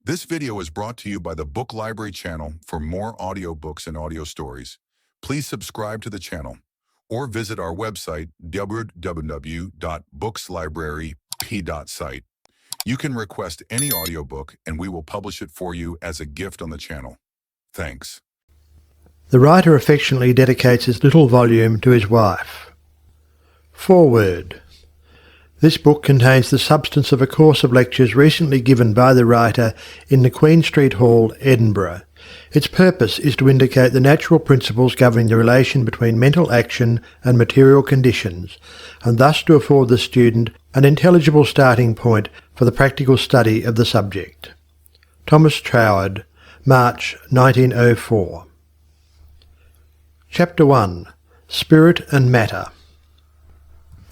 This video is brought to you by the Book Library channel. For more audiobooks and audio stories, please subscribe to the channel or visit our website www.bookslibrary.p.site. You can request any audiobook and we will publish it for you as a gift on the channel. Thanks. The writer affectionately dedicates his little volume to his wife. Foreword. This book contains the substance of a course of lectures recently given by the writer in the Queen Street Hall, Edinburgh. Its purpose is to indicate the natural principles governing the relation between mental action and material conditions, and thus to afford the student an intelligible starting point for the practical study of the subject. Thomas Troward, March 1904. Chapter 1. Spirit and Matter.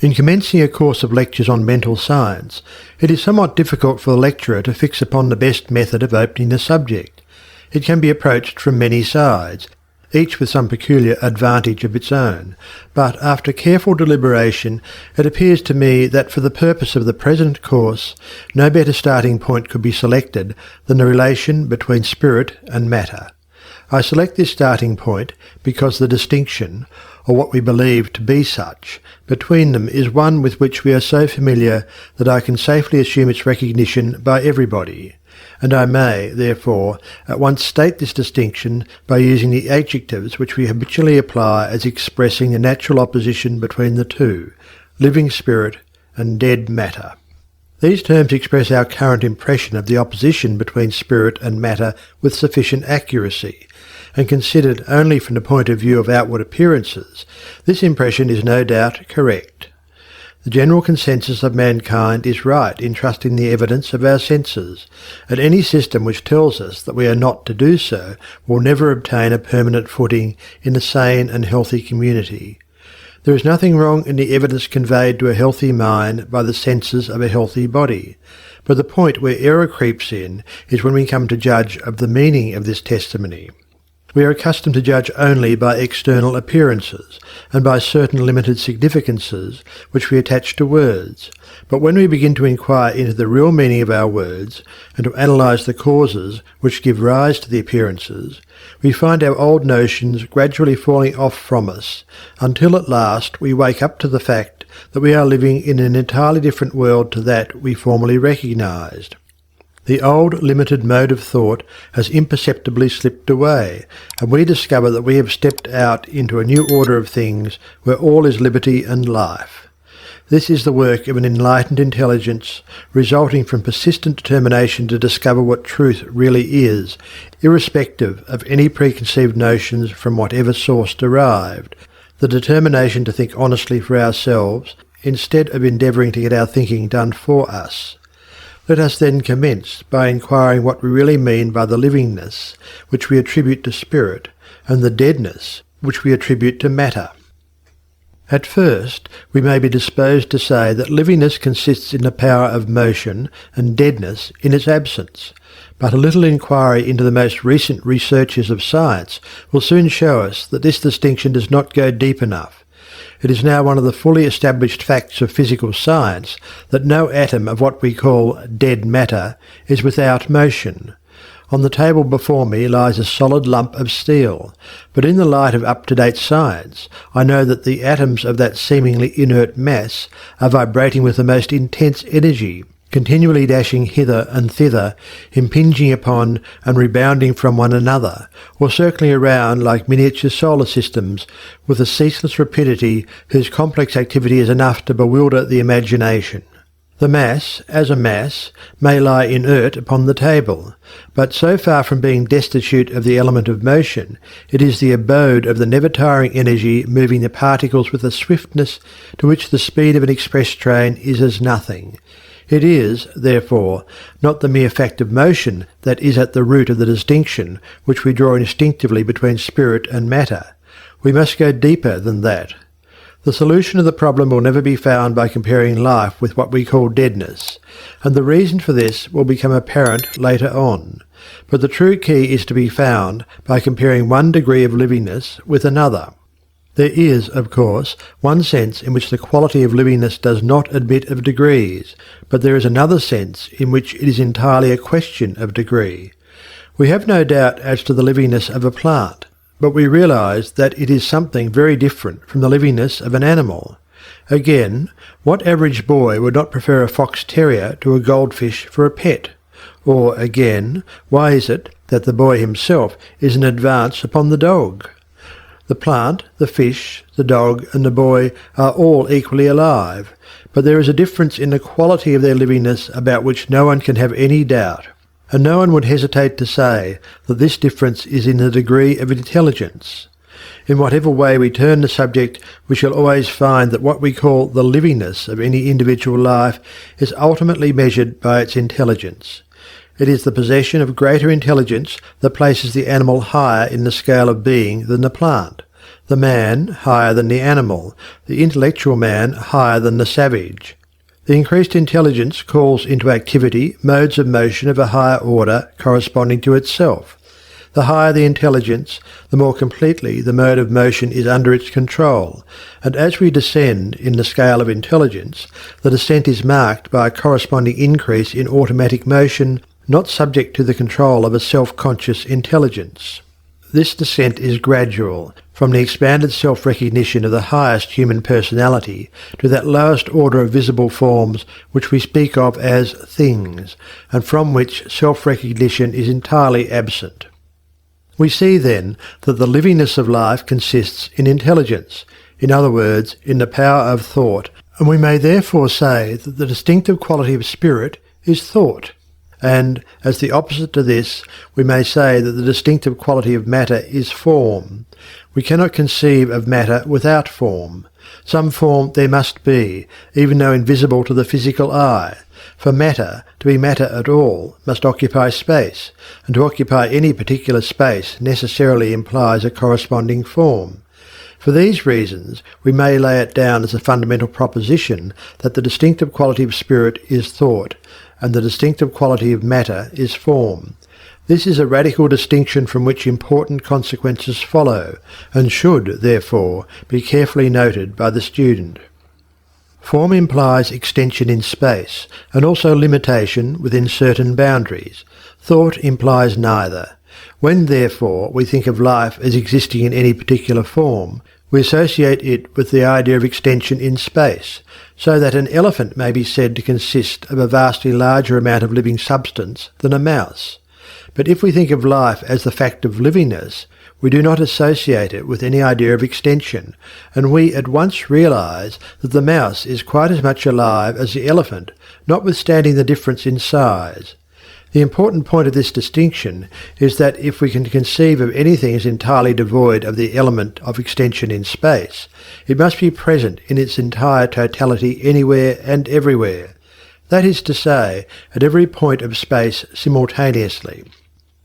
In commencing a course of lectures on mental science, it is somewhat difficult for the lecturer to fix upon the best method of opening the subject. It can be approached from many sides, each with some peculiar advantage of its own, but after careful deliberation it appears to me that for the purpose of the present course no better starting point could be selected than the relation between spirit and matter. I select this starting point because the distinction, or what we believe to be such, between them is one with which we are so familiar that I can safely assume its recognition by everybody, and I may, therefore, at once state this distinction by using the adjectives which we habitually apply as expressing the natural opposition between the two, living spirit and dead matter. These terms express our current impression of the opposition between spirit and matter with sufficient accuracy, and considered only from the point of view of outward appearances, this impression is no doubt correct. The general consensus of mankind is right in trusting the evidence of our senses, and any system which tells us that we are not to do so will never obtain a permanent footing in a sane and healthy community. There is nothing wrong in the evidence conveyed to a healthy mind by the senses of a healthy body, but the point where error creeps in is when we come to judge of the meaning of this testimony. We are accustomed to judge only by external appearances, and by certain limited significances which we attach to words, but when we begin to inquire into the real meaning of our words, and to analyse the causes which give rise to the appearances, we find our old notions gradually falling off from us, until at last we wake up to the fact that we are living in an entirely different world to that we formerly recognised. The old limited mode of thought has imperceptibly slipped away, and we discover that we have stepped out into a new order of things where all is liberty and life. This is the work of an enlightened intelligence, resulting from persistent determination to discover what truth really is, irrespective of any preconceived notions from whatever source derived, the determination to think honestly for ourselves, instead of endeavouring to get our thinking done for us. Let us then commence by inquiring what we really mean by the livingness which we attribute to spirit, and the deadness which we attribute to matter. At first, we may be disposed to say that livingness consists in the power of motion, and deadness in its absence, but a little inquiry into the most recent researches of science will soon show us that this distinction does not go deep enough. It is now one of the fully established facts of physical science that no atom of what we call dead matter is without motion. On the table before me lies a solid lump of steel, but in the light of up-to-date science I know that the atoms of that seemingly inert mass are vibrating with the most intense energy, continually dashing hither and thither, impinging upon and rebounding from one another, or circling around like miniature solar systems with a ceaseless rapidity whose complex activity is enough to bewilder the imagination. The mass, as a mass, may lie inert upon the table, but so far from being destitute of the element of motion, it is the abode of the never-tiring energy moving the particles with a swiftness to which the speed of an express train is as nothing. It is, therefore, not the mere fact of motion that is at the root of the distinction which we draw instinctively between spirit and matter. We must go deeper than that. The solution of the problem will never be found by comparing life with what we call deadness, and the reason for this will become apparent later on. But the true key is to be found by comparing one degree of livingness with another. There is, of course, one sense in which the quality of livingness does not admit of degrees, but there is another sense in which it is entirely a question of degree. We have no doubt as to the livingness of a plant, but we realize that it is something very different from the livingness of an animal. Again, what average boy would not prefer a fox terrier to a goldfish for a pet? Or again, why is it that the boy himself is an advance upon the dog? The plant, the fish, the dog, and the boy are all equally alive, but there is a difference in the quality of their livingness about which no one can have any doubt, and no one would hesitate to say that this difference is in the degree of intelligence. In whatever way we turn the subject, we shall always find that what we call the livingness of any individual life is ultimately measured by its intelligence. It is the possession of greater intelligence that places the animal higher in the scale of being than the plant, the man higher than the animal, the intellectual man higher than the savage. The increased intelligence calls into activity modes of motion of a higher order corresponding to itself. The higher the intelligence, the more completely the mode of motion is under its control, and as we descend in the scale of intelligence, the descent is marked by a corresponding increase in automatic motion, not subject to the control of a self-conscious intelligence. This descent is gradual, from the expanded self-recognition of the highest human personality to that lowest order of visible forms which we speak of as things, and from which self-recognition is entirely absent. We see, then, that the livingness of life consists in intelligence, in other words, in the power of thought, and we may therefore say that the distinctive quality of spirit is thought. And, as the opposite to this, we may say that the distinctive quality of matter is form. We cannot conceive of matter without form. Some form there must be, even though invisible to the physical eye. For matter, to be matter at all, must occupy space, and to occupy any particular space necessarily implies a corresponding form. For these reasons, we may lay it down as a fundamental proposition that the distinctive quality of spirit is thought, and the distinctive quality of matter is form. This is a radical distinction from which important consequences follow, and should, therefore, be carefully noted by the student. Form implies extension in space, and also limitation within certain boundaries. Thought implies neither. When, therefore, we think of life as existing in any particular form, we associate it with the idea of extension in space, so that an elephant may be said to consist of a vastly larger amount of living substance than a mouse. But if we think of life as the fact of livingness, we do not associate it with any idea of extension, and we at once realize that the mouse is quite as much alive as the elephant, notwithstanding the difference in size. The important point of this distinction is that if we can conceive of anything as entirely devoid of the element of extension in space, it must be present in its entire totality anywhere and everywhere, that is to say, at every point of space simultaneously.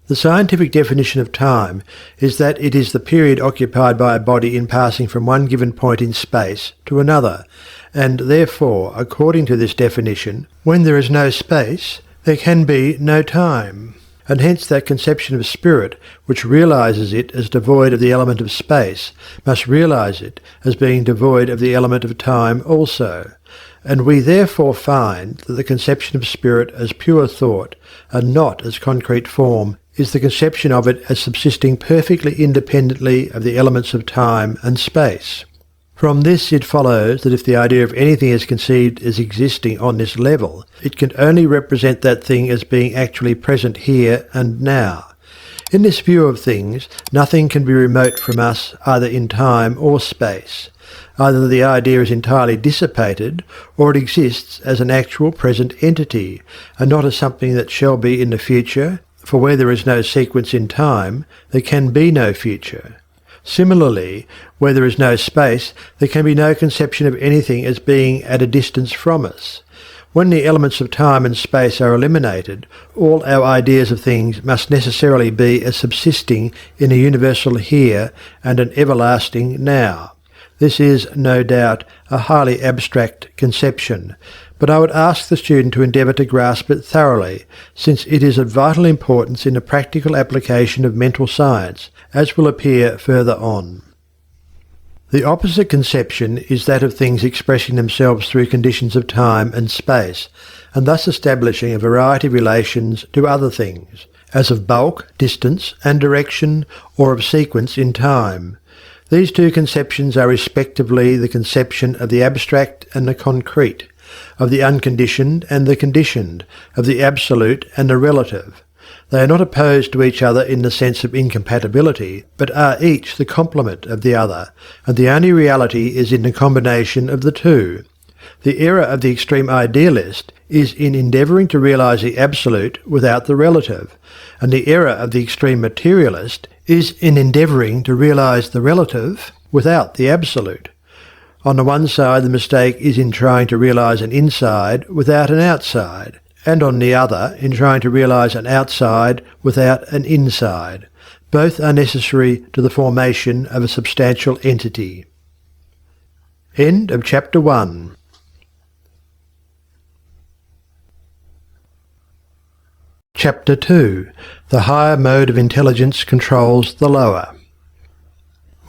The scientific definition of time is that it is the period occupied by a body in passing from one given point in space to another, and therefore, according to this definition, when there is no space, there can be no time, and hence that conception of spirit which realizes it as devoid of the element of space must realize it as being devoid of the element of time also. And we therefore find that the conception of spirit as pure thought, and not as concrete form, is the conception of it as subsisting perfectly independently of the elements of time and space. From this it follows that if the idea of anything is conceived as existing on this level, it can only represent that thing as being actually present here and now. In this view of things, nothing can be remote from us either in time or space. Either the idea is entirely dissipated, or it exists as an actual present entity, and not as something that shall be in the future, for where there is no sequence in time, there can be no future. Similarly, where there is no space, there can be no conception of anything as being at a distance from us. When the elements of time and space are eliminated, all our ideas of things must necessarily be as subsisting in a universal here and an everlasting now. This is, no doubt, a highly abstract conception, but I would ask the student to endeavour to grasp it thoroughly, since it is of vital importance in the practical application of mental science, as will appear further on. The opposite conception is that of things expressing themselves through conditions of time and space, and thus establishing a variety of relations to other things, as of bulk, distance, and direction, or of sequence in time. These two conceptions are respectively the conception of the abstract and the concrete, of the unconditioned and the conditioned, of the absolute and the relative. They are not opposed to each other in the sense of incompatibility, but are each the complement of the other, and the only reality is in the combination of the two. The error of the extreme idealist is in endeavouring to realise the absolute without the relative, and the error of the extreme materialist is in endeavouring to realise the relative without the absolute. On the one side, the mistake is in trying to realise an inside without an outside, and on the other, in trying to realise an outside without an inside. Both are necessary to the formation of a substantial entity. End of Chapter 1. Chapter 2. The higher mode of intelligence controls the lower.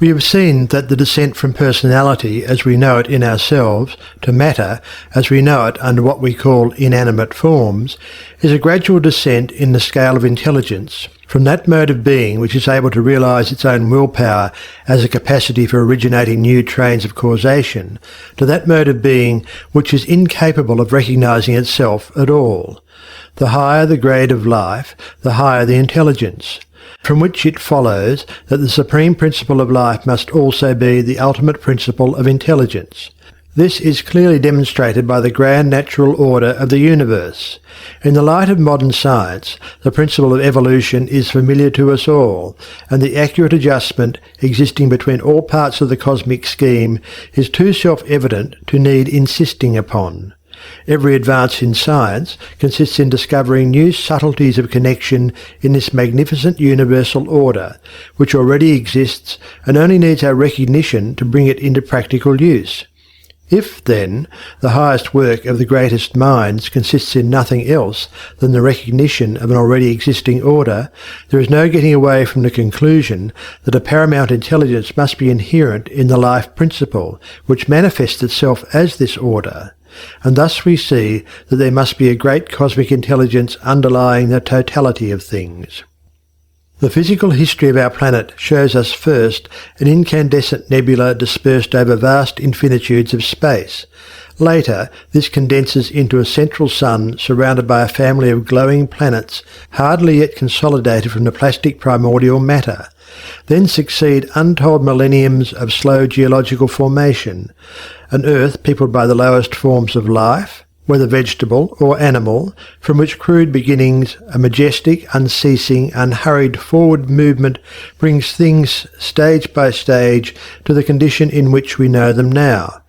We have seen that the descent from personality as we know it in ourselves to matter as we know it under what we call inanimate forms is a gradual descent in the scale of intelligence from that mode of being which is able to realise its own willpower as a capacity for originating new trains of causation to that mode of being which is incapable of recognising itself at all. The higher the grade of life, the higher the intelligence, from which it follows that the supreme principle of life must also be the ultimate principle of intelligence. This is clearly demonstrated by the grand natural order of the universe. In the light of modern science, the principle of evolution is familiar to us all, and the accurate adjustment existing between all parts of the cosmic scheme is too self-evident to need insisting upon. Every advance in science consists in discovering new subtleties of connection in this magnificent universal order, which already exists and only needs our recognition to bring it into practical use. If, then, the highest work of the greatest minds consists in nothing else than the recognition of an already existing order, there is no getting away from the conclusion that a paramount intelligence must be inherent in the life principle, which manifests itself as this order. And thus we see that there must be a great cosmic intelligence underlying the totality of things. The physical history of our planet shows us first an incandescent nebula dispersed over vast infinitudes of space. Later, this condenses into a central sun surrounded by a family of glowing planets hardly yet consolidated from the plastic primordial matter. Then succeed untold millenniums of slow geological formation, an earth peopled by the lowest forms of life, whether vegetable or animal, from which crude beginnings a majestic, unceasing, unhurried forward movement brings things stage by stage to the condition in which we know them now.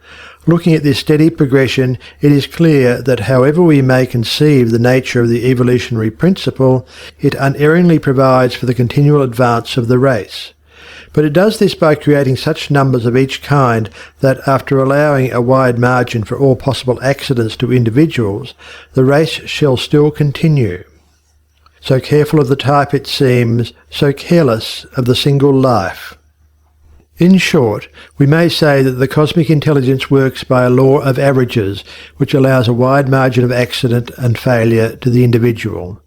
Looking at this steady progression, it is clear that however we may conceive the nature of the evolutionary principle, it unerringly provides for the continual advance of the race. But it does this by creating such numbers of each kind that, after allowing a wide margin for all possible accidents to individuals, the race shall still continue. So careful of the type it seems, so careless of the single life. In short, we may say that the cosmic intelligence works by a law of averages, which allows a wide margin of accident and failure to the individual.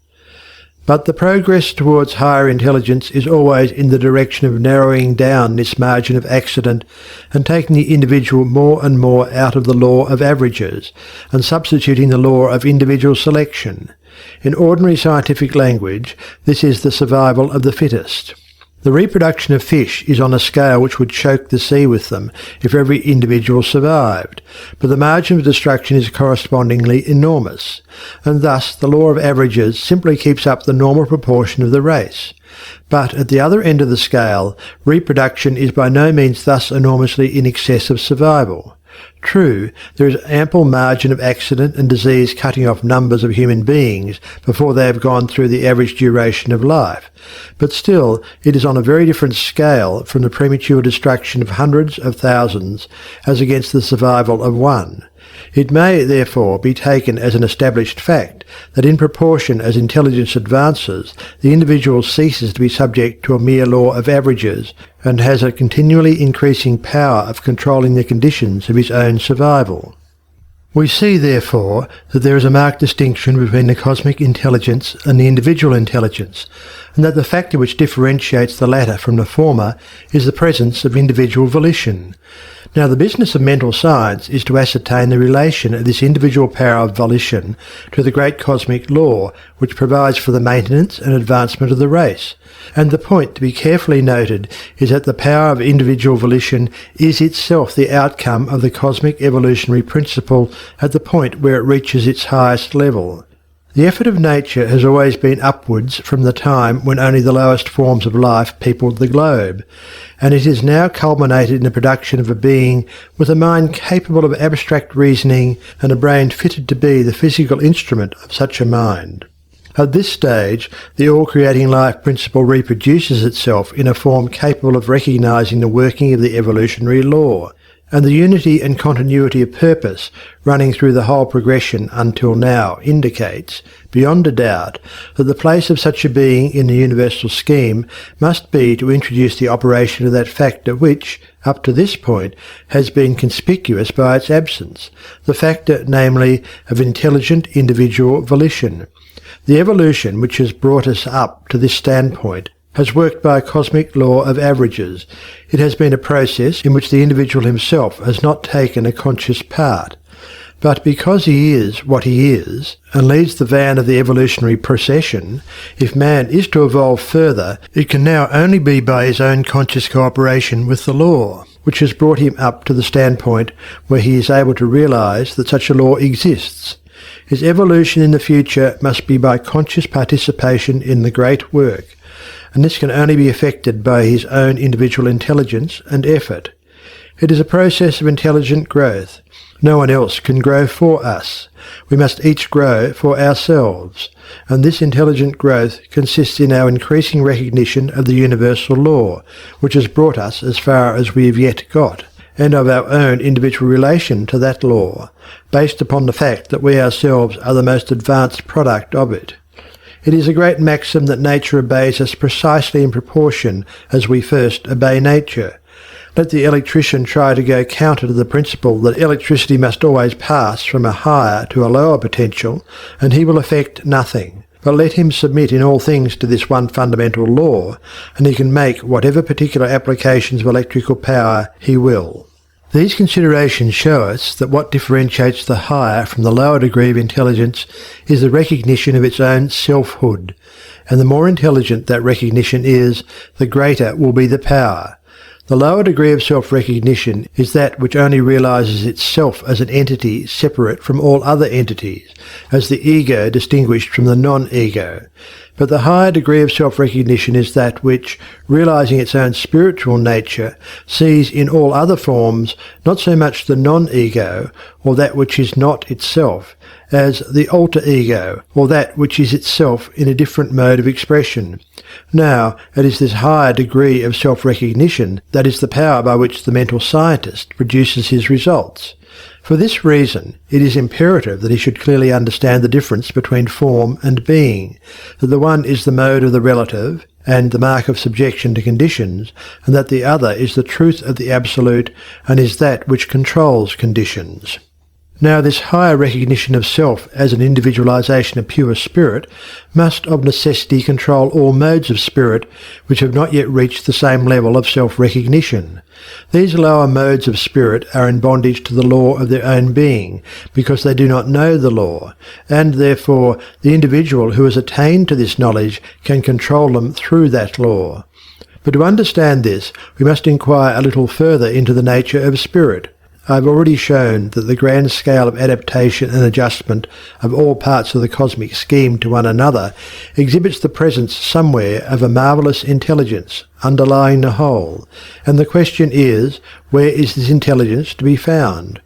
But the progress towards higher intelligence is always in the direction of narrowing down this margin of accident and taking the individual more and more out of the law of averages and substituting the law of individual selection. In ordinary scientific language, this is the survival of the fittest. The reproduction of fish is on a scale which would choke the sea with them if every individual survived, but the margin of destruction is correspondingly enormous, and thus the law of averages simply keeps up the normal proportion of the race. But at the other end of the scale, reproduction is by no means thus enormously in excess of survival. True, there is ample margin of accident and disease cutting off numbers of human beings before they have gone through the average duration of life, but still it is on a very different scale from the premature destruction of hundreds of thousands as against the survival of one. It may, therefore, be taken as an established fact that in proportion as intelligence advances, the individual ceases to be subject to a mere law of averages and has a continually increasing power of controlling the conditions of his own survival. We see, therefore, that there is a marked distinction between the cosmic intelligence and the individual intelligence, and that the factor which differentiates the latter from the former is the presence of individual volition. Now, the business of mental science is to ascertain the relation of this individual power of volition to the great cosmic law which provides for the maintenance and advancement of the race. And the point to be carefully noted is that the power of individual volition is itself the outcome of the cosmic evolutionary principle at the point where it reaches its highest level. The effort of nature has always been upwards from the time when only the lowest forms of life peopled the globe, and it has now culminated in the production of a being with a mind capable of abstract reasoning and a brain fitted to be the physical instrument of such a mind. At this stage, the all-creating life principle reproduces itself in a form capable of recognizing the working of the evolutionary law, and the unity and continuity of purpose running through the whole progression until now indicates, beyond a doubt, that the place of such a being in the universal scheme must be to introduce the operation of that factor which, up to this point, has been conspicuous by its absence, the factor, namely, of intelligent individual volition. The evolution which has brought us up to this standpoint has worked by a cosmic law of averages. It has been a process in which the individual himself has not taken a conscious part. But because he is what he is, and leads the van of the evolutionary procession, if man is to evolve further, it can now only be by his own conscious cooperation with the law, which has brought him up to the standpoint where he is able to realize that such a law exists. His evolution in the future must be by conscious participation in the great work, and this can only be effected by his own individual intelligence and effort. It is a process of intelligent growth. No one else can grow for us. We must each grow for ourselves, and this intelligent growth consists in our increasing recognition of the universal law, which has brought us as far as we have yet got, and of our own individual relation to that law, based upon the fact that we ourselves are the most advanced product of it. It is a great maxim that nature obeys us precisely in proportion as we first obey nature. Let the electrician try to go counter to the principle that electricity must always pass from a higher to a lower potential, and he will effect nothing. But let him submit in all things to this one fundamental law, and he can make whatever particular applications of electrical power he will. These considerations show us that what differentiates the higher from the lower degree of intelligence is the recognition of its own selfhood, and the more intelligent that recognition is, the greater will be the power. The lower degree of self-recognition is that which only realizes itself as an entity separate from all other entities, as the ego distinguished from the non-ego. But the higher degree of self-recognition is that which, realizing its own spiritual nature, sees in all other forms not so much the non-ego, or that which is not itself, as the alter ego, or that which is itself in a different mode of expression. Now, it is this higher degree of self-recognition that is the power by which the mental scientist produces his results. For this reason, it is imperative that he should clearly understand the difference between form and being, that the one is the mode of the relative and the mark of subjection to conditions, and that the other is the truth of the absolute and is that which controls conditions. Now, this higher recognition of self as an individualization of pure spirit must of necessity control all modes of spirit which have not yet reached the same level of self-recognition. These lower modes of spirit are in bondage to the law of their own being, because they do not know the law, and therefore the individual who has attained to this knowledge can control them through that law. But to understand this, we must inquire a little further into the nature of spirit. I have already shown that the grand scale of adaptation and adjustment of all parts of the cosmic scheme to one another exhibits the presence somewhere of a marvellous intelligence underlying the whole, and the question is, where is this intelligence to be found?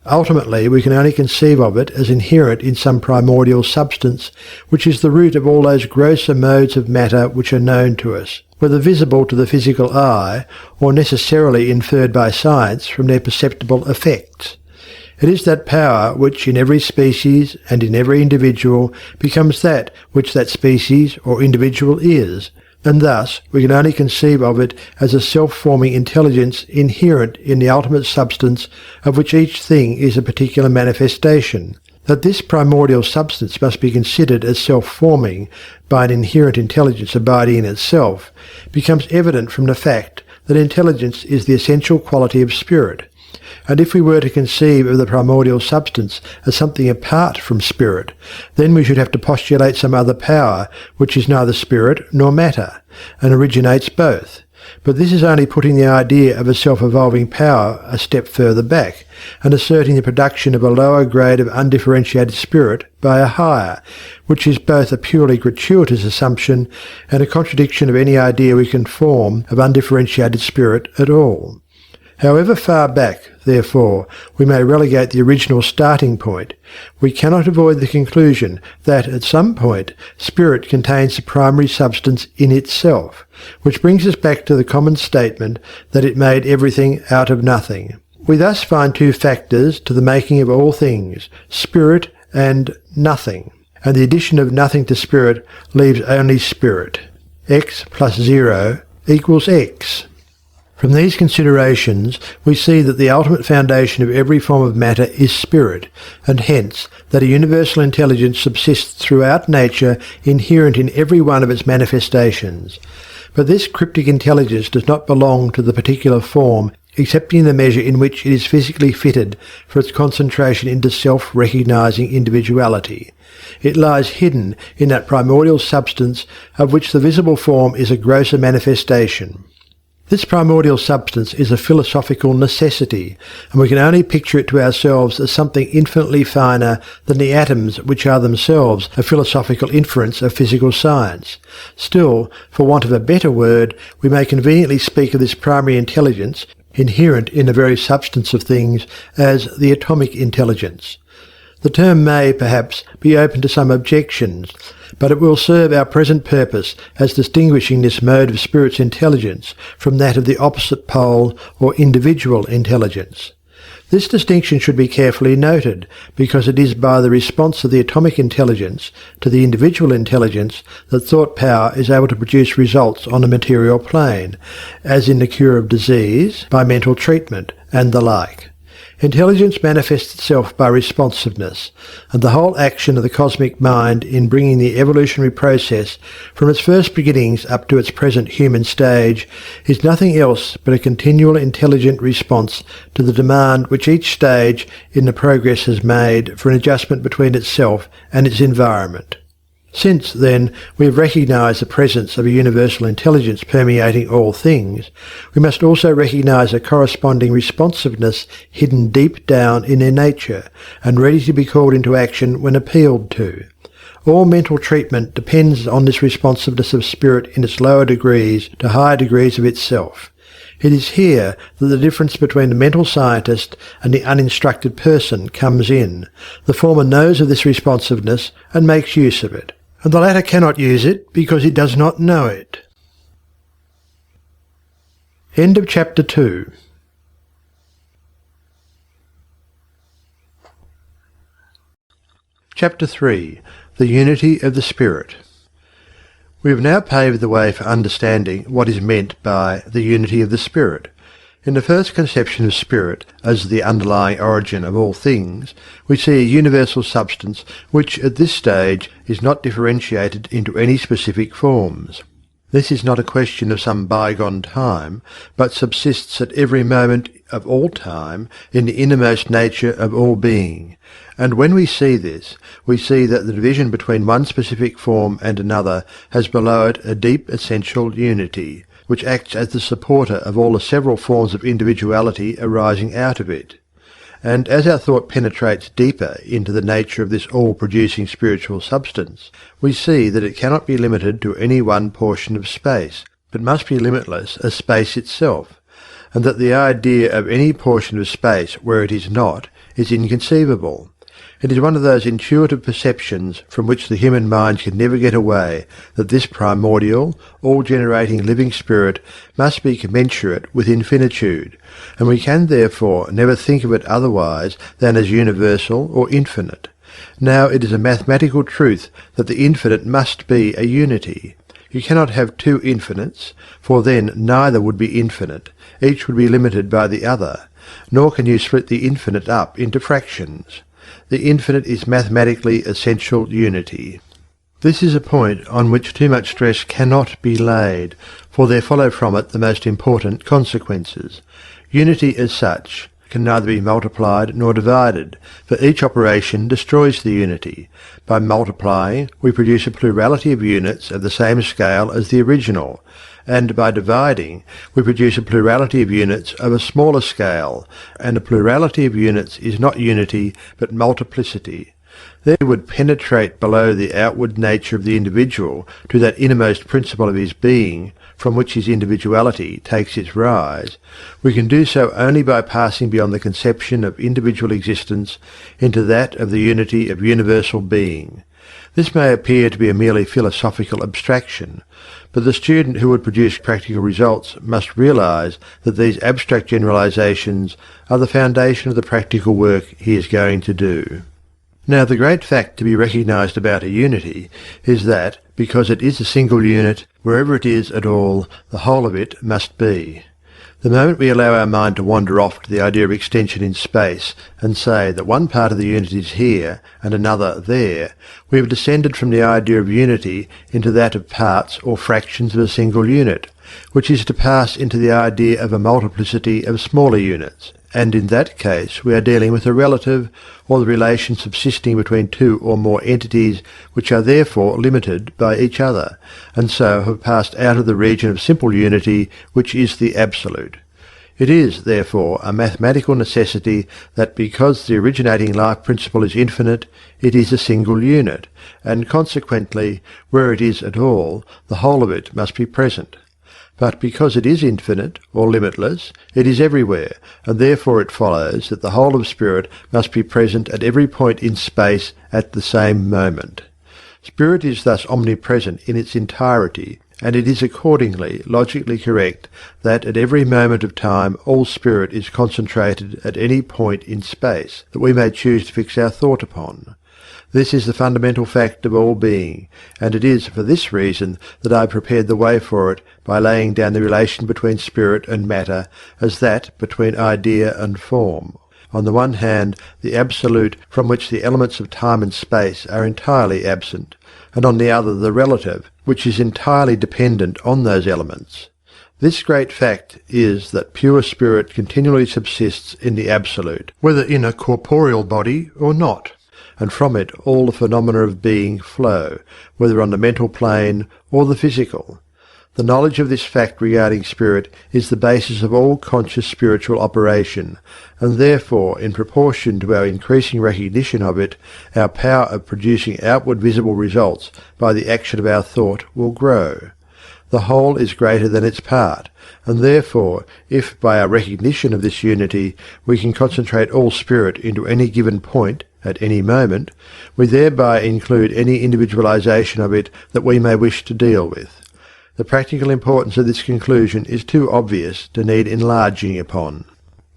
Ultimately, we can only conceive of it as inherent in some primordial substance, which is the root of all those grosser modes of matter which are known to us, whether visible to the physical eye, or necessarily inferred by science from their perceptible effects. It is that power which in every species and in every individual becomes that which that species or individual is, and thus we can only conceive of it as a self-forming intelligence inherent in the ultimate substance of which each thing is a particular manifestation. That this primordial substance must be considered as self-forming by an inherent intelligence abiding in itself becomes evident from the fact that intelligence is the essential quality of spirit. And if we were to conceive of the primordial substance as something apart from spirit, then we should have to postulate some other power which is neither spirit nor matter, and originates both. But this is only putting the idea of a self-evolving power a step further back, and asserting the production of a lower grade of undifferentiated spirit by a higher, which is both a purely gratuitous assumption and a contradiction of any idea we can form of undifferentiated spirit at all. However far back, therefore, we may relegate the original starting point, we cannot avoid the conclusion that at some point spirit contains the primary substance in itself, which brings us back to the common statement that it made everything out of nothing. We thus find two factors to the making of all things, spirit and nothing, and the addition of nothing to spirit leaves only spirit. X plus 0 equals X. From these considerations, we see that the ultimate foundation of every form of matter is spirit, and hence that a universal intelligence subsists throughout nature inherent in every one of its manifestations. But this cryptic intelligence does not belong to the particular form except in the measure in which it is physically fitted for its concentration into self-recognizing individuality. It lies hidden in that primordial substance of which the visible form is a grosser manifestation. This primordial substance is a philosophical necessity, and we can only picture it to ourselves as something infinitely finer than the atoms which are themselves a philosophical inference of physical science. Still, for want of a better word, we may conveniently speak of this primary intelligence, inherent in the very substance of things, as the atomic intelligence. The term may, perhaps, be open to some objections, but it will serve our present purpose as distinguishing this mode of spirit's intelligence from that of the opposite pole or individual intelligence. This distinction should be carefully noted, because it is by the response of the atomic intelligence to the individual intelligence that thought power is able to produce results on a material plane, as in the cure of disease, by mental treatment, and the like. Intelligence manifests itself by responsiveness, and the whole action of the cosmic mind in bringing the evolutionary process from its first beginnings up to its present human stage is nothing else but a continual intelligent response to the demand which each stage in the progress has made for an adjustment between itself and its environment. Since, then, we have recognized the presence of a universal intelligence permeating all things, we must also recognize a corresponding responsiveness hidden deep down in their nature, and ready to be called into action when appealed to. All mental treatment depends on this responsiveness of spirit in its lower degrees to higher degrees of itself. It is here that the difference between the mental scientist and the uninstructed person comes in. The former knows of this responsiveness and makes use of it, and the latter cannot use it because it does not know it. End of chapter 2. Chapter 3. The Unity of the Spirit. We have now paved the way for understanding what is meant by the unity of the spirit. In the first conception of spirit as the underlying origin of all things, we see a universal substance which at this stage is not differentiated into any specific forms. This is not a question of some bygone time, but subsists at every moment of all time in the innermost nature of all being. And when we see this, we see that the division between one specific form and another has below it a deep essential unity, which acts as the supporter of all the several forms of individuality arising out of it. And as our thought penetrates deeper into the nature of this all-producing spiritual substance, we see that it cannot be limited to any one portion of space, but must be limitless as space itself, and that the idea of any portion of space where it is not is inconceivable. It is one of those intuitive perceptions from which the human mind can never get away, that this primordial, all-generating living spirit must be commensurate with infinitude, and we can therefore never think of it otherwise than as universal or infinite. Now it is a mathematical truth that the infinite must be a unity. You cannot have two infinites, for then neither would be infinite, each would be limited by the other, nor can you split the infinite up into fractions. The infinite is mathematically essential unity. This is a point on which too much stress cannot be laid, for there follow from it the most important consequences. Unity as such can neither be multiplied nor divided, for each operation destroys the unity. By multiplying, we produce a plurality of units of the same scale as the original, and by dividing, we produce a plurality of units of a smaller scale, and a plurality of units is not unity but multiplicity. There would penetrate below the outward nature of the individual to that innermost principle of his being, from which his individuality takes its rise. We can do so only by passing beyond the conception of individual existence into that of the unity of universal being. This may appear to be a merely philosophical abstraction, but the student who would produce practical results must realize that these abstract generalizations are the foundation of the practical work he is going to do. Now the great fact to be recognized about a unity is that, because it is a single unit, wherever it is at all, the whole of it must be. The moment we allow our mind to wander off to the idea of extension in space and say that one part of the unit is here and another there, we have descended from the idea of unity into that of parts or fractions of a single unit, which is to pass into the idea of a multiplicity of smaller units, and in that case we are dealing with a relative, or the relation subsisting between two or more entities which are therefore limited by each other, and so have passed out of the region of simple unity which is the absolute. It is, therefore, a mathematical necessity that because the originating life principle is infinite, it is a single unit, and consequently, where it is at all, the whole of it must be present. But because it is infinite, or limitless, it is everywhere, and therefore it follows that the whole of spirit must be present at every point in space at the same moment. Spirit is thus omnipresent in its entirety, and it is accordingly logically correct that at every moment of time all spirit is concentrated at any point in space that we may choose to fix our thought upon. This is the fundamental fact of all being, and it is for this reason that I prepared the way for it by laying down the relation between spirit and matter as that between idea and form. On the one hand, the absolute, from which the elements of time and space are entirely absent, and on the other the relative, which is entirely dependent on those elements. This great fact is that pure spirit continually subsists in the absolute, whether in a corporeal body or not, and from it all the phenomena of being flow, whether on the mental plane or the physical. The knowledge of this fact regarding spirit is the basis of all conscious spiritual operation, and therefore, in proportion to our increasing recognition of it, our power of producing outward visible results by the action of our thought will grow. The whole is greater than its part, and therefore, if by our recognition of this unity we can concentrate all spirit into any given point at any moment, we thereby include any individualization of it that we may wish to deal with. The practical importance of this conclusion is too obvious to need enlarging upon.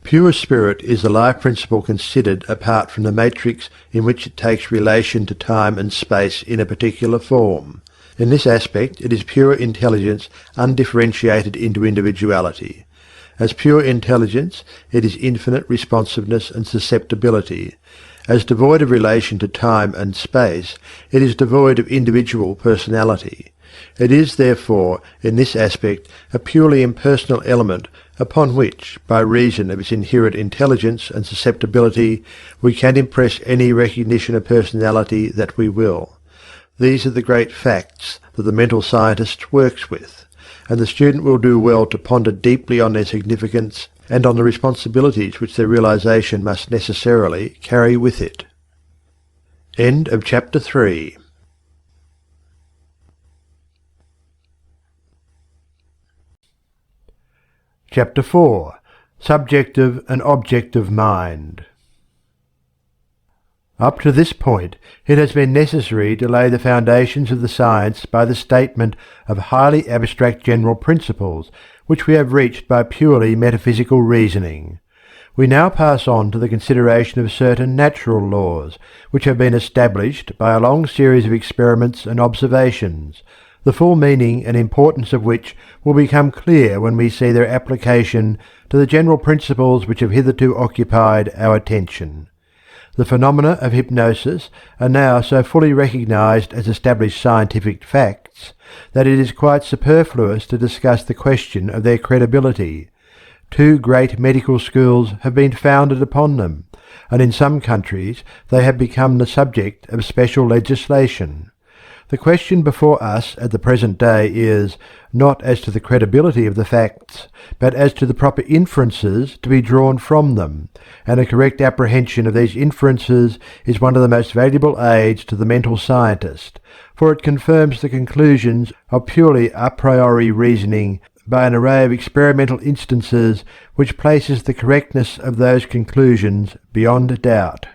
Pure spirit is the life principle considered apart from the matrix in which it takes relation to time and space in a particular form. In this aspect it is pure intelligence undifferentiated into individuality. As pure intelligence it is infinite responsiveness and susceptibility. As devoid of relation to time and space, it is devoid of individual personality. It is, therefore, in this aspect, a purely impersonal element upon which, by reason of its inherent intelligence and susceptibility, we can impress any recognition of personality that we will. These are the great facts that the mental scientist works with, and the student will do well to ponder deeply on their significance and on the responsibilities which their realization must necessarily carry with it. End of Chapter 3. Chapter 4. Subjective and Objective Mind. Up to this point, it has been necessary to lay the foundations of the science by the statement of highly abstract general principles, which we have reached by purely metaphysical reasoning. We now pass on to the consideration of certain natural laws, which have been established by a long series of experiments and observations, the full meaning and importance of which will become clear when we see their application to the general principles which have hitherto occupied our attention. The phenomena of hypnosis are now so fully recognized as established scientific facts that it is quite superfluous to discuss the question of their credibility. 2 great medical schools have been founded upon them, and in some countries they have become the subject of special legislation. The question before us at the present day is, not as to the credibility of the facts, but as to the proper inferences to be drawn from them, and a correct apprehension of these inferences is one of the most valuable aids to the mental scientist, for it confirms the conclusions of purely a priori reasoning by an array of experimental instances which places the correctness of those conclusions beyond doubt.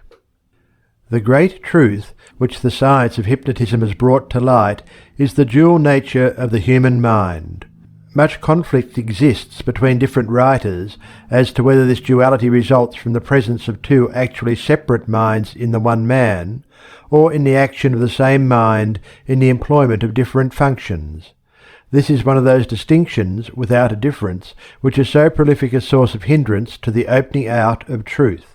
The great truth which the science of hypnotism has brought to light is the dual nature of the human mind. Much conflict exists between different writers as to whether this duality results from the presence of 2 actually separate minds in the one man, or in the action of the same mind in the employment of different functions. This is one of those distinctions, without a difference, which is so prolific a source of hindrance to the opening out of truth.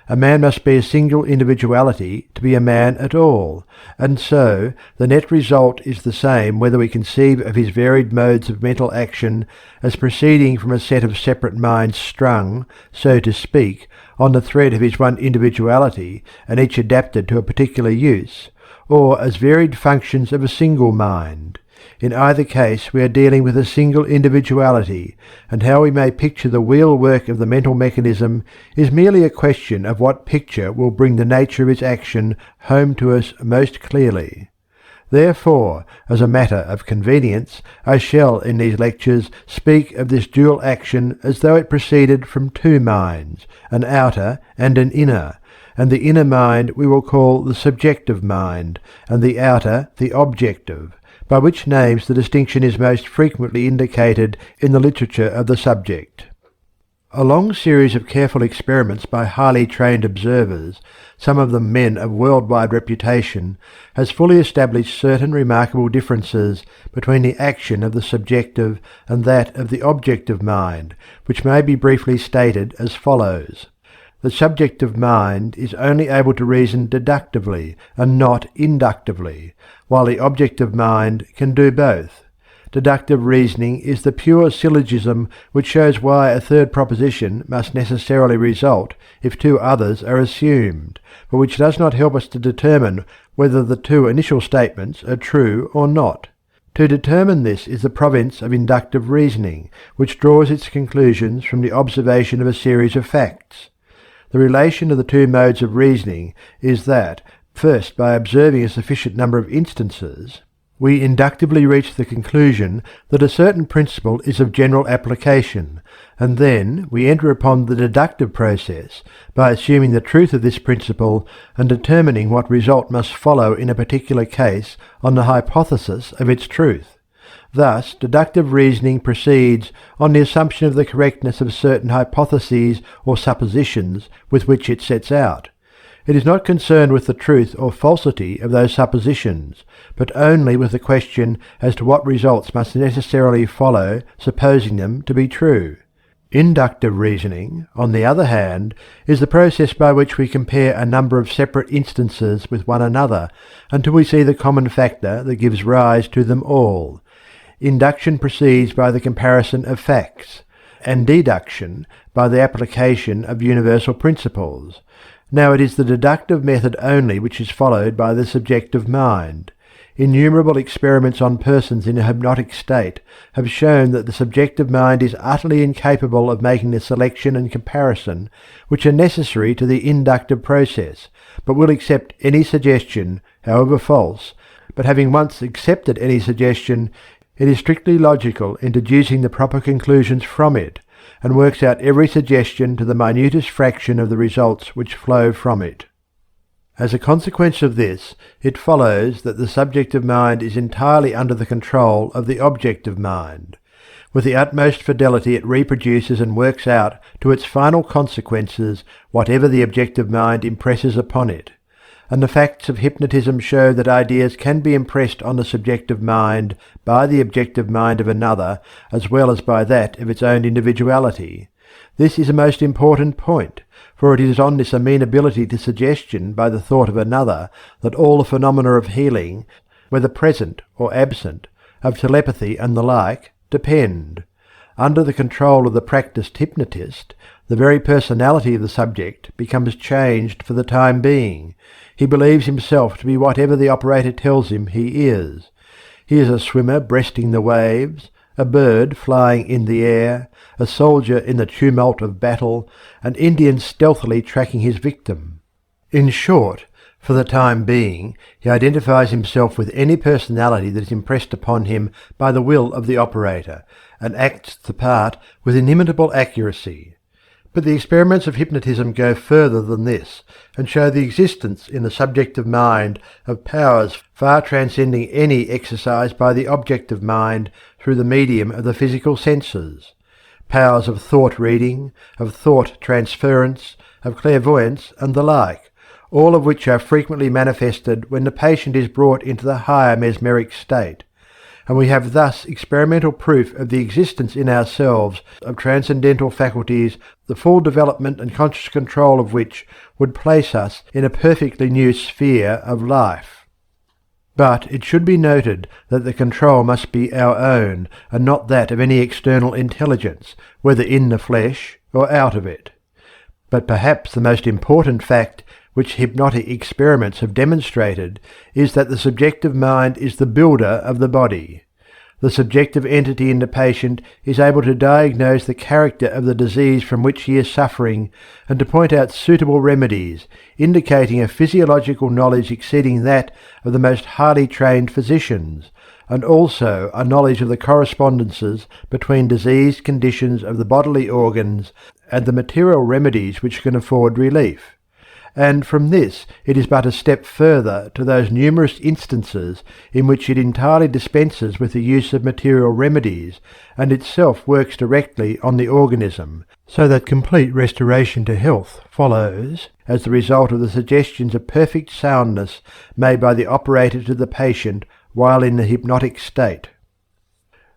A man must be a single individuality to be a man at all, and so the net result is the same whether we conceive of his varied modes of mental action as proceeding from a set of separate minds strung, so to speak, on the thread of his one individuality, and each adapted to a particular use, or as varied functions of a single mind. In either case we are dealing with a single individuality, and how we may picture the wheel work of the mental mechanism is merely a question of what picture will bring the nature of its action home to us most clearly. Therefore, as a matter of convenience, I shall in these lectures speak of this dual action as though it proceeded from 2 minds, an outer and an inner, and the inner mind we will call the subjective mind, and the outer the objective, by which names the distinction is most frequently indicated in the literature of the subject. A long series of careful experiments by highly trained observers, some of them men of worldwide reputation, has fully established certain remarkable differences between the action of the subjective and that of the objective mind, which may be briefly stated as follows. The subjective mind is only able to reason deductively and not inductively, while the objective mind can do both. Deductive reasoning is the pure syllogism which shows why a third proposition must necessarily result if 2 others are assumed, but which does not help us to determine whether the 2 initial statements are true or not. To determine this is the province of inductive reasoning, which draws its conclusions from the observation of a series of facts. The relation of the 2 modes of reasoning is that, first by observing a sufficient number of instances, we inductively reach the conclusion that a certain principle is of general application, and then we enter upon the deductive process by assuming the truth of this principle and determining what result must follow in a particular case on the hypothesis of its truth. Thus, deductive reasoning proceeds on the assumption of the correctness of certain hypotheses or suppositions with which it sets out. It is not concerned with the truth or falsity of those suppositions, but only with the question as to what results must necessarily follow supposing them to be true. Inductive reasoning, on the other hand, is the process by which we compare a number of separate instances with one another until we see the common factor that gives rise to them all. Induction proceeds by the comparison of facts, and deduction by the application of universal principles. Now it is the deductive method only which is followed by the subjective mind. Innumerable experiments on persons in a hypnotic state have shown that the subjective mind is utterly incapable of making the selection and comparison which are necessary to the inductive process, but will accept any suggestion, however false, but having once accepted any suggestion, it is strictly logical in deducing the proper conclusions from it, and works out every suggestion to the minutest fraction of the results which flow from it. As a consequence of this, it follows that the subjective mind is entirely under the control of the objective mind. With the utmost fidelity it reproduces and works out to its final consequences whatever the objective mind impresses upon it. And the facts of hypnotism show that ideas can be impressed on the subjective mind by the objective mind of another as well as by that of its own individuality. This is a most important point, for it is on this amenability to suggestion by the thought of another that all the phenomena of healing, whether present or absent, of telepathy and the like, depend. Under the control of the practised hypnotist, the very personality of the subject becomes changed for the time being. He believes himself to be whatever the operator tells him he is. He is a swimmer breasting the waves, a bird flying in the air, a soldier in the tumult of battle, an Indian stealthily tracking his victim. In short, for the time being, he identifies himself with any personality that is impressed upon him by the will of the operator, and acts the part with inimitable accuracy. But the experiments of hypnotism go further than this, and show the existence in the subjective mind of powers far transcending any exercised by the objective mind through the medium of the physical senses. Powers of thought reading, of thought transference, of clairvoyance, and the like, all of which are frequently manifested when the patient is brought into the higher mesmeric state, and we have thus experimental proof of the existence in ourselves of transcendental faculties, the full development and conscious control of which would place us in a perfectly new sphere of life. But it should be noted that the control must be our own, and not that of any external intelligence, whether in the flesh or out of it. But perhaps the most important fact which hypnotic experiments have demonstrated is that the subjective mind is the builder of the body. The subjective entity in the patient is able to diagnose the character of the disease from which he is suffering and to point out suitable remedies, indicating a physiological knowledge exceeding that of the most highly trained physicians, and also a knowledge of the correspondences between diseased conditions of the bodily organs and the material remedies which can afford relief. And from this it is but a step further to those numerous instances in which it entirely dispenses with the use of material remedies, and itself works directly on the organism, so that complete restoration to health follows as the result of the suggestions of perfect soundness made by the operator to the patient while in the hypnotic state.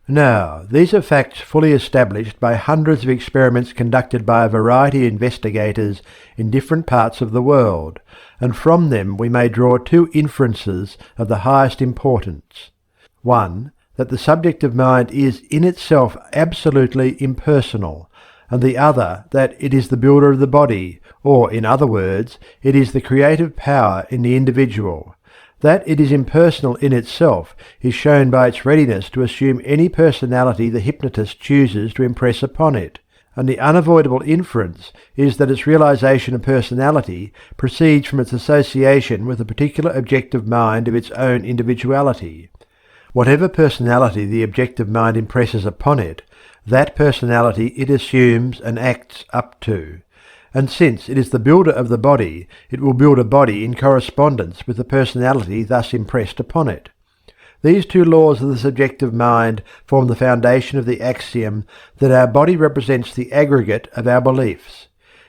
Now, these are facts fully established by hundreds of experiments conducted by a variety of investigators in different parts of the world, and from them we may draw two inferences of the highest importance. One, that the subjective mind is in itself absolutely impersonal, and the other, that it is the builder of the body, or, in other words, it is the creative power in the individual. That it is impersonal in itself is shown by its readiness to assume any personality the hypnotist chooses to impress upon it, and the unavoidable inference is that its realization of personality proceeds from its association with a particular objective mind of its own individuality. Whatever personality the objective mind impresses upon it, that personality it assumes and acts up to. And since it is the builder of the body, it will build a body in correspondence with the personality thus impressed upon it. These two laws of the subjective mind form the foundation of the axiom that our body represents the aggregate of our beliefs.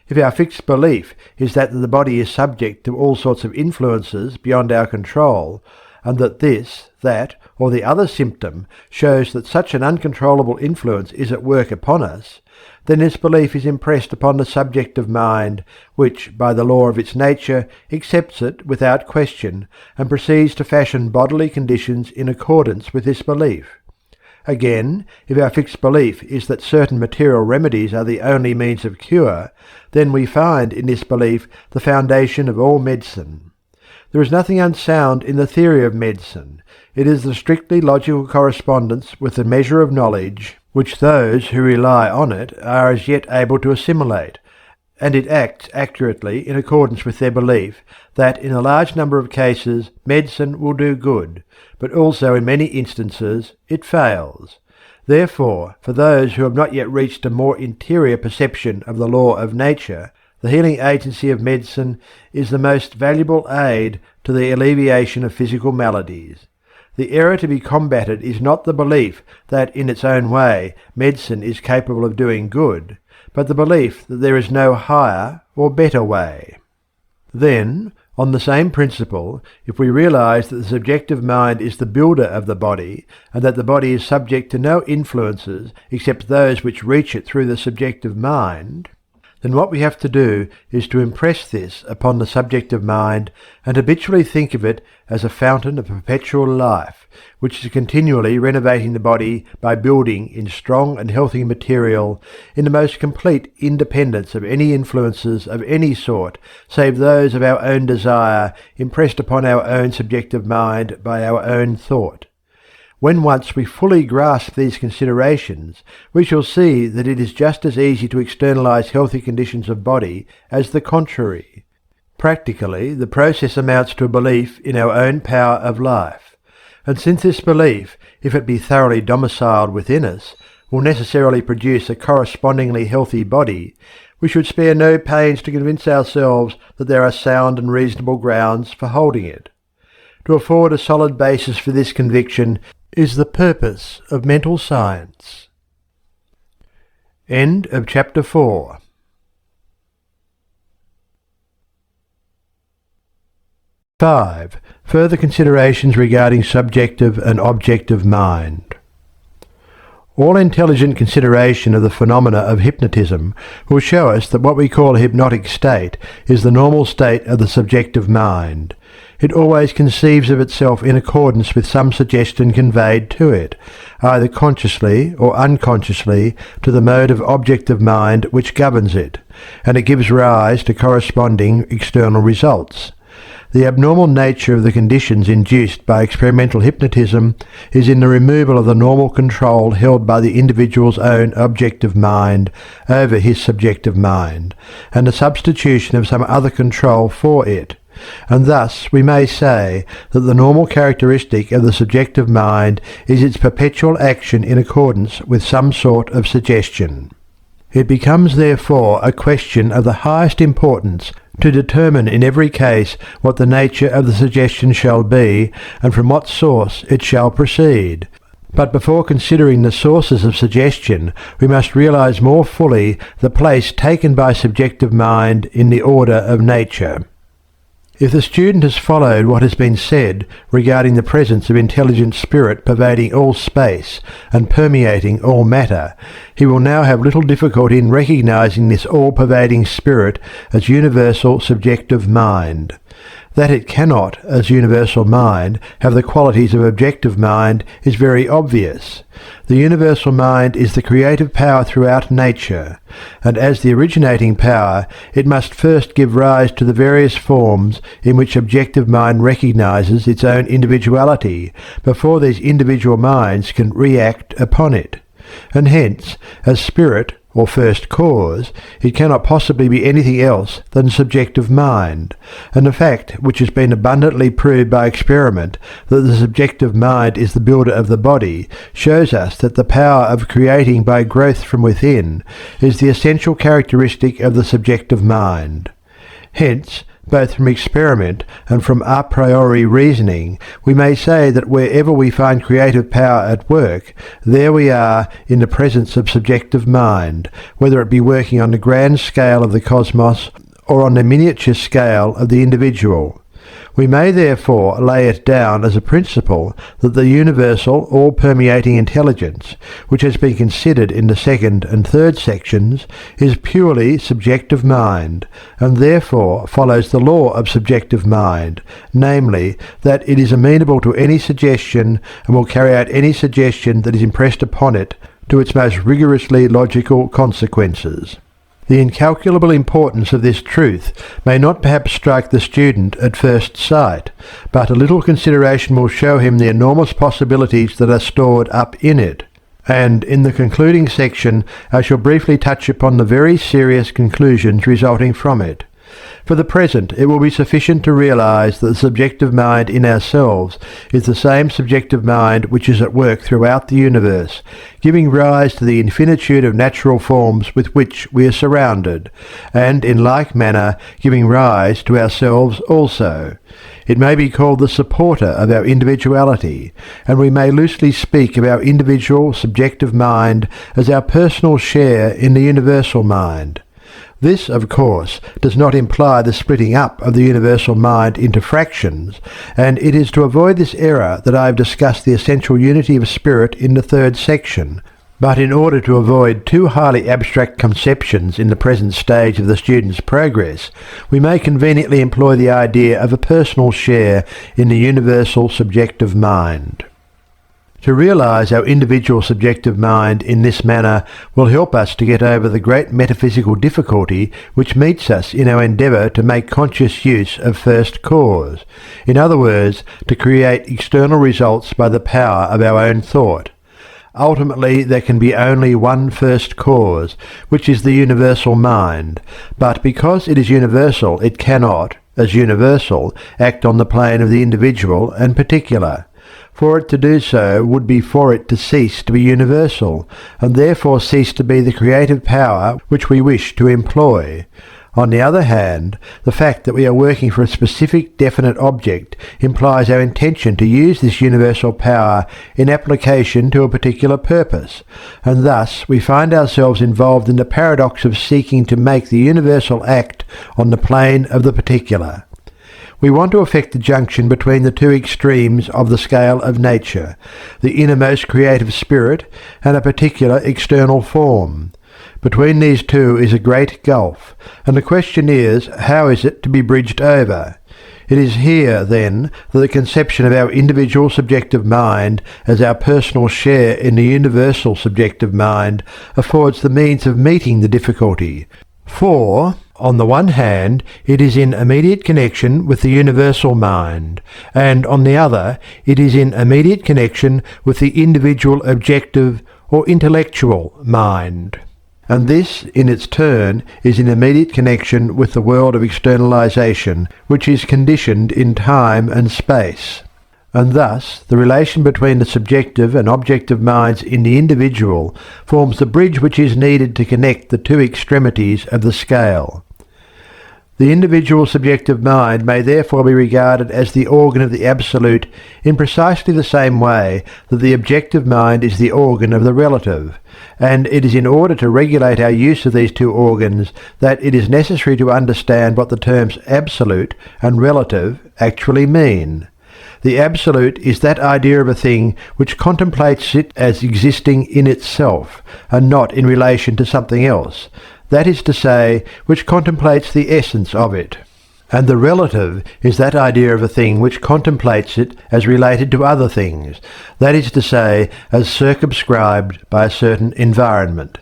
If our fixed belief is that the body is subject to all sorts of influences beyond our control, and that this, that, or the other symptom shows that such an uncontrollable influence is at work upon us, then this belief is impressed upon the subjective mind, which, by the law of its nature, accepts it without question, and proceeds to fashion bodily conditions in accordance with this belief. Again, if our fixed belief is that certain material remedies are the only means of cure, then we find in this belief the foundation of all medicine. There is nothing unsound in the theory of medicine. It is the strictly logical correspondence with the measure of knowledge which those who rely on it are as yet able to assimilate, and it acts accurately in accordance with their belief that in a large number of cases medicine will do good, but also in many instances it fails. Therefore, for those who have not yet reached a more interior perception of the law of nature, The healing agency of medicine is the most valuable aid to the alleviation of physical maladies. The error to be combated is not the belief that, in its own way, medicine is capable of doing good, but the belief that there is no higher or better way. Then, on the same principle, if we realize that the subjective mind is the builder of the body, and that the body is subject to no influences except those which reach it through the subjective mind, then what we have to do is to impress this upon the subjective mind and habitually think of it as a fountain of perpetual life, which is continually renovating the body by building in strong and healthy material in the most complete independence of any influences of any sort save those of our own desire impressed upon our own subjective mind by our own thought. When once we fully grasp these considerations, we shall see that it is just as easy to externalize healthy conditions of body as the contrary. Practically, the process amounts to a belief in our own power of life, and since this belief, if it be thoroughly domiciled within us, will necessarily produce a correspondingly healthy body, we should spare no pains to convince ourselves that there are sound and reasonable grounds for holding it. To afford a solid basis for this conviction is the purpose of mental science. End of chapter 4. (5) Further considerations regarding subjective and objective mind. All intelligent consideration of the phenomena of hypnotism will show us that what we call a hypnotic state is the normal state of the subjective mind. It always conceives of itself in accordance with some suggestion conveyed to it, either consciously or unconsciously, to the mode of objective mind which governs it, and it gives rise to corresponding external results. The abnormal nature of the conditions induced by experimental hypnotism is in the removal of the normal control held by the individual's own objective mind over his subjective mind, and the substitution of some other control for it. And thus we may say that the normal characteristic of the subjective mind is its perpetual action in accordance with some sort of suggestion. It becomes therefore a question of the highest importance to determine in every case what the nature of the suggestion shall be, and from what source it shall proceed. But before considering the sources of suggestion, we must realize more fully the place taken by subjective mind in the order of nature. If the student has followed what has been said regarding the presence of intelligent spirit pervading all space and permeating all matter, he will now have little difficulty in recognizing this all-pervading spirit as universal subjective mind. That it cannot, as universal mind, have the qualities of objective mind is very obvious. The universal mind is the creative power throughout nature, and as the originating power, it must first give rise to the various forms in which objective mind recognizes its own individuality, before these individual minds can react upon it. And hence, as spirit, or first cause, it cannot possibly be anything else than subjective mind, and the fact which has been abundantly proved by experiment that the subjective mind is the builder of the body shows us that the power of creating by growth from within is the essential characteristic of the subjective mind. Hence, both from experiment and from a priori reasoning, we may say that wherever we find creative power at work, there we are in the presence of subjective mind, whether it be working on the grand scale of the cosmos or on the miniature scale of the individual. We may therefore lay it down as a principle that the universal, all-permeating intelligence, which has been considered in the second and third sections, is purely subjective mind, and therefore follows the law of subjective mind, namely, that it is amenable to any suggestion and will carry out any suggestion that is impressed upon it to its most rigorously logical consequences. The incalculable importance of this truth may not perhaps strike the student at first sight, but a little consideration will show him the enormous possibilities that are stored up in it. And in the concluding section I shall briefly touch upon the very serious conclusions resulting from it. For the present, it will be sufficient to realize that the subjective mind in ourselves is the same subjective mind which is at work throughout the universe, giving rise to the infinitude of natural forms with which we are surrounded, and in like manner giving rise to ourselves also. It may be called the supporter of our individuality, and we may loosely speak of our individual subjective mind as our personal share in the universal mind. This, of course, does not imply the splitting up of the universal mind into fractions, and it is to avoid this error that I have discussed the essential unity of spirit in the third section. But in order to avoid too highly abstract conceptions in the present stage of the student's progress, we may conveniently employ the idea of a personal share in the universal subjective mind. To realize our individual subjective mind in this manner will help us to get over the great metaphysical difficulty which meets us in our endeavour to make conscious use of first cause, in other words, to create external results by the power of our own thought. Ultimately, there can be only one first cause, which is the universal mind, but because it is universal, it cannot, as universal, act on the plane of the individual and particular. For it to do so would be for it to cease to be universal, and therefore cease to be the creative power which we wish to employ. On the other hand, the fact that we are working for a specific definite object implies our intention to use this universal power in application to a particular purpose, and thus we find ourselves involved in the paradox of seeking to make the universal act on the plane of the particular. We want to effect the junction between the two extremes of the scale of nature, the innermost creative spirit and a particular external form. Between these two is a great gulf, and the question is, how is it to be bridged over? It is here, then, that the conception of our individual subjective mind as our personal share in the universal subjective mind affords the means of meeting the difficulty. For, on the one hand, it is in immediate connection with the universal mind, and on the other, it is in immediate connection with the individual objective or intellectual mind. And this, in its turn, is in immediate connection with the world of externalization, which is conditioned in time and space. And thus, the relation between the subjective and objective minds in the individual forms the bridge which is needed to connect the two extremities of the scale. The individual subjective mind may therefore be regarded as the organ of the absolute in precisely the same way that the objective mind is the organ of the relative, and it is in order to regulate our use of these two organs that it is necessary to understand what the terms absolute and relative actually mean. The absolute is that idea of a thing which contemplates it as existing in itself, and not in relation to something else, that is to say, which contemplates the essence of it. And the relative is that idea of a thing which contemplates it as related to other things, that is to say, as circumscribed by a certain environment.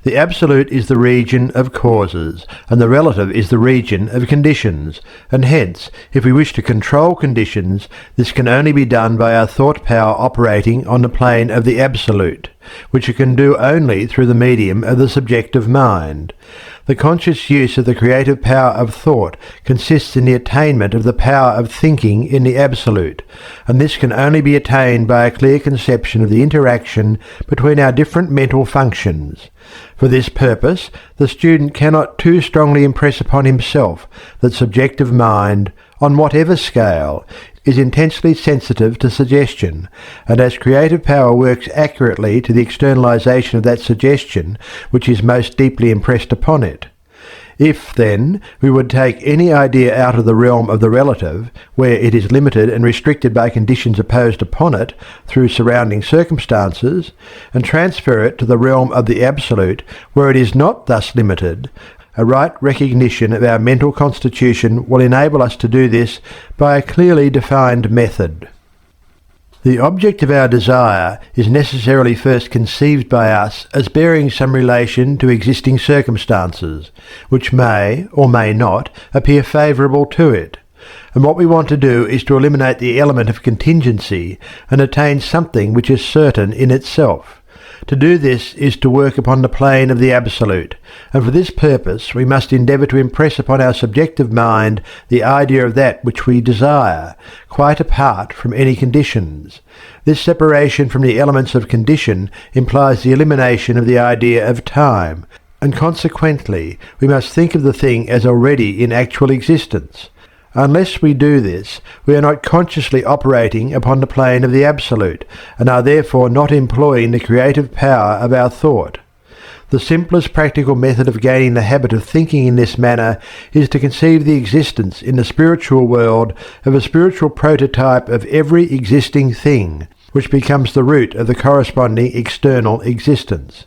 The absolute is the region of causes, and the relative is the region of conditions, and hence, if we wish to control conditions, this can only be done by our thought power operating on the plane of the absolute, which it can do only through the medium of the subjective mind. The conscious use of the creative power of thought consists in the attainment of the power of thinking in the absolute, and this can only be attained by a clear conception of the interaction between our different mental functions. For this purpose, the student cannot too strongly impress upon himself that subjective mind, on whatever scale, is intensely sensitive to suggestion, and as creative power works accurately to the externalization of that suggestion which is most deeply impressed upon it. If, then, we would take any idea out of the realm of the relative, where it is limited and restricted by conditions imposed upon it through surrounding circumstances, and transfer it to the realm of the absolute, where it is not thus limited, a right recognition of our mental constitution will enable us to do this by a clearly defined method. The object of our desire is necessarily first conceived by us as bearing some relation to existing circumstances, which may, or may not, appear favourable to it. And what we want to do is to eliminate the element of contingency and attain something which is certain in itself. To do this is to work upon the plane of the Absolute, and for this purpose we must endeavour to impress upon our subjective mind the idea of that which we desire, quite apart from any conditions. This separation from the elements of condition implies the elimination of the idea of time, and consequently we must think of the thing as already in actual existence. Unless we do this, we are not consciously operating upon the plane of the Absolute, and are therefore not employing the creative power of our thought. The simplest practical method of gaining the habit of thinking in this manner is to conceive the existence in the spiritual world of a spiritual prototype of every existing thing, which becomes the root of the corresponding external existence.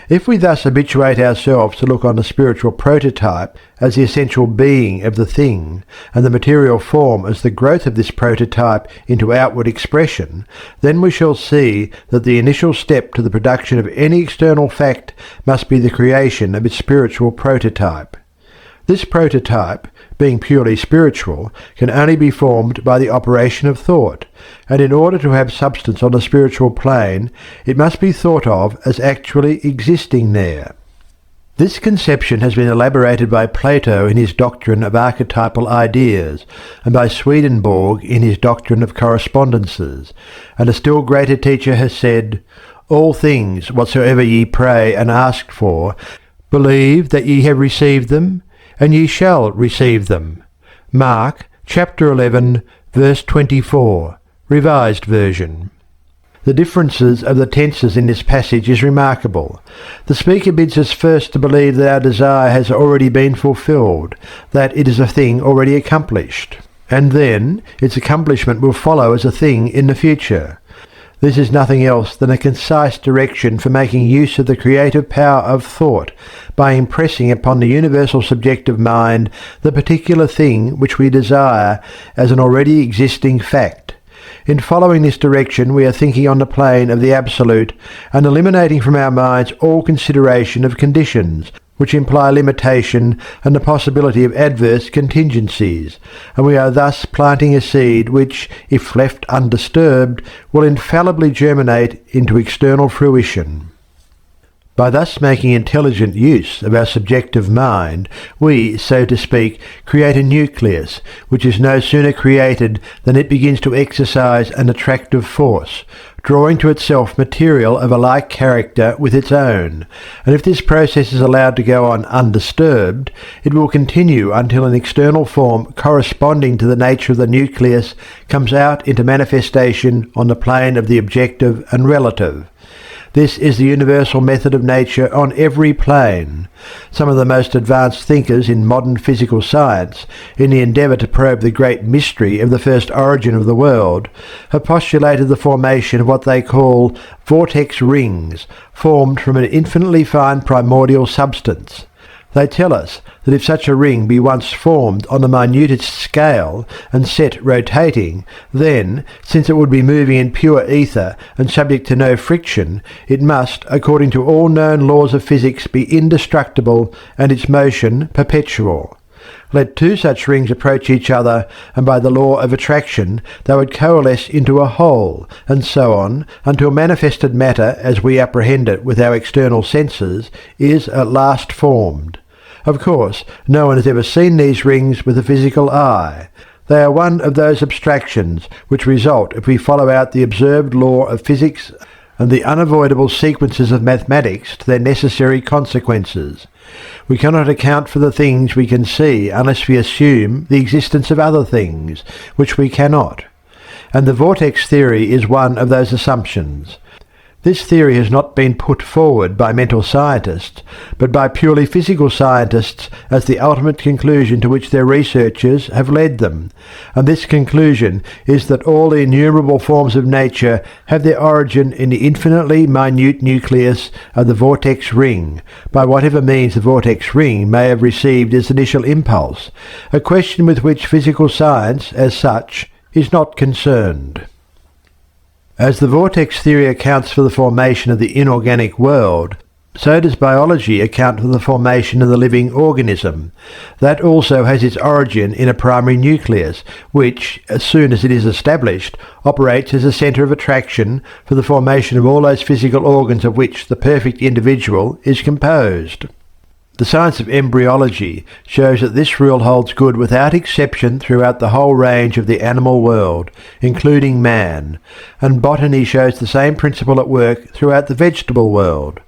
If we thus habituate ourselves to look on the spiritual prototype as the essential being of the thing, and the material form as the growth of this prototype into outward expression, then we shall see that the initial step to the production of any external fact must be the creation of its spiritual prototype. This prototype, being purely spiritual, can only be formed by the operation of thought, and in order to have substance on the spiritual plane, it must be thought of as actually existing there. This conception has been elaborated by Plato in his doctrine of archetypal ideas, and by Swedenborg in his doctrine of correspondences, and a still greater teacher has said, "All things whatsoever ye pray and ask for, believe that ye have received them, and ye shall receive them." Mark chapter 11, verse 24, Revised Version. The differences of the tenses in this passage is remarkable. The speaker bids us first to believe that our desire has already been fulfilled, that it is a thing already accomplished, and then its accomplishment will follow as a thing in the future. This is nothing else than a concise direction for making use of the creative power of thought by impressing upon the universal subjective mind the particular thing which we desire as an already existing fact. In following this direction we are thinking on the plane of the Absolute, and eliminating from our minds all consideration of conditions, which imply limitation and the possibility of adverse contingencies, and we are thus planting a seed which, if left undisturbed, will infallibly germinate into external fruition. By thus making intelligent use of our subjective mind, we, so to speak, create a nucleus, which is no sooner created than it begins to exercise an attractive force, drawing to itself material of a like character with its own, and if this process is allowed to go on undisturbed, it will continue until an external form corresponding to the nature of the nucleus comes out into manifestation on the plane of the objective and relative. This is the universal method of nature on every plane. Some of the most advanced thinkers in modern physical science, in the endeavour to probe the great mystery of the first origin of the world, have postulated the formation of what they call vortex rings, formed from an infinitely fine primordial substance. They tell us that if such a ring be once formed on the minutest scale and set rotating, then, since it would be moving in pure ether and subject to no friction, it must, according to all known laws of physics, be indestructible and its motion perpetual. Let two such rings approach each other, and by the law of attraction they would coalesce into a whole, and so on, until manifested matter, as we apprehend it with our external senses, is at last formed. Of course, no one has ever seen these rings with the physical eye. They are one of those abstractions which result if we follow out the observed law of physics and the unavoidable sequences of mathematics to their necessary consequences. We cannot account for the things we can see unless we assume the existence of other things, which we cannot. And the vortex theory is one of those assumptions. This theory has not been put forward by mental scientists, but by purely physical scientists as the ultimate conclusion to which their researchers have led them, and this conclusion is that all the innumerable forms of nature have their origin in the infinitely minute nucleus of the vortex ring, by whatever means the vortex ring may have received its initial impulse, a question with which physical science, as such, is not concerned. As the vortex theory accounts for the formation of the inorganic world, So does biology account for the formation of the living organism. That also has its origin in a primary nucleus, which, as soon as it is established, operates as a centre of attraction for the formation of all those physical organs of which the perfect individual is composed. The science of embryology shows that this rule holds good without exception throughout the whole range of the animal world, including man, and botany shows the same principle at work throughout the vegetable world.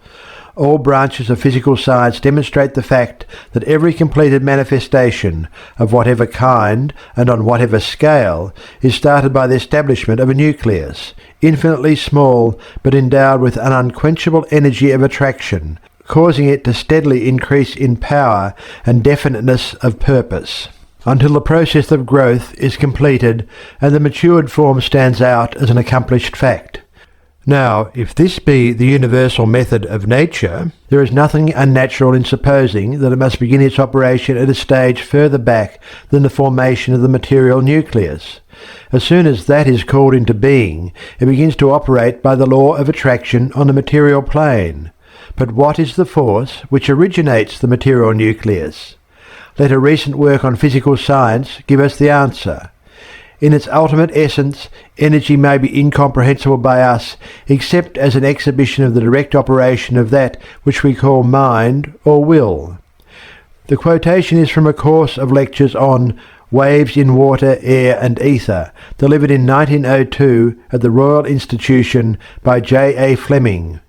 All branches of physical science demonstrate the fact that every completed manifestation, of whatever kind and on whatever scale, is started by the establishment of a nucleus, infinitely small but endowed with an unquenchable energy of attraction, causing it to steadily increase in power and definiteness of purpose, until the process of growth is completed and the matured form stands out as an accomplished fact. Now, if this be the universal method of nature, there is nothing unnatural in supposing that it must begin its operation at a stage further back than the formation of the material nucleus. As soon as that is called into being, it begins to operate by the law of attraction on the material plane. But what is the force which originates the material nucleus? Let a recent work on physical science give us the answer. In its ultimate essence, energy may be incomprehensible by us, except as an exhibition of the direct operation of that which we call mind or will. The quotation is from a course of lectures on Waves in Water, Air and Ether, delivered in 1902 at the Royal Institution by J. A. Fleming.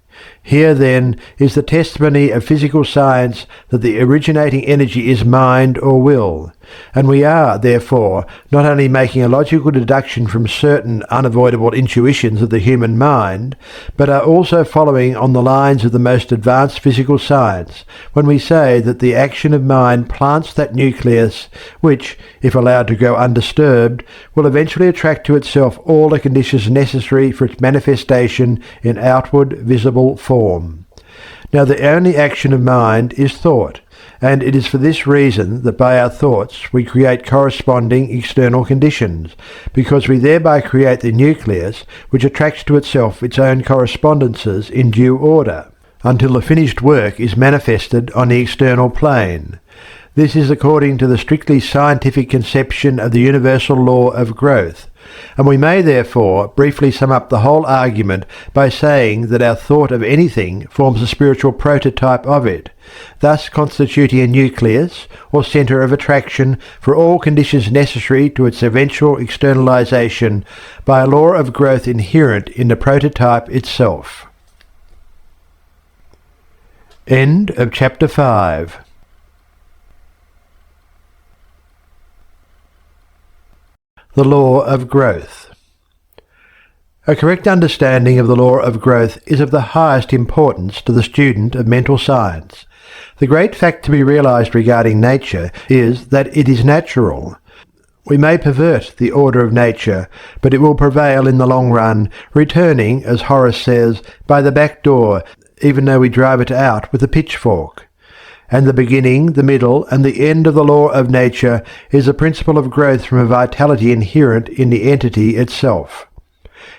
Here, then, is the testimony of physical science that the originating energy is mind or will, and we are, therefore, not only making a logical deduction from certain unavoidable intuitions of the human mind, but are also following on the lines of the most advanced physical science, when we say that the action of mind plants that nucleus, which, if allowed to go undisturbed, will eventually attract to itself all the conditions necessary for its manifestation in outward, visible form. Now the only action of mind is thought, and it is for this reason that by our thoughts we create corresponding external conditions, because we thereby create the nucleus which attracts to itself its own correspondences in due order, until the finished work is manifested on the external plane. This is according to the strictly scientific conception of the universal law of growth, and we may therefore briefly sum up the whole argument by saying that our thought of anything forms a spiritual prototype of it, thus constituting a nucleus or centre of attraction for all conditions necessary to its eventual externalization by a law of growth inherent in the prototype itself. End of chapter 5. The law of growth. A correct understanding of the law of growth is of the highest importance to the student of mental science. The great fact to be realized regarding nature is that it is natural. We may pervert the order of nature, but it will prevail in the long run, returning, as Horace says, by the back door, even though we drive it out with a pitchfork. And the beginning, the middle, and the end of the law of nature is the principle of growth from a vitality inherent in the entity itself.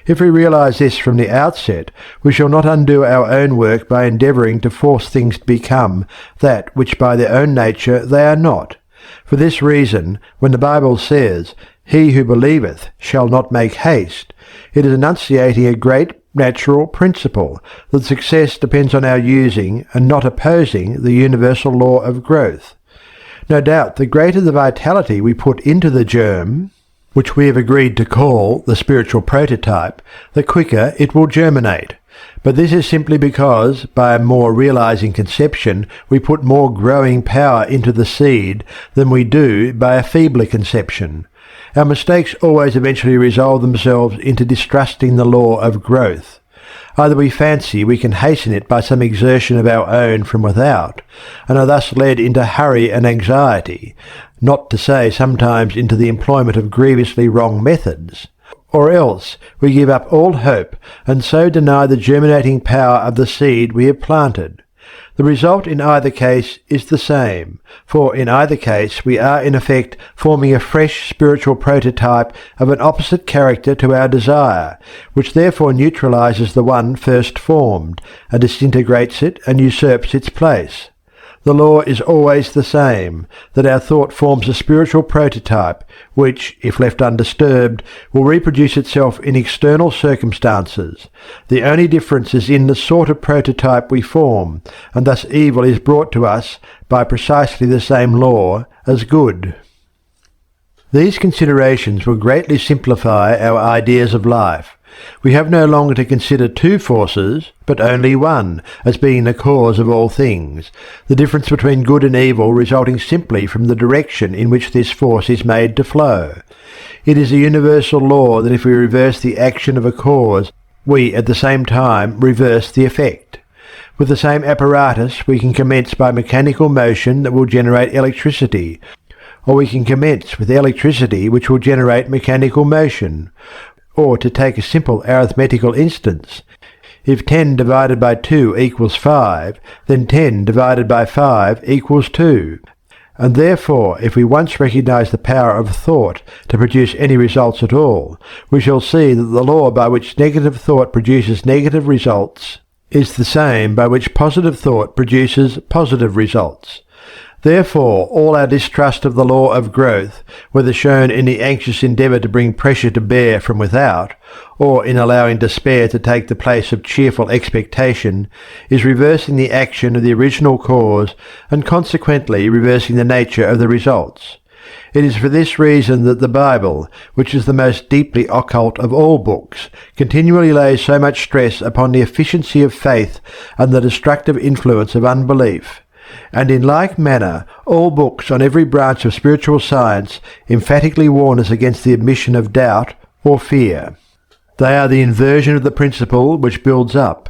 If we realize this from the outset, we shall not undo our own work by endeavouring to force things to become that which by their own nature they are not. For this reason, when the Bible says, "He who believeth shall not make haste," it is enunciating a great natural principle, that success depends on our using and not opposing the universal law of growth. No doubt the greater the vitality we put into the germ, which we have agreed to call the spiritual prototype, the quicker it will germinate. But this is simply because, by a more realizing conception, we put more growing power into the seed than we do by a feebler conception. Our mistakes always eventually resolve themselves into distrusting the law of growth. Either we fancy we can hasten it by some exertion of our own from without, and are thus led into hurry and anxiety, not to say sometimes into the employment of grievously wrong methods, or else we give up all hope and so deny the germinating power of the seed we have planted. The result in either case is the same, for in either case we are in effect forming a fresh spiritual prototype of an opposite character to our desire, which therefore neutralizes the one first formed, and disintegrates it and usurps its place. The law is always the same, that our thought forms a spiritual prototype, which, if left undisturbed, will reproduce itself in external circumstances. The only difference is in the sort of prototype we form, and thus evil is brought to us by precisely the same law as good. These considerations will greatly simplify our ideas of life. We have no longer to consider two forces, but only one, as being the cause of all things, the difference between good and evil resulting simply from the direction in which this force is made to flow. It is a universal law that if we reverse the action of a cause, we at the same time reverse the effect. With the same apparatus we can commence by mechanical motion that will generate electricity, or we can commence with electricity which will generate mechanical motion. Or, to take a simple arithmetical instance, if 10 divided by 2 equals 5, then 10 divided by 5 equals 2. And therefore, if we once recognize the power of thought to produce any results at all, we shall see that the law by which negative thought produces negative results is the same by which positive thought produces positive results. Therefore, all our distrust of the law of growth, whether shown in the anxious endeavour to bring pressure to bear from without, or in allowing despair to take the place of cheerful expectation, is reversing the action of the original cause, and consequently reversing the nature of the results. It is for this reason that the Bible, which is the most deeply occult of all books, continually lays so much stress upon the efficiency of faith and the destructive influence of unbelief. And in like manner, all books on every branch of spiritual science emphatically warn us against the admission of doubt or fear. They are the inversion of the principle which builds up,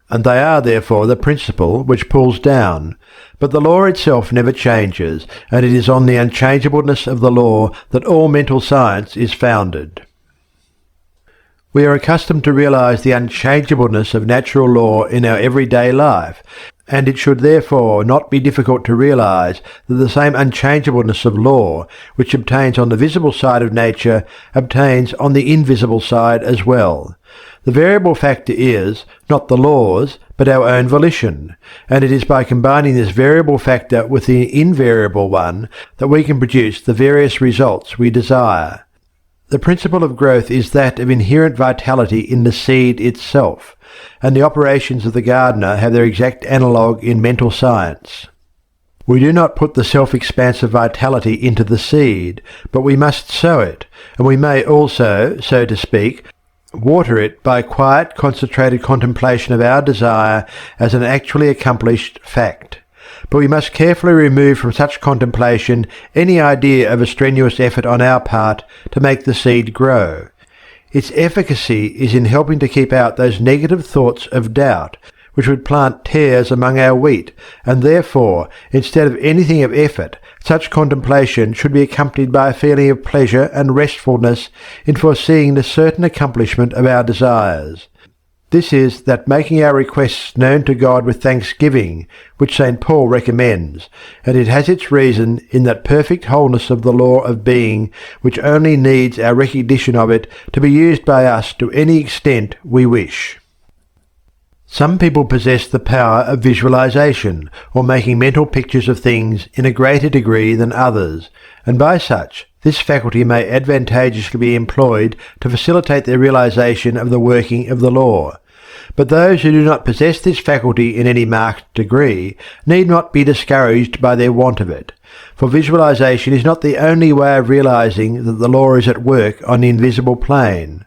and they are therefore the principle which pulls down. But the law itself never changes, and it is on the unchangeableness of the law that all mental science is founded. We are accustomed to realize the unchangeableness of natural law in our everyday life, and it should therefore not be difficult to realize that the same unchangeableness of law, which obtains on the visible side of nature, obtains on the invisible side as well. The variable factor is, not the laws, but our own volition, and it is by combining this variable factor with the invariable one that we can produce the various results we desire. The principle of growth is that of inherent vitality in the seed itself, and the operations of the gardener have their exact analogue in mental science. We do not put the self-expansive vitality into the seed, but we must sow it, and we may also, so to speak, water it by quiet, concentrated contemplation of our desire as an actually accomplished fact. But we must carefully remove from such contemplation any idea of a strenuous effort on our part to make the seed grow. Its efficacy is in helping to keep out those negative thoughts of doubt, which would plant tares among our wheat, and therefore, instead of anything of effort, such contemplation should be accompanied by a feeling of pleasure and restfulness in foreseeing the certain accomplishment of our desires. This is that making our requests known to God with thanksgiving, which St. Paul recommends, and it has its reason in that perfect wholeness of the law of being, which only needs our recognition of it to be used by us to any extent we wish. Some people possess the power of visualization, or making mental pictures of things in a greater degree than others, and by such this faculty may advantageously be employed to facilitate their realization of the working of the law. But those who do not possess this faculty in any marked degree need not be discouraged by their want of it, for visualization is not the only way of realizing that the law is at work on the invisible plane.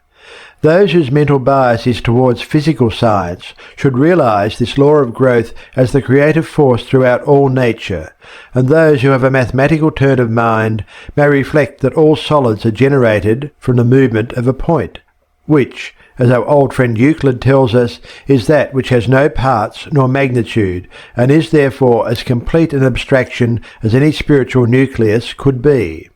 Those whose mental bias is towards physical science should realize this law of growth as the creative force throughout all nature, and those who have a mathematical turn of mind may reflect that all solids are generated from the movement of a point, which, as our old friend Euclid tells us, is that which has no parts nor magnitude, and is therefore as complete an abstraction as any spiritual nucleus could be.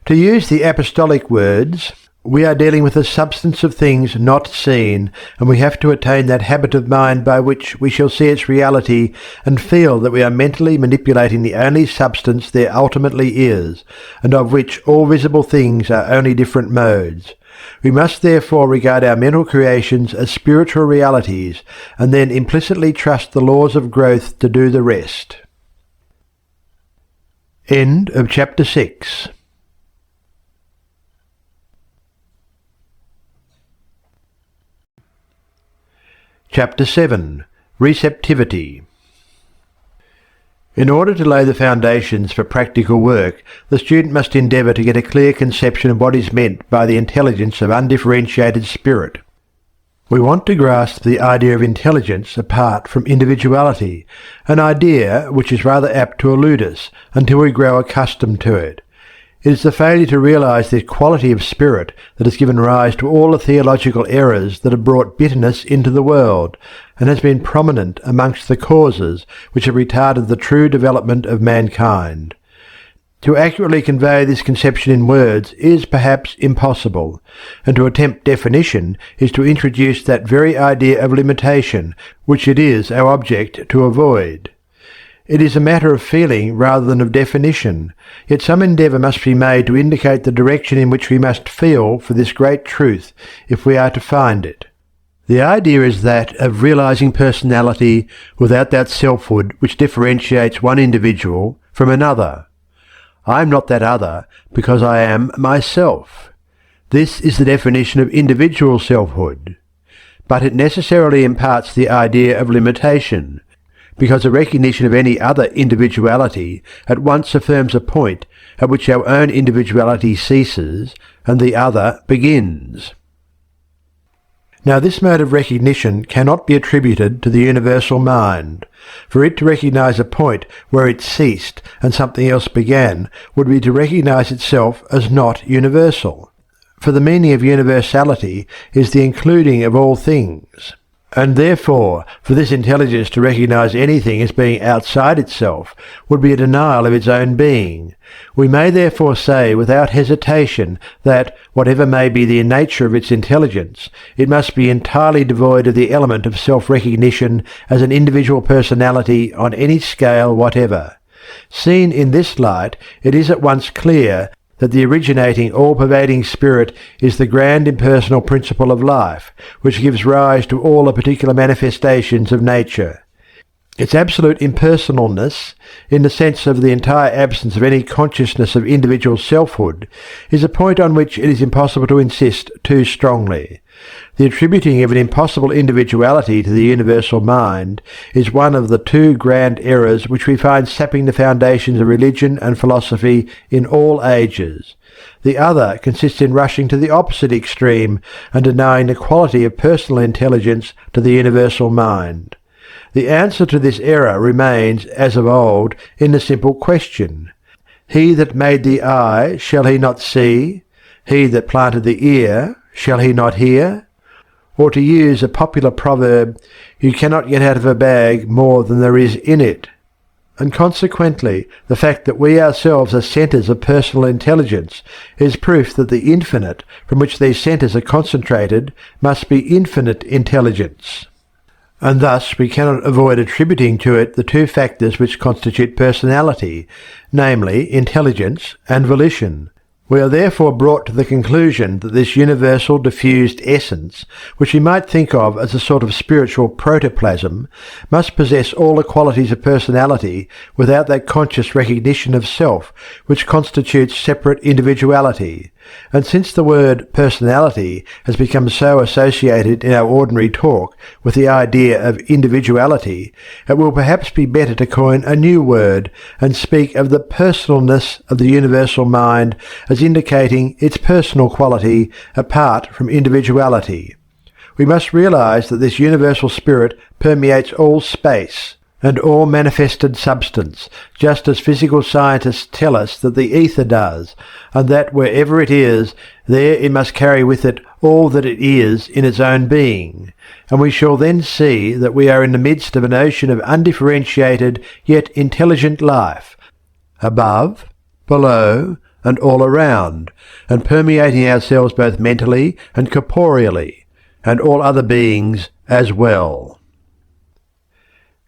To use the apostolic words, We are dealing with the substance of things not seen, and we have to attain that habit of mind by which we shall see its reality and feel that we are mentally manipulating the only substance there ultimately is, and of which all visible things are only different modes. We must therefore regard our mental creations as spiritual realities, and then implicitly trust the laws of growth to do the rest. End of chapter 6. Chapter 7. Receptivity. In order to lay the foundations for practical work, the student must endeavour to get a clear conception of what is meant by the intelligence of undifferentiated spirit. We want to grasp the idea of intelligence apart from individuality, an idea which is rather apt to elude us until we grow accustomed to it. It is the failure to realize this quality of spirit that has given rise to all the theological errors that have brought bitterness into the world, and has been prominent amongst the causes which have retarded the true development of mankind. To accurately convey this conception in words is perhaps impossible, and to attempt definition is to introduce that very idea of limitation which it is our object to avoid. It is a matter of feeling rather than of definition, yet some endeavour must be made to indicate the direction in which we must feel for this great truth if we are to find it. The idea is that of realizing personality without that selfhood which differentiates one individual from another. I am not that other because I am myself. This is the definition of individual selfhood. But it necessarily imparts the idea of limitation, because the recognition of any other individuality at once affirms a point at which our own individuality ceases and the other begins. Now this mode of recognition cannot be attributed to the universal mind. For it to recognize a point where it ceased and something else began would be to recognize itself as not universal. For the meaning of universality is the including of all things. And therefore, for this intelligence to recognize anything as being outside itself would be a denial of its own being. We may therefore say without hesitation that, whatever may be the nature of its intelligence, it must be entirely devoid of the element of self-recognition as an individual personality on any scale whatever. Seen in this light, it is at once clear that the originating, all-pervading spirit is the grand impersonal principle of life, which gives rise to all the particular manifestations of nature. Its absolute impersonalness, in the sense of the entire absence of any consciousness of individual selfhood, is a point on which it is impossible to insist too strongly. The attributing of an impossible individuality to the universal mind is one of the two grand errors which we find sapping the foundations of religion and philosophy in all ages. The other consists in rushing to the opposite extreme and denying the quality of personal intelligence to the universal mind. The answer to this error remains, as of old, in the simple question: He that made the eye, shall he not see? He that planted the ear, shall he not hear? Or to use a popular proverb, you cannot get out of a bag more than there is in it. And consequently, the fact that we ourselves are centres of personal intelligence is proof that the infinite, from which these centres are concentrated, must be infinite intelligence. And thus we cannot avoid attributing to it the two factors which constitute personality, namely intelligence and volition. We are therefore brought to the conclusion that this universal diffused essence, which we might think of as a sort of spiritual protoplasm, must possess all the qualities of personality without that conscious recognition of self which constitutes separate individuality. And since the word personality has become so associated in our ordinary talk with the idea of individuality, it will perhaps be better to coin a new word and speak of the personalness of the universal mind as indicating its personal quality apart from individuality. We must realize that this universal spirit permeates all space and all manifested substance, just as physical scientists tell us that the ether does, and that wherever it is, there it must carry with it all that it is in its own being. And we shall then see that we are in the midst of an ocean of undifferentiated yet intelligent life, above, below, and all around, and permeating ourselves both mentally and corporeally, and all other beings as well.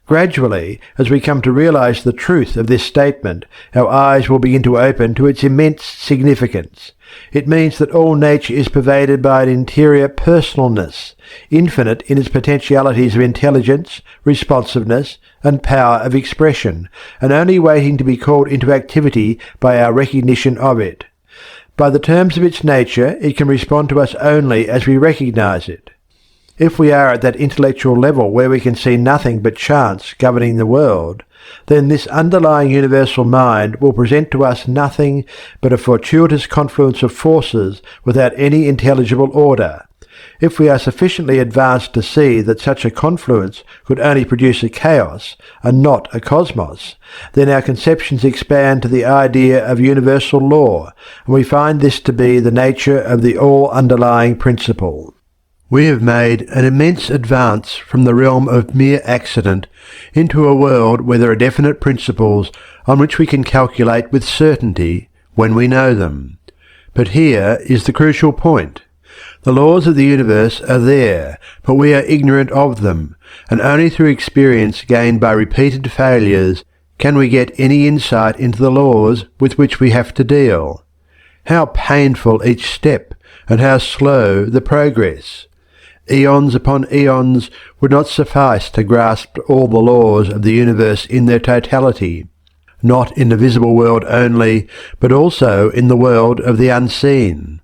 Gradually, as we come to realize the truth of this statement, our eyes will begin to open to its immense significance. It means that all nature is pervaded by an interior personalness, infinite in its potentialities of intelligence, responsiveness, and power of expression, and only waiting to be called into activity by our recognition of it. By the terms of its nature, it can respond to us only as we recognize it. If we are at that intellectual level where we can see nothing but chance governing the world, then this underlying universal mind will present to us nothing but a fortuitous confluence of forces without any intelligible order. If we are sufficiently advanced to see that such a confluence could only produce a chaos and not a cosmos, then our conceptions expand to the idea of universal law, and we find this to be the nature of the all-underlying principle. We have made an immense advance from the realm of mere accident into a world where there are definite principles on which we can calculate with certainty when we know them. But here is the crucial point. The laws of the universe are there, but we are ignorant of them, and only through experience gained by repeated failures can we get any insight into the laws with which we have to deal. How painful each step, and how slow the progress! Eons upon eons would not suffice to grasp all the laws of the universe in their totality, not in the visible world only, but also in the world of the unseen.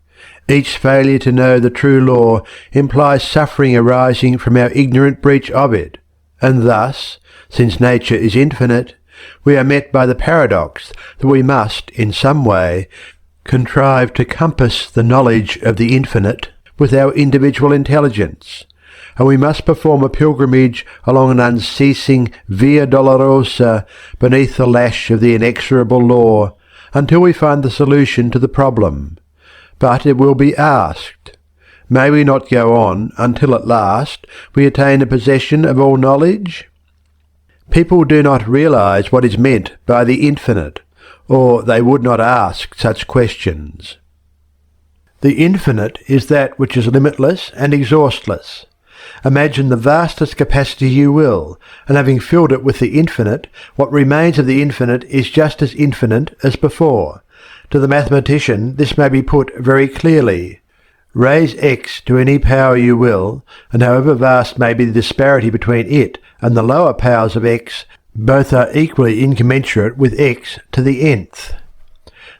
Each failure to know the true law implies suffering arising from our ignorant breach of it, and thus, since nature is infinite, we are met by the paradox that we must, in some way, contrive to compass the knowledge of the infinite with our individual intelligence, and we must perform a pilgrimage along an unceasing Via Dolorosa beneath the lash of the inexorable law until we find the solution to the problem. But it will be asked, may we not go on until at last we attain a possession of all knowledge? People do not realize what is meant by the infinite, or they would not ask such questions. The infinite is that which is limitless and exhaustless. Imagine the vastest capacity you will, and having filled it with the infinite, what remains of the infinite is just as infinite as before. To the mathematician this may be put very clearly. Raise x to any power you will, and however vast may be the disparity between it and the lower powers of x, both are equally incommensurate with x to the nth.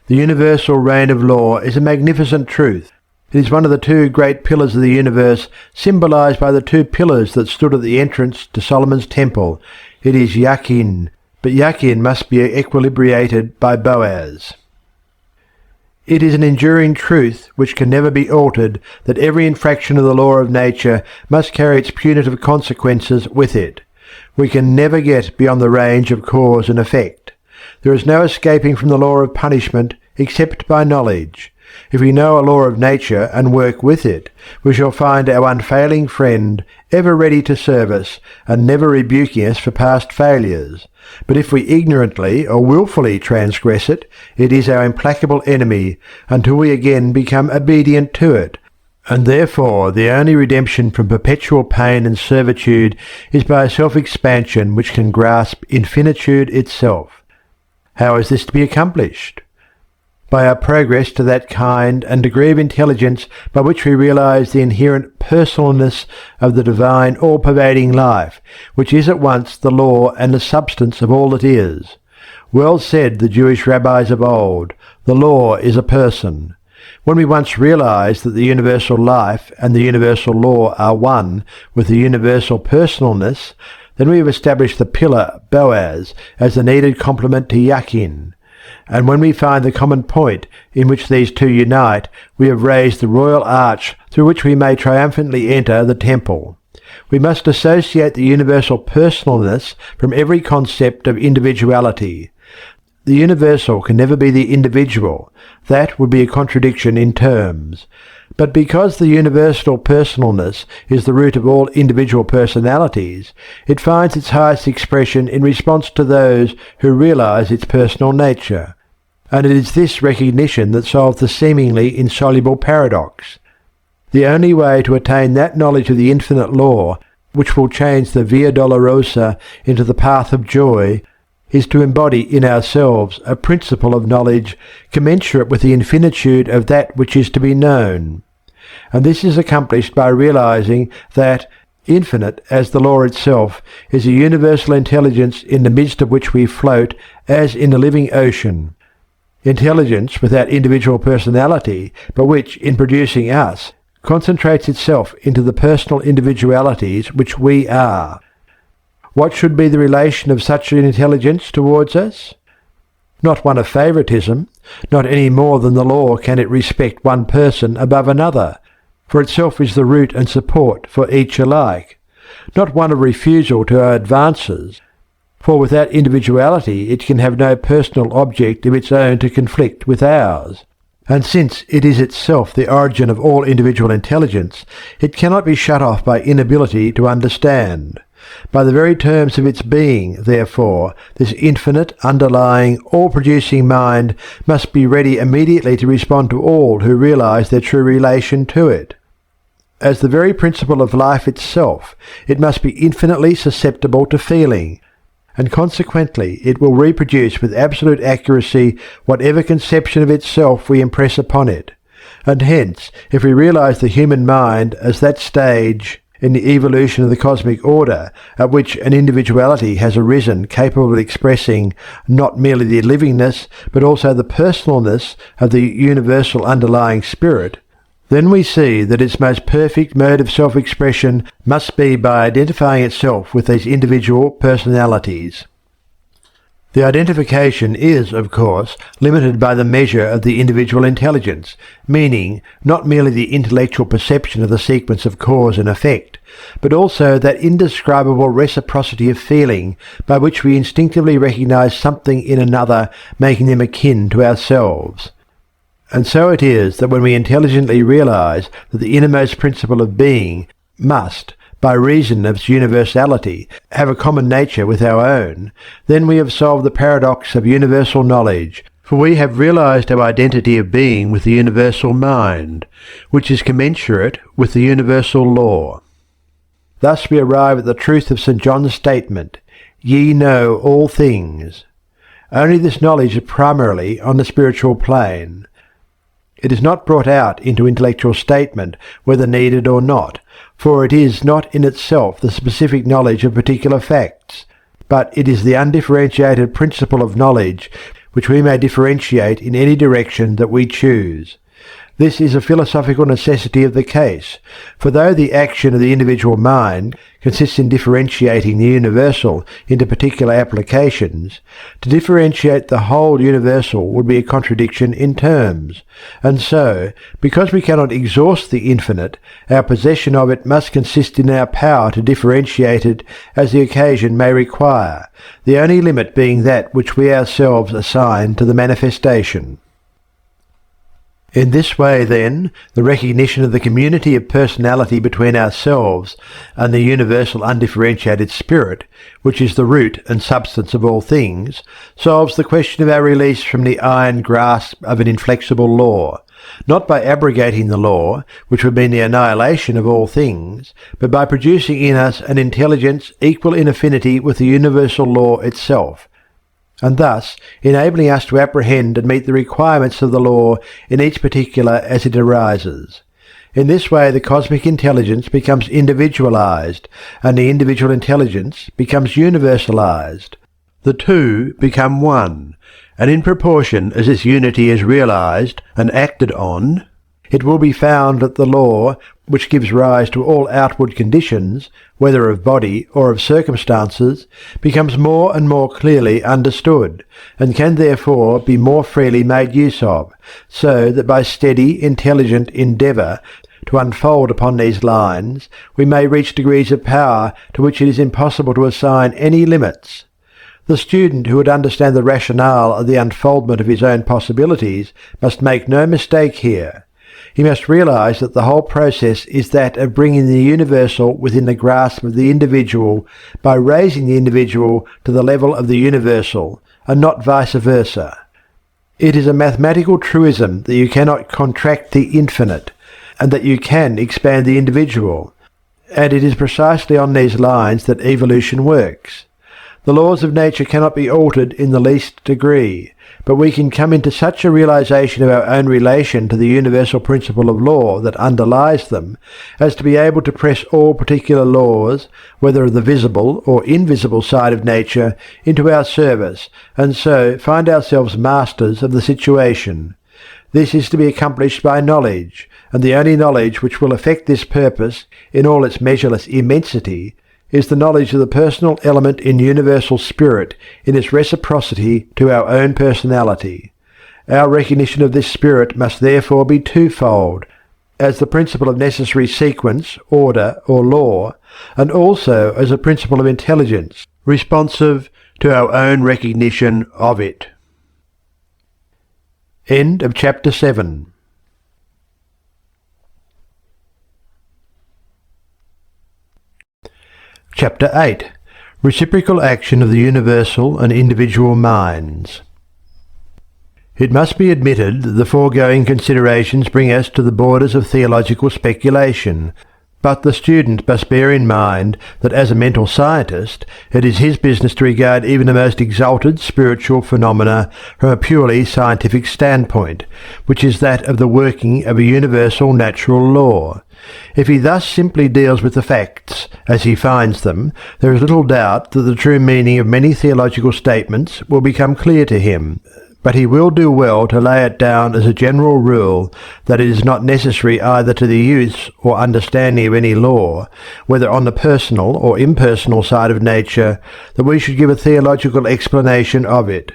The universal reign of law is a magnificent truth. It is one of the two great pillars of the universe, symbolized by the two pillars that stood at the entrance to Solomon's temple. It is Yakin, but Yakin must be equilibrated by Boaz. It is an enduring truth which can never be altered that every infraction of the law of nature must carry its punitive consequences with it. We can never get beyond the range of cause and effect. There is no escaping from the law of punishment except by knowledge. If we know a law of nature and work with it, we shall find our unfailing friend ever ready to serve us and never rebuking us for past failures. But if we ignorantly or wilfully transgress it, it is our implacable enemy until we again become obedient to it. And therefore the only redemption from perpetual pain and servitude is by a self-expansion which can grasp infinitude itself. How is this to be accomplished? By our progress to that kind and degree of intelligence by which we realize the inherent personalness of the divine all-pervading life, which is at once the law and the substance of all that is. Well said the Jewish rabbis of old, the law is a person. When we once realize that the universal life and the universal law are one with the universal personalness, then we have established the pillar Boaz as the needed complement to Yakin. And when we find the common point in which these two unite, we have raised the royal arch through which we may triumphantly enter the temple. We must dissociate the universal personalness from every concept of individuality. The universal can never be the individual. That would be a contradiction in terms. But because the universal personalness is the root of all individual personalities, it finds its highest expression in response to those who realize its personal nature. and it is this recognition that solves the seemingly insoluble paradox. The only way to attain that knowledge of the infinite law, which will change the Via Dolorosa into the path of joy, is to embody in ourselves a principle of knowledge commensurate with the infinitude of that which is to be known. And this is accomplished by realizing that, infinite as the law itself, is a universal intelligence in the midst of which we float as in a living ocean. Intelligence without individual personality, but which, in producing us, concentrates itself into the personal individualities which we are. What should be the relation of such an intelligence towards us? Not one of favouritism, not any more than the law can it respect one person above another, for itself is the root and support for each alike, not one of refusal to our advances, for without individuality it can have no personal object of its own to conflict with ours. And since it is itself the origin of all individual intelligence, it cannot be shut off by inability to understand. By the very terms of its being, therefore, this infinite, underlying, all-producing mind must be ready immediately to respond to all who realize their true relation to it. As the very principle of life itself, it must be infinitely susceptible to feeling, and consequently it will reproduce with absolute accuracy whatever conception of itself we impress upon it. And hence, if we realize the human mind as that stage in the evolution of the cosmic order at which an individuality has arisen capable of expressing not merely the livingness but also the personalness of the universal underlying spirit, then we see that its most perfect mode of self-expression must be by identifying itself with these individual personalities. The identification is, of course, limited by the measure of the individual intelligence, meaning not merely the intellectual perception of the sequence of cause and effect, but also that indescribable reciprocity of feeling by which we instinctively recognize something in another, making them akin to ourselves. And so it is that when we intelligently realize that the innermost principle of being must, by reason of its universality, have a common nature with our own, then we have solved the paradox of universal knowledge, for we have realized our identity of being with the universal mind, which is commensurate with the universal law. Thus we arrive at the truth of St. John's statement, "Ye know all things." Only this knowledge is primarily on the spiritual plane. It is not brought out into intellectual statement, whether needed or not, for it is not in itself the specific knowledge of particular facts, but it is the undifferentiated principle of knowledge which we may differentiate in any direction that we choose. This is a philosophical necessity of the case, for though the action of the individual mind consists in differentiating the universal into particular applications, to differentiate the whole universal would be a contradiction in terms, and so, because we cannot exhaust the infinite, our possession of it must consist in our power to differentiate it as the occasion may require, the only limit being that which we ourselves assign to the manifestation. In this way, then, the recognition of the community of personality between ourselves and the universal undifferentiated spirit, which is the root and substance of all things, solves the question of our release from the iron grasp of an inflexible law, not by abrogating the law, which would mean the annihilation of all things, but by producing in us an intelligence equal in affinity with the universal law itself, and thus enabling us to apprehend and meet the requirements of the law in each particular as it arises. In this way the cosmic intelligence becomes individualized, and the individual intelligence becomes universalized. The two become one, and in proportion as this unity is realized and acted on, it will be found that the law, which gives rise to all outward conditions, whether of body or of circumstances, becomes more and more clearly understood, and can therefore be more freely made use of, so that by steady, intelligent endeavour to unfold upon these lines, we may reach degrees of power to which it is impossible to assign any limits. The student who would understand the rationale of the unfoldment of his own possibilities must make no mistake here. He must realize that the whole process is that of bringing the universal within the grasp of the individual by raising the individual to the level of the universal, and not vice versa. It is a mathematical truism that you cannot contract the infinite, and that you can expand the individual, and it is precisely on these lines that evolution works. The laws of nature cannot be altered in the least degree, but we can come into such a realization of our own relation to the universal principle of law that underlies them, as to be able to press all particular laws, whether of the visible or invisible side of nature, into our service, and so find ourselves masters of the situation. This is to be accomplished by knowledge, and the only knowledge which will effect this purpose in all its measureless immensity is the knowledge of the personal element in universal spirit in its reciprocity to our own personality. Our recognition of this spirit must therefore be twofold, as the principle of necessary sequence, order, or law, and also as a principle of intelligence, responsive to our own recognition of it. End of Chapter 7. Chapter 8. Reciprocal action of the universal and individual minds. It must be admitted that the foregoing considerations bring us to the borders of theological speculation, but the student must bear in mind that as a mental scientist it is his business to regard even the most exalted spiritual phenomena from a purely scientific standpoint, which is that of the working of a universal natural law. If he thus simply deals with the facts as he finds them, there is little doubt that the true meaning of many theological statements will become clear to him, but he will do well to lay it down as a general rule that it is not necessary either to the use or understanding of any law, whether on the personal or impersonal side of nature, that we should give a theological explanation of it.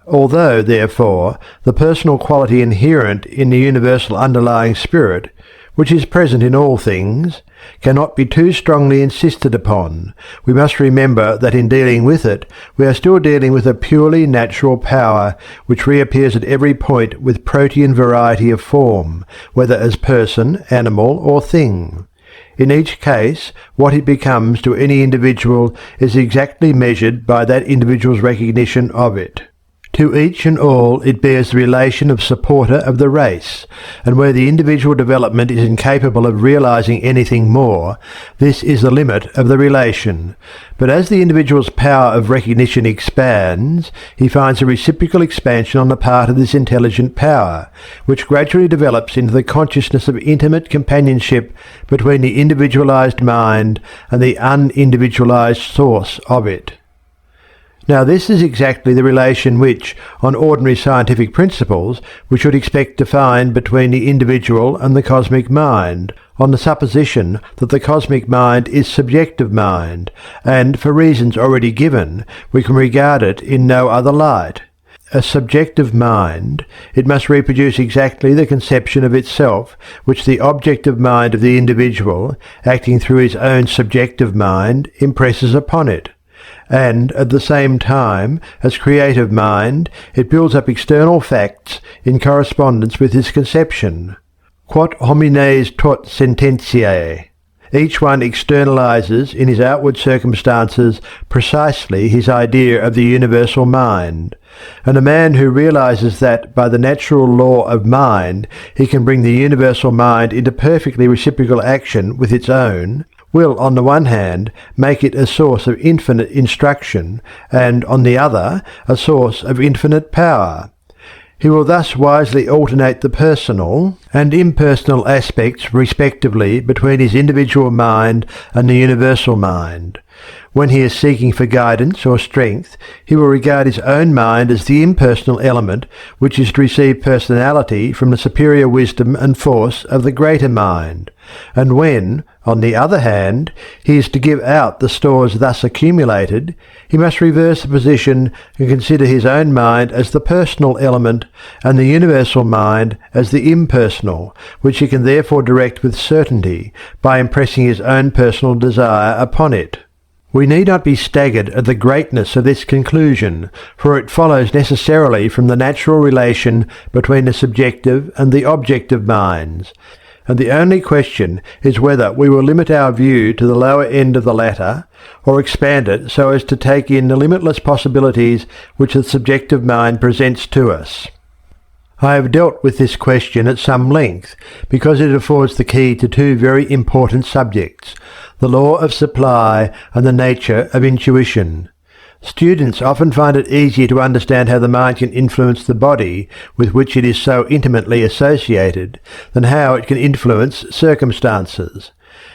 Although, therefore, the personal quality inherent in the universal underlying spirit, which is present in all things, cannot be too strongly insisted upon, we must remember that in dealing with it, we are still dealing with a purely natural power which reappears at every point with protean variety of form, whether as person, animal, or thing. In each case, what it becomes to any individual is exactly measured by that individual's recognition of it. To each and all it bears the relation of supporter of the race, and where the individual development is incapable of realizing anything more, this is the limit of the relation. But as the individual's power of recognition expands, he finds a reciprocal expansion on the part of this intelligent power, which gradually develops into the consciousness of intimate companionship between the individualized mind and the unindividualized source of it. Now this is exactly the relation which, on ordinary scientific principles, we should expect to find between the individual and the cosmic mind, on the supposition that the cosmic mind is subjective mind, and, for reasons already given, we can regard it in no other light. A subjective mind, it must reproduce exactly the conception of itself which the objective mind of the individual, acting through his own subjective mind, impresses upon it. And at the same time, as creative mind, it builds up external facts in correspondence with this conception. Quod homines tot sententiae. Each one externalizes in his outward circumstances precisely his idea of the universal mind, and a man who realizes that by the natural law of mind he can bring the universal mind into perfectly reciprocal action with its own, will, on the one hand, make it a source of infinite instruction, and, on the other, a source of infinite power. He will thus wisely alternate the personal and impersonal aspects respectively between his individual mind and the universal mind. When he is seeking for guidance or strength, he will regard his own mind as the impersonal element which is to receive personality from the superior wisdom and force of the greater mind, and when, on the other hand, he is to give out the stores thus accumulated, he must reverse the position and consider his own mind as the personal element and the universal mind as the impersonal, which he can therefore direct with certainty by impressing his own personal desire upon it. We need not be staggered at the greatness of this conclusion, for it follows necessarily from the natural relation between the subjective and the objective minds, and the only question is whether we will limit our view to the lower end of the latter, or expand it so as to take in the limitless possibilities which the subjective mind presents to us. I have dealt with this question at some length because it affords the key to two very important subjects, the law of supply and the nature of intuition. Students often find it easier to understand how the mind can influence the body with which it is so intimately associated than how it can influence circumstances.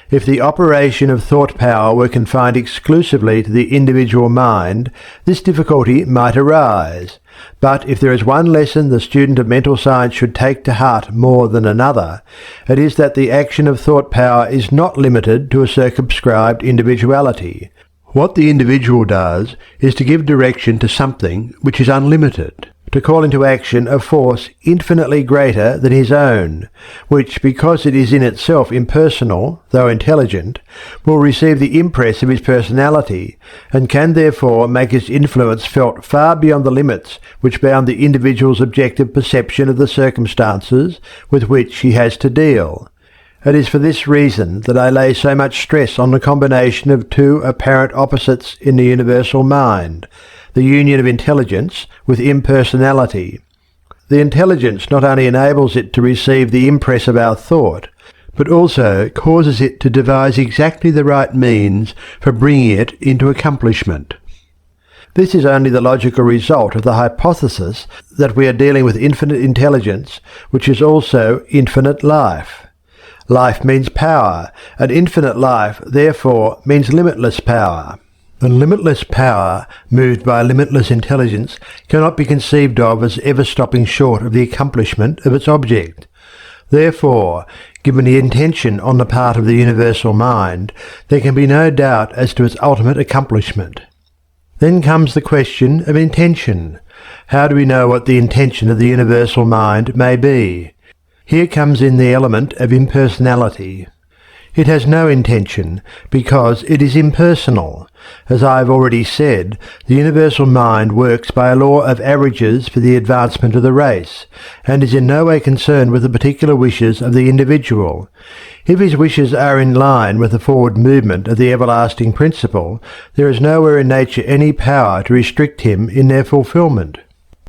If the operation of thought power were confined exclusively to the individual mind, this difficulty might arise. But if there is one lesson the student of mental science should take to heart more than another, it is that the action of thought power is not limited to a circumscribed individuality. What the individual does is to give direction to something which is unlimited, to call into action a force infinitely greater than his own, which, because it is in itself impersonal, though intelligent, will receive the impress of his personality, and can therefore make its influence felt far beyond the limits which bound the individual's objective perception of the circumstances with which he has to deal. It is for this reason that I lay so much stress on the combination of two apparent opposites in the universal mind, the union of intelligence with impersonality. The intelligence not only enables it to receive the impress of our thought, but also causes it to devise exactly the right means for bringing it into accomplishment. This is only the logical result of the hypothesis that we are dealing with infinite intelligence, which is also infinite life. Life means power, and infinite life, therefore, means limitless power. And limitless power, moved by limitless intelligence, cannot be conceived of as ever stopping short of the accomplishment of its object. Therefore, given the intention on the part of the universal mind, there can be no doubt as to its ultimate accomplishment. Then comes the question of intention. How do we know what the intention of the universal mind may be? Here comes in the element of impersonality. It has no intention, because it is impersonal. As I have already said, the universal mind works by a law of averages for the advancement of the race, and is in no way concerned with the particular wishes of the individual. If his wishes are in line with the forward movement of the everlasting principle, there is nowhere in nature any power to restrict him in their fulfilment.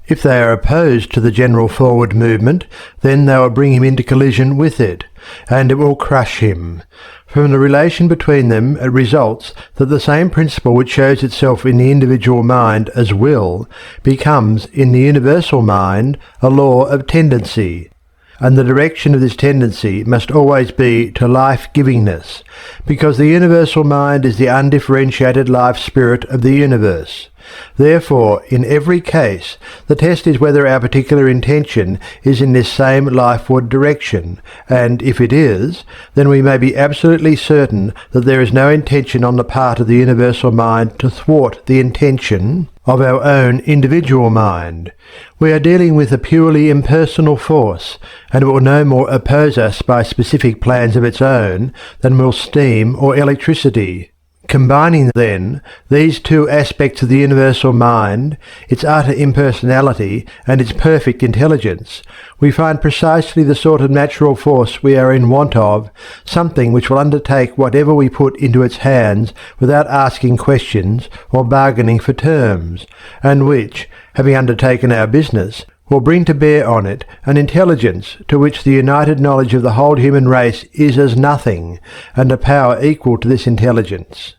If they are opposed to the general forward movement, then they will bring him into collision with it, and it will crush him. From the relation between them it results that the same principle which shows itself in the individual mind as will becomes in the universal mind a law of tendency, and the direction of this tendency must always be to life-givingness, because the universal mind is the undifferentiated life-spirit of the universe. Therefore, in every case, the test is whether our particular intention is in this same lifeward direction, and if it is, then we may be absolutely certain that there is no intention on the part of the universal mind to thwart the intention of our own individual mind. We are dealing with a purely impersonal force, and it will no more oppose us by specific plans of its own than will steam or electricity. Combining, then, these two aspects of the universal mind, its utter impersonality and its perfect intelligence, we find precisely the sort of natural force we are in want of, something which will undertake whatever we put into its hands without asking questions or bargaining for terms, and which, having undertaken our business, will bring to bear on it an intelligence to which the united knowledge of the whole human race is as nothing, and a power equal to this intelligence.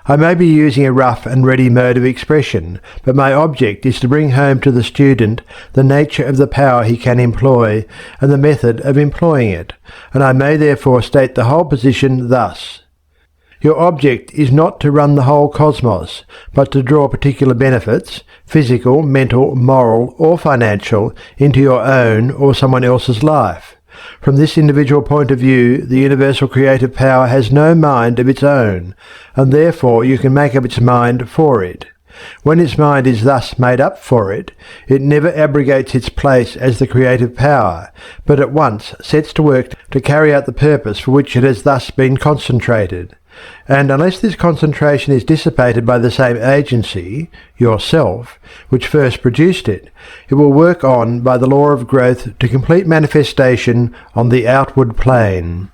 I may be using a rough and ready mode of expression, but my object is to bring home to the student the nature of the power he can employ, and the method of employing it, and I may therefore state the whole position thus. Your object is not to run the whole cosmos, but to draw particular benefits, physical, mental, moral, or financial, into your own or someone else's life. From this individual point of view, the universal creative power has no mind of its own, and therefore you can make up its mind for it. When its mind is thus made up for it, it never abrogates its place as the creative power, but at once sets to work to carry out the purpose for which it has thus been concentrated. And unless this concentration is dissipated by the same agency, yourself, which first produced it, it will work on by the law of growth to complete manifestation on the outward plane.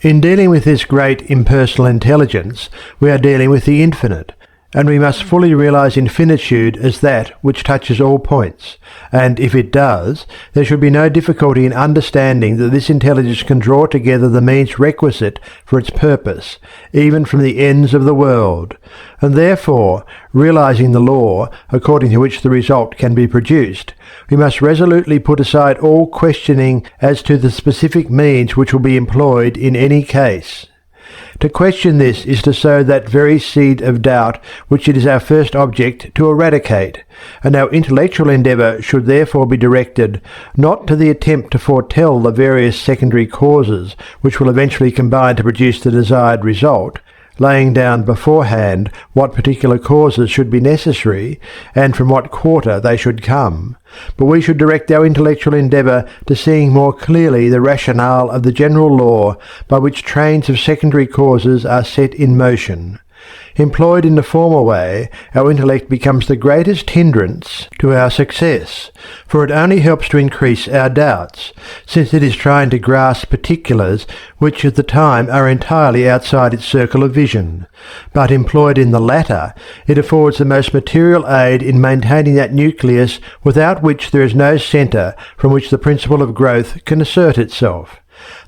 In dealing with this great impersonal intelligence, we are dealing with the infinite, and we must fully realize infinitude as that which touches all points, and if it does, there should be no difficulty in understanding that this intelligence can draw together the means requisite for its purpose, even from the ends of the world, and therefore, realizing the law according to which the result can be produced, we must resolutely put aside all questioning as to the specific means which will be employed in any case. To question this is to sow that very seed of doubt which it is our first object to eradicate, and our intellectual endeavour should therefore be directed not to the attempt to foretell the various secondary causes which will eventually combine to produce the desired result, laying down beforehand what particular causes should be necessary and from what quarter they should come, but we should direct our intellectual endeavour to seeing more clearly the rationale of the general law by which trains of secondary causes are set in motion. Employed in the former way, our intellect becomes the greatest hindrance to our success, for it only helps to increase our doubts, since it is trying to grasp particulars which at the time are entirely outside its circle of vision. But employed in the latter, it affords the most material aid in maintaining that nucleus without which there is no centre from which the principle of growth can assert itself.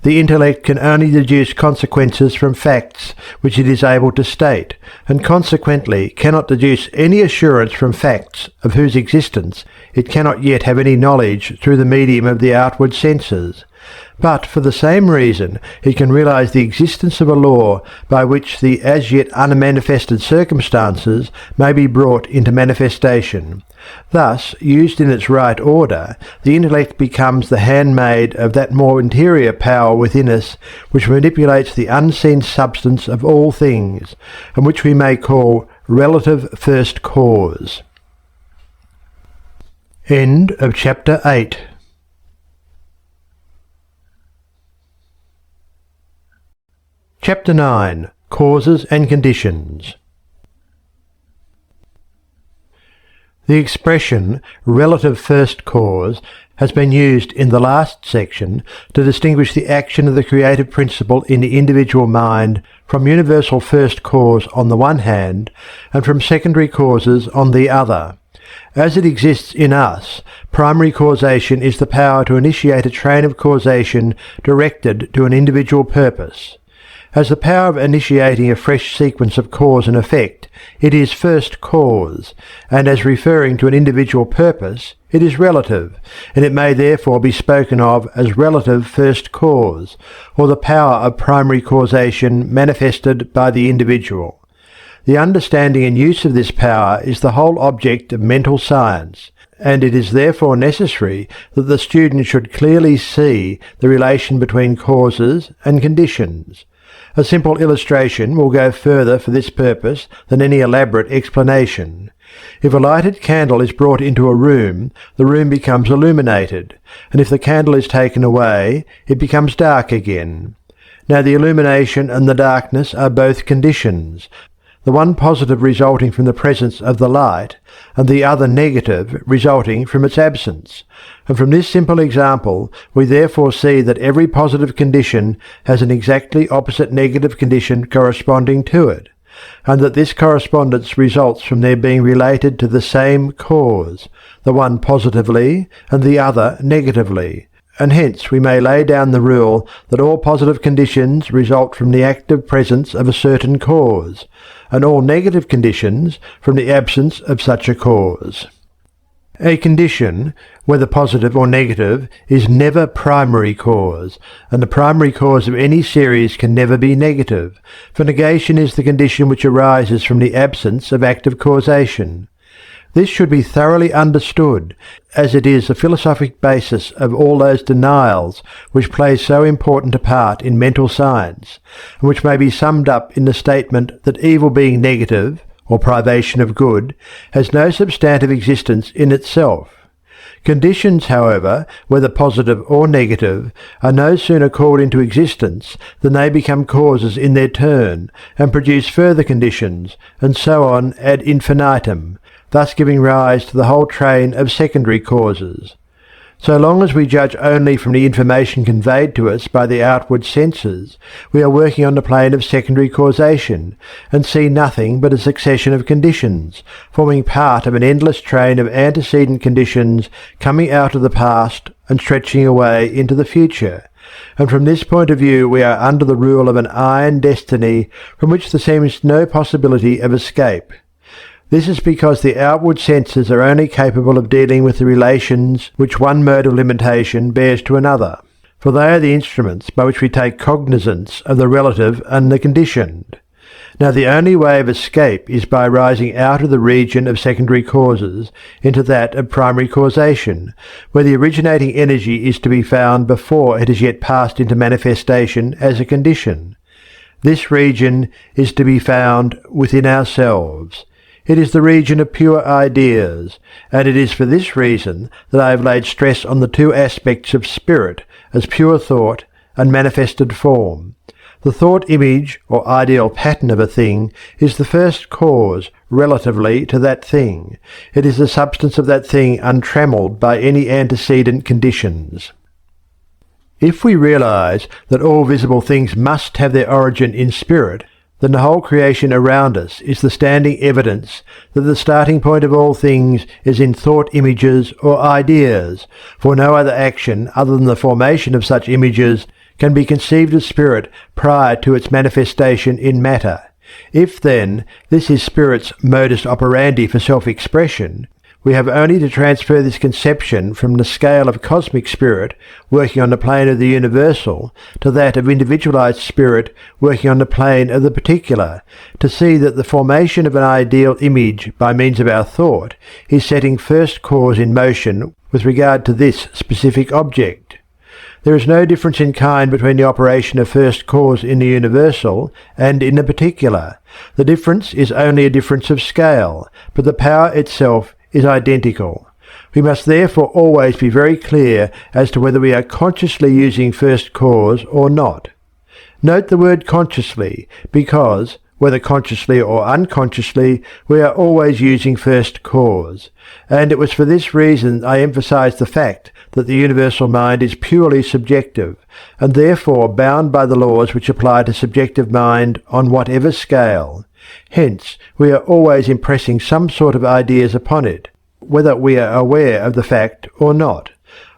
The intellect can only deduce consequences from facts which it is able to state, and consequently cannot deduce any assurance from facts of whose existence it cannot yet have any knowledge through the medium of the outward senses. But for the same reason it can realize the existence of a law by which the as yet unmanifested circumstances may be brought into manifestation. Thus, used in its right order, the intellect becomes the handmaid of that more interior power within us which manipulates the unseen substance of all things, and which we may call relative first cause. End of chapter 8. Chapter 9. Causes and Conditions. The expression relative first cause has been used in the last section to distinguish the action of the creative principle in the individual mind from universal first cause on the one hand and from secondary causes on the other. As it exists in us, primary causation is the power to initiate a train of causation directed to an individual purpose. As the power of initiating a fresh sequence of cause and effect, it is first cause, and as referring to an individual purpose, it is relative, and it may therefore be spoken of as relative first cause, or the power of primary causation manifested by the individual. The understanding and use of this power is the whole object of mental science, and it is therefore necessary that the student should clearly see the relation between causes and conditions. A simple illustration will go further for this purpose than any elaborate explanation. If a lighted candle is brought into a room, the room becomes illuminated, and if the candle is taken away, it becomes dark again. Now the illumination and the darkness are both conditions, the one positive resulting from the presence of the light, and the other negative resulting from its absence. And from this simple example we therefore see that every positive condition has an exactly opposite negative condition corresponding to it, and that this correspondence results from their being related to the same cause, the one positively and the other negatively. And hence we may lay down the rule that all positive conditions result from the active presence of a certain cause, and all negative conditions from the absence of such a cause. A condition, whether positive or negative, is never primary cause, and the primary cause of any series can never be negative, for negation is the condition which arises from the absence of active causation. This should be thoroughly understood, as it is the philosophic basis of all those denials which play so important a part in mental science, and which may be summed up in the statement that evil being negative, or privation of good, has no substantive existence in itself. Conditions, however, whether positive or negative, are no sooner called into existence than they become causes in their turn, and produce further conditions, and so on ad infinitum, thus giving rise to the whole train of secondary causes. So long as we judge only from the information conveyed to us by the outward senses, we are working on the plane of secondary causation, and see nothing but a succession of conditions, forming part of an endless train of antecedent conditions coming out of the past and stretching away into the future. And from this point of view we are under the rule of an iron destiny from which there seems no possibility of escape. This is because the outward senses are only capable of dealing with the relations which one mode of limitation bears to another, for they are the instruments by which we take cognizance of the relative and the conditioned. Now the only way of escape is by rising out of the region of secondary causes into that of primary causation, where the originating energy is to be found before it has yet passed into manifestation as a condition. This region is to be found within ourselves. It is the region of pure ideas, and it is for this reason that I have laid stress on the two aspects of spirit as pure thought and manifested form. The thought image or ideal pattern of a thing is the first cause relatively to that thing. It is the substance of that thing untrammelled by any antecedent conditions. If we realize that all visible things must have their origin in spirit, then the whole creation around us is the standing evidence that the starting point of all things is in thought images or ideas, for no other action other than the formation of such images can be conceived of spirit prior to its manifestation in matter. If, then, this is spirit's modus operandi for self-expression, we have only to transfer this conception from the scale of cosmic spirit working on the plane of the universal to that of individualized spirit working on the plane of the particular, to see that the formation of an ideal image by means of our thought is setting first cause in motion with regard to this specific object. There is no difference in kind between the operation of first cause in the universal and in the particular. The difference is only a difference of scale, but the power itself is identical. We must therefore always be very clear as to whether we are consciously using first cause or not. Note the word consciously, because, whether consciously or unconsciously, we are always using first cause, and it was for this reason I emphasized the fact that the universal mind is purely subjective, and therefore bound by the laws which apply to subjective mind on whatever scale. Hence, we are always impressing some sort of ideas upon it, whether we are aware of the fact or not,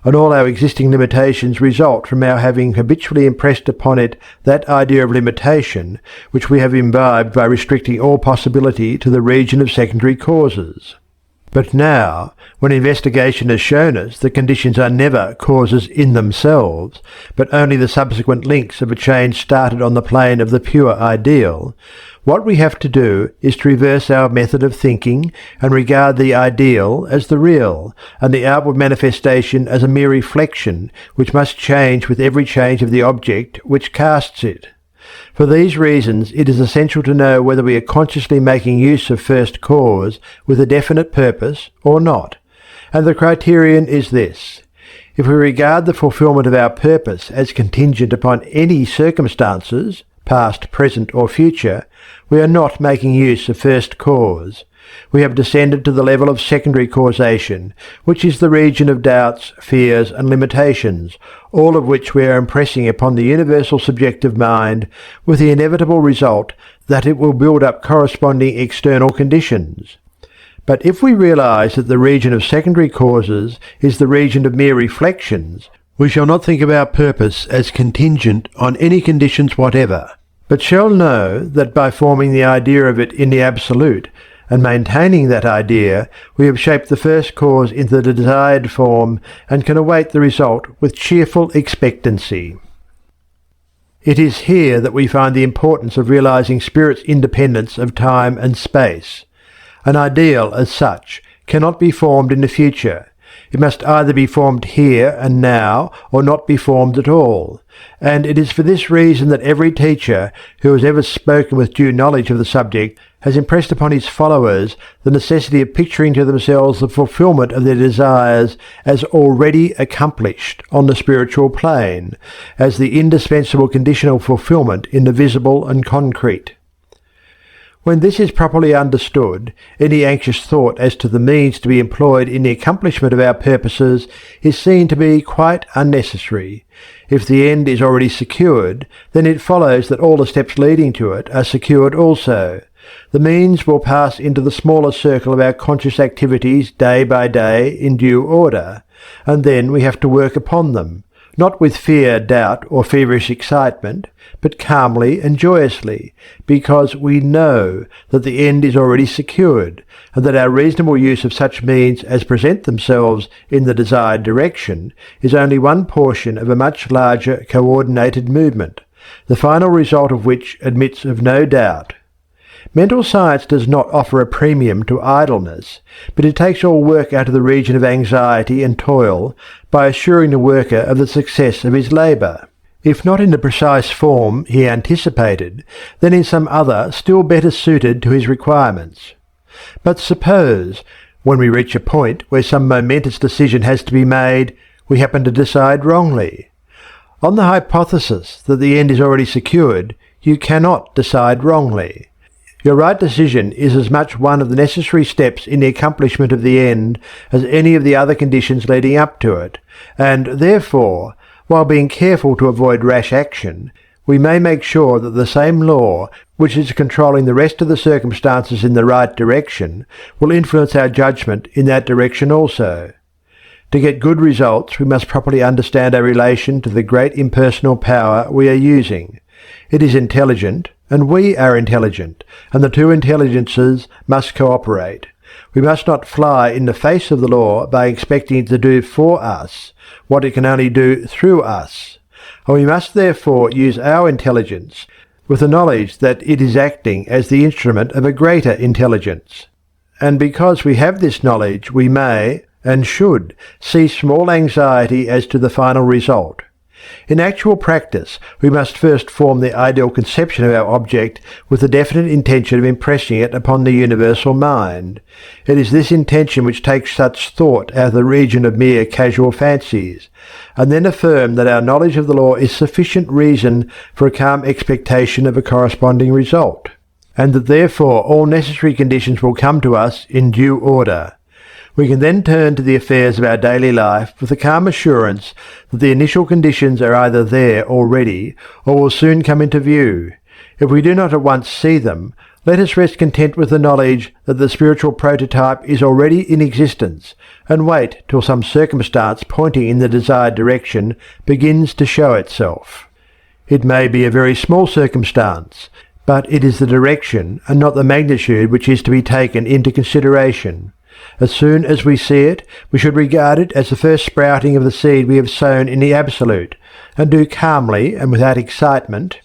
and all our existing limitations result from our having habitually impressed upon it that idea of limitation which we have imbibed by restricting all possibility to the region of secondary causes. But now, when investigation has shown us that conditions are never causes in themselves, but only the subsequent links of a chain started on the plane of the pure ideal, what we have to do is to reverse our method of thinking and regard the ideal as the real, and the outward manifestation as a mere reflection which must change with every change of the object which casts it. For these reasons it is essential to know whether we are consciously making use of first cause with a definite purpose or not, and the criterion is this. If we regard the fulfilment of our purpose as contingent upon any circumstances, past, present, or future, we are not making use of first cause. We have descended to the level of secondary causation, which is the region of doubts, fears, and limitations, all of which we are impressing upon the universal subjective mind, with the inevitable result that it will build up corresponding external conditions. But if we realize that the region of secondary causes is the region of mere reflections, we shall not think of our purpose as contingent on any conditions whatever, but shall know that by forming the idea of it in the absolute, and maintaining that idea, we have shaped the first cause into the desired form, and can await the result with cheerful expectancy. It is here that we find the importance of realizing spirit's independence of time and space. An ideal, as such, cannot be formed in the future. It must either be formed here and now, or not be formed at all. And it is for this reason that every teacher who has ever spoken with due knowledge of the subject has impressed upon his followers the necessity of picturing to themselves the fulfilment of their desires as already accomplished on the spiritual plane, as the indispensable conditional fulfilment in the visible and concrete. When this is properly understood, any anxious thought as to the means to be employed in the accomplishment of our purposes is seen to be quite unnecessary. If the end is already secured, then it follows that all the steps leading to it are secured also. The means will pass into the smaller circle of our conscious activities day by day in due order, and then we have to work upon them, not with fear, doubt, or feverish excitement, but calmly and joyously, because we know that the end is already secured, and that our reasonable use of such means as present themselves in the desired direction is only one portion of a much larger coordinated movement, the final result of which admits of no doubt. Mental science does not offer a premium to idleness, but it takes all work out of the region of anxiety and toil by assuring the worker of the success of his labour. If not in the precise form he anticipated, then in some other still better suited to his requirements. But suppose, when we reach a point where some momentous decision has to be made, we happen to decide wrongly. On the hypothesis that the end is already secured, you cannot decide wrongly. Your right decision is as much one of the necessary steps in the accomplishment of the end as any of the other conditions leading up to it, and therefore, while being careful to avoid rash action, we may make sure that the same law, which is controlling the rest of the circumstances in the right direction, will influence our judgment in that direction also. To get good results, we must properly understand our relation to the great impersonal power we are using. It is intelligent, and we are intelligent, and the two intelligences must cooperate. We must not fly in the face of the law by expecting it to do for us what it can only do through us, and we must therefore use our intelligence with the knowledge that it is acting as the instrument of a greater intelligence. And because we have this knowledge, we may, and should, cease from all anxiety as to the final result. In actual practice, we must first form the ideal conception of our object with the definite intention of impressing it upon the universal mind. It is this intention which takes such thought out of the region of mere casual fancies, and then affirm that our knowledge of the law is sufficient reason for a calm expectation of a corresponding result, and that therefore all necessary conditions will come to us in due order. We can then turn to the affairs of our daily life with the calm assurance that the initial conditions are either there already or will soon come into view. If we do not at once see them, let us rest content with the knowledge that the spiritual prototype is already in existence, and wait till some circumstance pointing in the desired direction begins to show itself. It may be a very small circumstance, but it is the direction and not the magnitude which is to be taken into consideration. As soon as we see it, we should regard it as the first sprouting of the seed we have sown in the Absolute, and do calmly and without excitement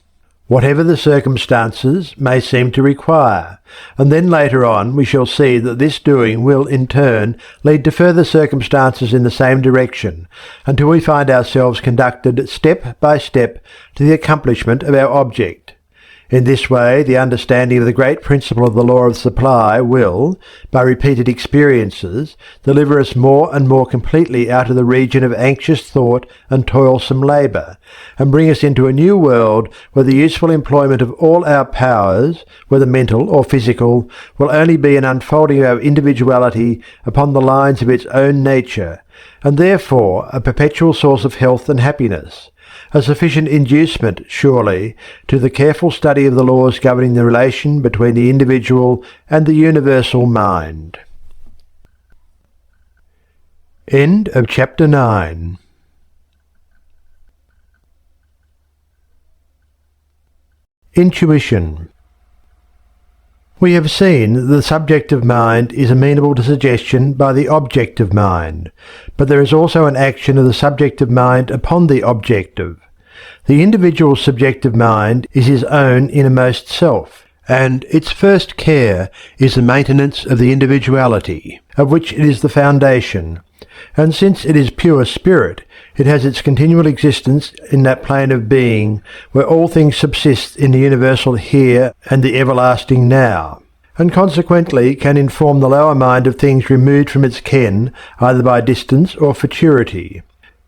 whatever the circumstances may seem to require, and then later on we shall see that this doing will in turn lead to further circumstances in the same direction, until we find ourselves conducted step by step to the accomplishment of our object. In this way, the understanding of the great principle of the law of supply will, by repeated experiences, deliver us more and more completely out of the region of anxious thought and toilsome labour, and bring us into a new world where the useful employment of all our powers, whether mental or physical, will only be an unfolding of our individuality upon the lines of its own nature, and therefore a perpetual source of health and happiness. A sufficient inducement, surely, to the careful study of the laws governing the relation between the individual and the universal mind. End of Chapter 9. Intuition. We have seen that the subjective mind is amenable to suggestion by the objective mind, but there is also an action of the subjective mind upon the objective. The individual's subjective mind is his own innermost self, and its first care is the maintenance of the individuality, of which it is the foundation, and since it is pure spirit, it has its continual existence in that plane of being where all things subsist in the universal here and the everlasting now, and consequently can inform the lower mind of things removed from its ken either by distance or futurity.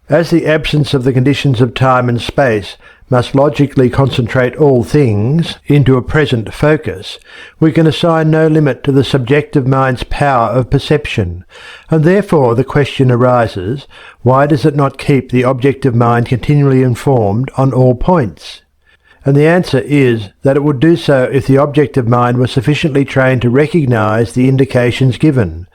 As the absence of the conditions of time and space must logically concentrate all things into a present focus, we can assign no limit to the subjective mind's power of perception, and therefore the question arises, why does it not keep the objective mind continually informed on all points? And the answer is that it would do so if the objective mind was sufficiently trained to recognize the indications given,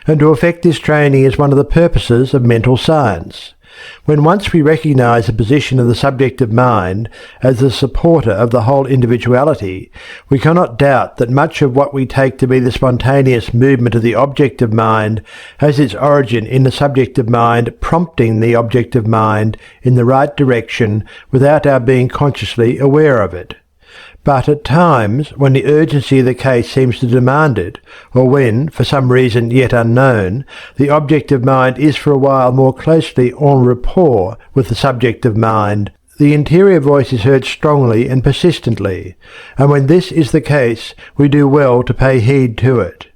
and to effect this training is one of the purposes of mental science. When once we recognize the position of the subjective mind as the supporter of the whole individuality, we cannot doubt that much of what we take to be the spontaneous movement of the objective mind has its origin in the subjective mind prompting the objective mind in the right direction without our being consciously aware of it. But at times, when the urgency of the case seems to demand it, or when, for some reason yet unknown, the objective mind is for a while more closely en rapport with the subjective mind, the interior voice is heard strongly and persistently, and when this is the case, we do well to pay heed to it.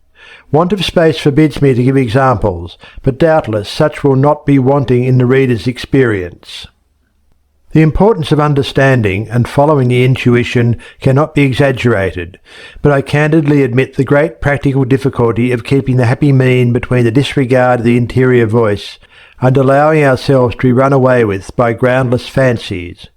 Want of space forbids me to give examples, but doubtless such will not be wanting in the reader's experience. The importance of understanding and following the intuition cannot be exaggerated, but I candidly admit the great practical difficulty of keeping the happy mean between the disregard of the interior voice and allowing ourselves to be run away with by groundless fancies.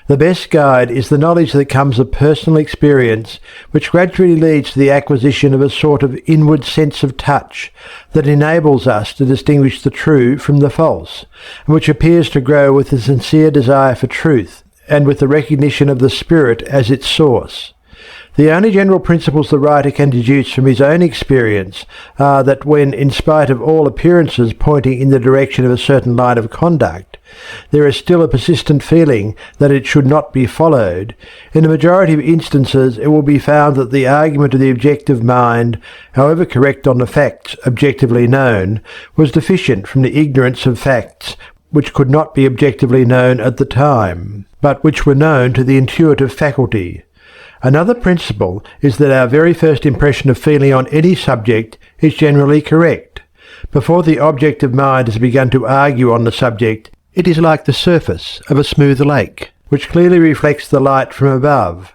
The best guide is the knowledge that comes of personal experience, which gradually leads to the acquisition of a sort of inward sense of touch that enables us to distinguish the true from the false, and which appears to grow with a sincere desire for truth, and with the recognition of the spirit as its source. The only general principles the writer can deduce from his own experience are that when, in spite of all appearances pointing in the direction of a certain line of conduct, there is still a persistent feeling that it should not be followed, in a majority of instances it will be found that the argument of the objective mind, however correct on the facts objectively known, was deficient from the ignorance of facts which could not be objectively known at the time, but which were known to the intuitive faculty. Another principle is that our very first impression of feeling on any subject is generally correct. Before the objective mind has begun to argue on the subject, it is like the surface of a smooth lake, which clearly reflects the light from above.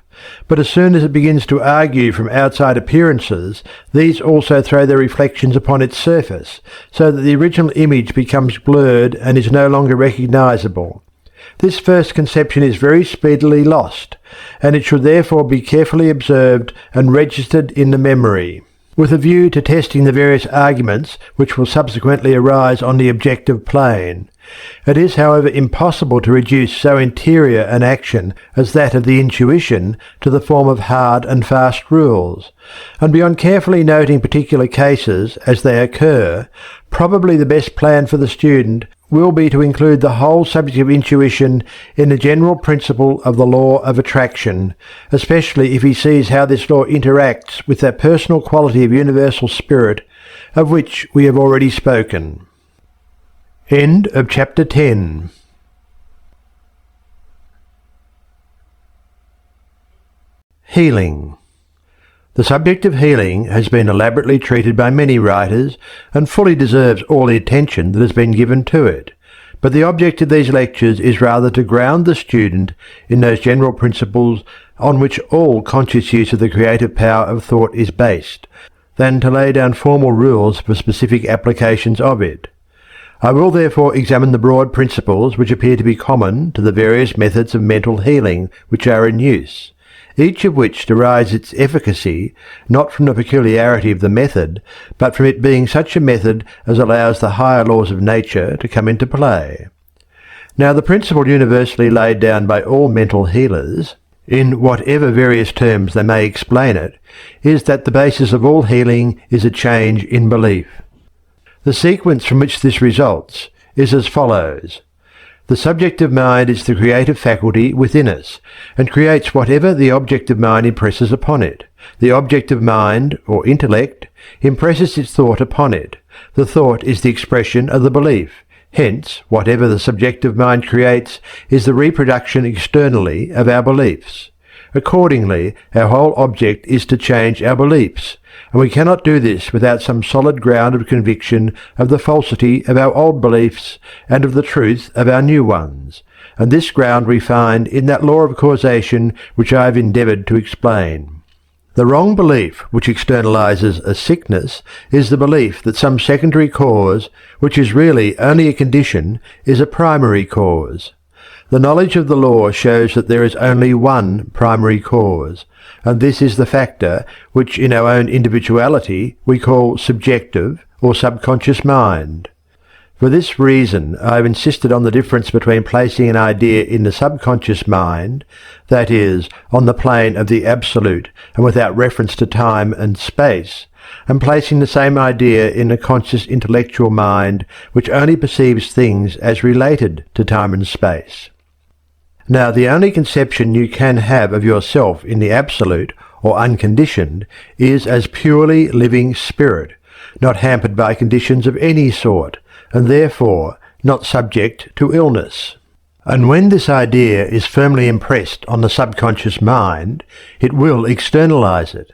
But as soon as it begins to argue from outside appearances, these also throw their reflections upon its surface, so that the original image becomes blurred and is no longer recognizable. This first conception is very speedily lost, and it should therefore be carefully observed and registered in the memory, with a view to testing the various arguments which will subsequently arise on the objective plane. It is, however, impossible to reduce so interior an action as that of the intuition to the form of hard and fast rules, and beyond carefully noting particular cases as they occur, probably the best plan for the student will be to include the whole subject of intuition in the general principle of the law of attraction, especially if he sees how this law interacts with that personal quality of universal spirit of which we have already spoken. End of chapter 10. Healing. The subject of healing has been elaborately treated by many writers and fully deserves all the attention that has been given to it, but the object of these lectures is rather to ground the student in those general principles on which all conscious use of the creative power of thought is based, than to lay down formal rules for specific applications of it. I will therefore examine the broad principles which appear to be common to the various methods of mental healing which are in use, each of which derives its efficacy not from the peculiarity of the method, but from it being such a method as allows the higher laws of nature to come into play. Now the principle universally laid down by all mental healers, in whatever various terms they may explain it, is that the basis of all healing is a change in belief. The sequence from which this results is as follows. The subjective mind is the creative faculty within us, and creates whatever the objective mind impresses upon it. The objective mind, or intellect, impresses its thought upon it. The thought is the expression of the belief. Hence, whatever the subjective mind creates is the reproduction externally of our beliefs. Accordingly, our whole object is to change our beliefs, and we cannot do this without some solid ground of conviction of the falsity of our old beliefs and of the truth of our new ones. And this ground we find in that law of causation which I have endeavoured to explain. The wrong belief which externalizes a sickness is the belief that some secondary cause, which is really only a condition, is a primary cause. The knowledge of the law shows that there is only one primary cause, and this is the factor which in our own individuality we call subjective or subconscious mind. For this reason I have insisted on the difference between placing an idea in the subconscious mind, that is, on the plane of the absolute and without reference to time and space, and placing the same idea in the conscious intellectual mind which only perceives things as related to time and space. Now, the only conception you can have of yourself in the absolute, or unconditioned, is as purely living spirit, not hampered by conditions of any sort, and therefore not subject to illness. And when this idea is firmly impressed on the subconscious mind, it will externalize it.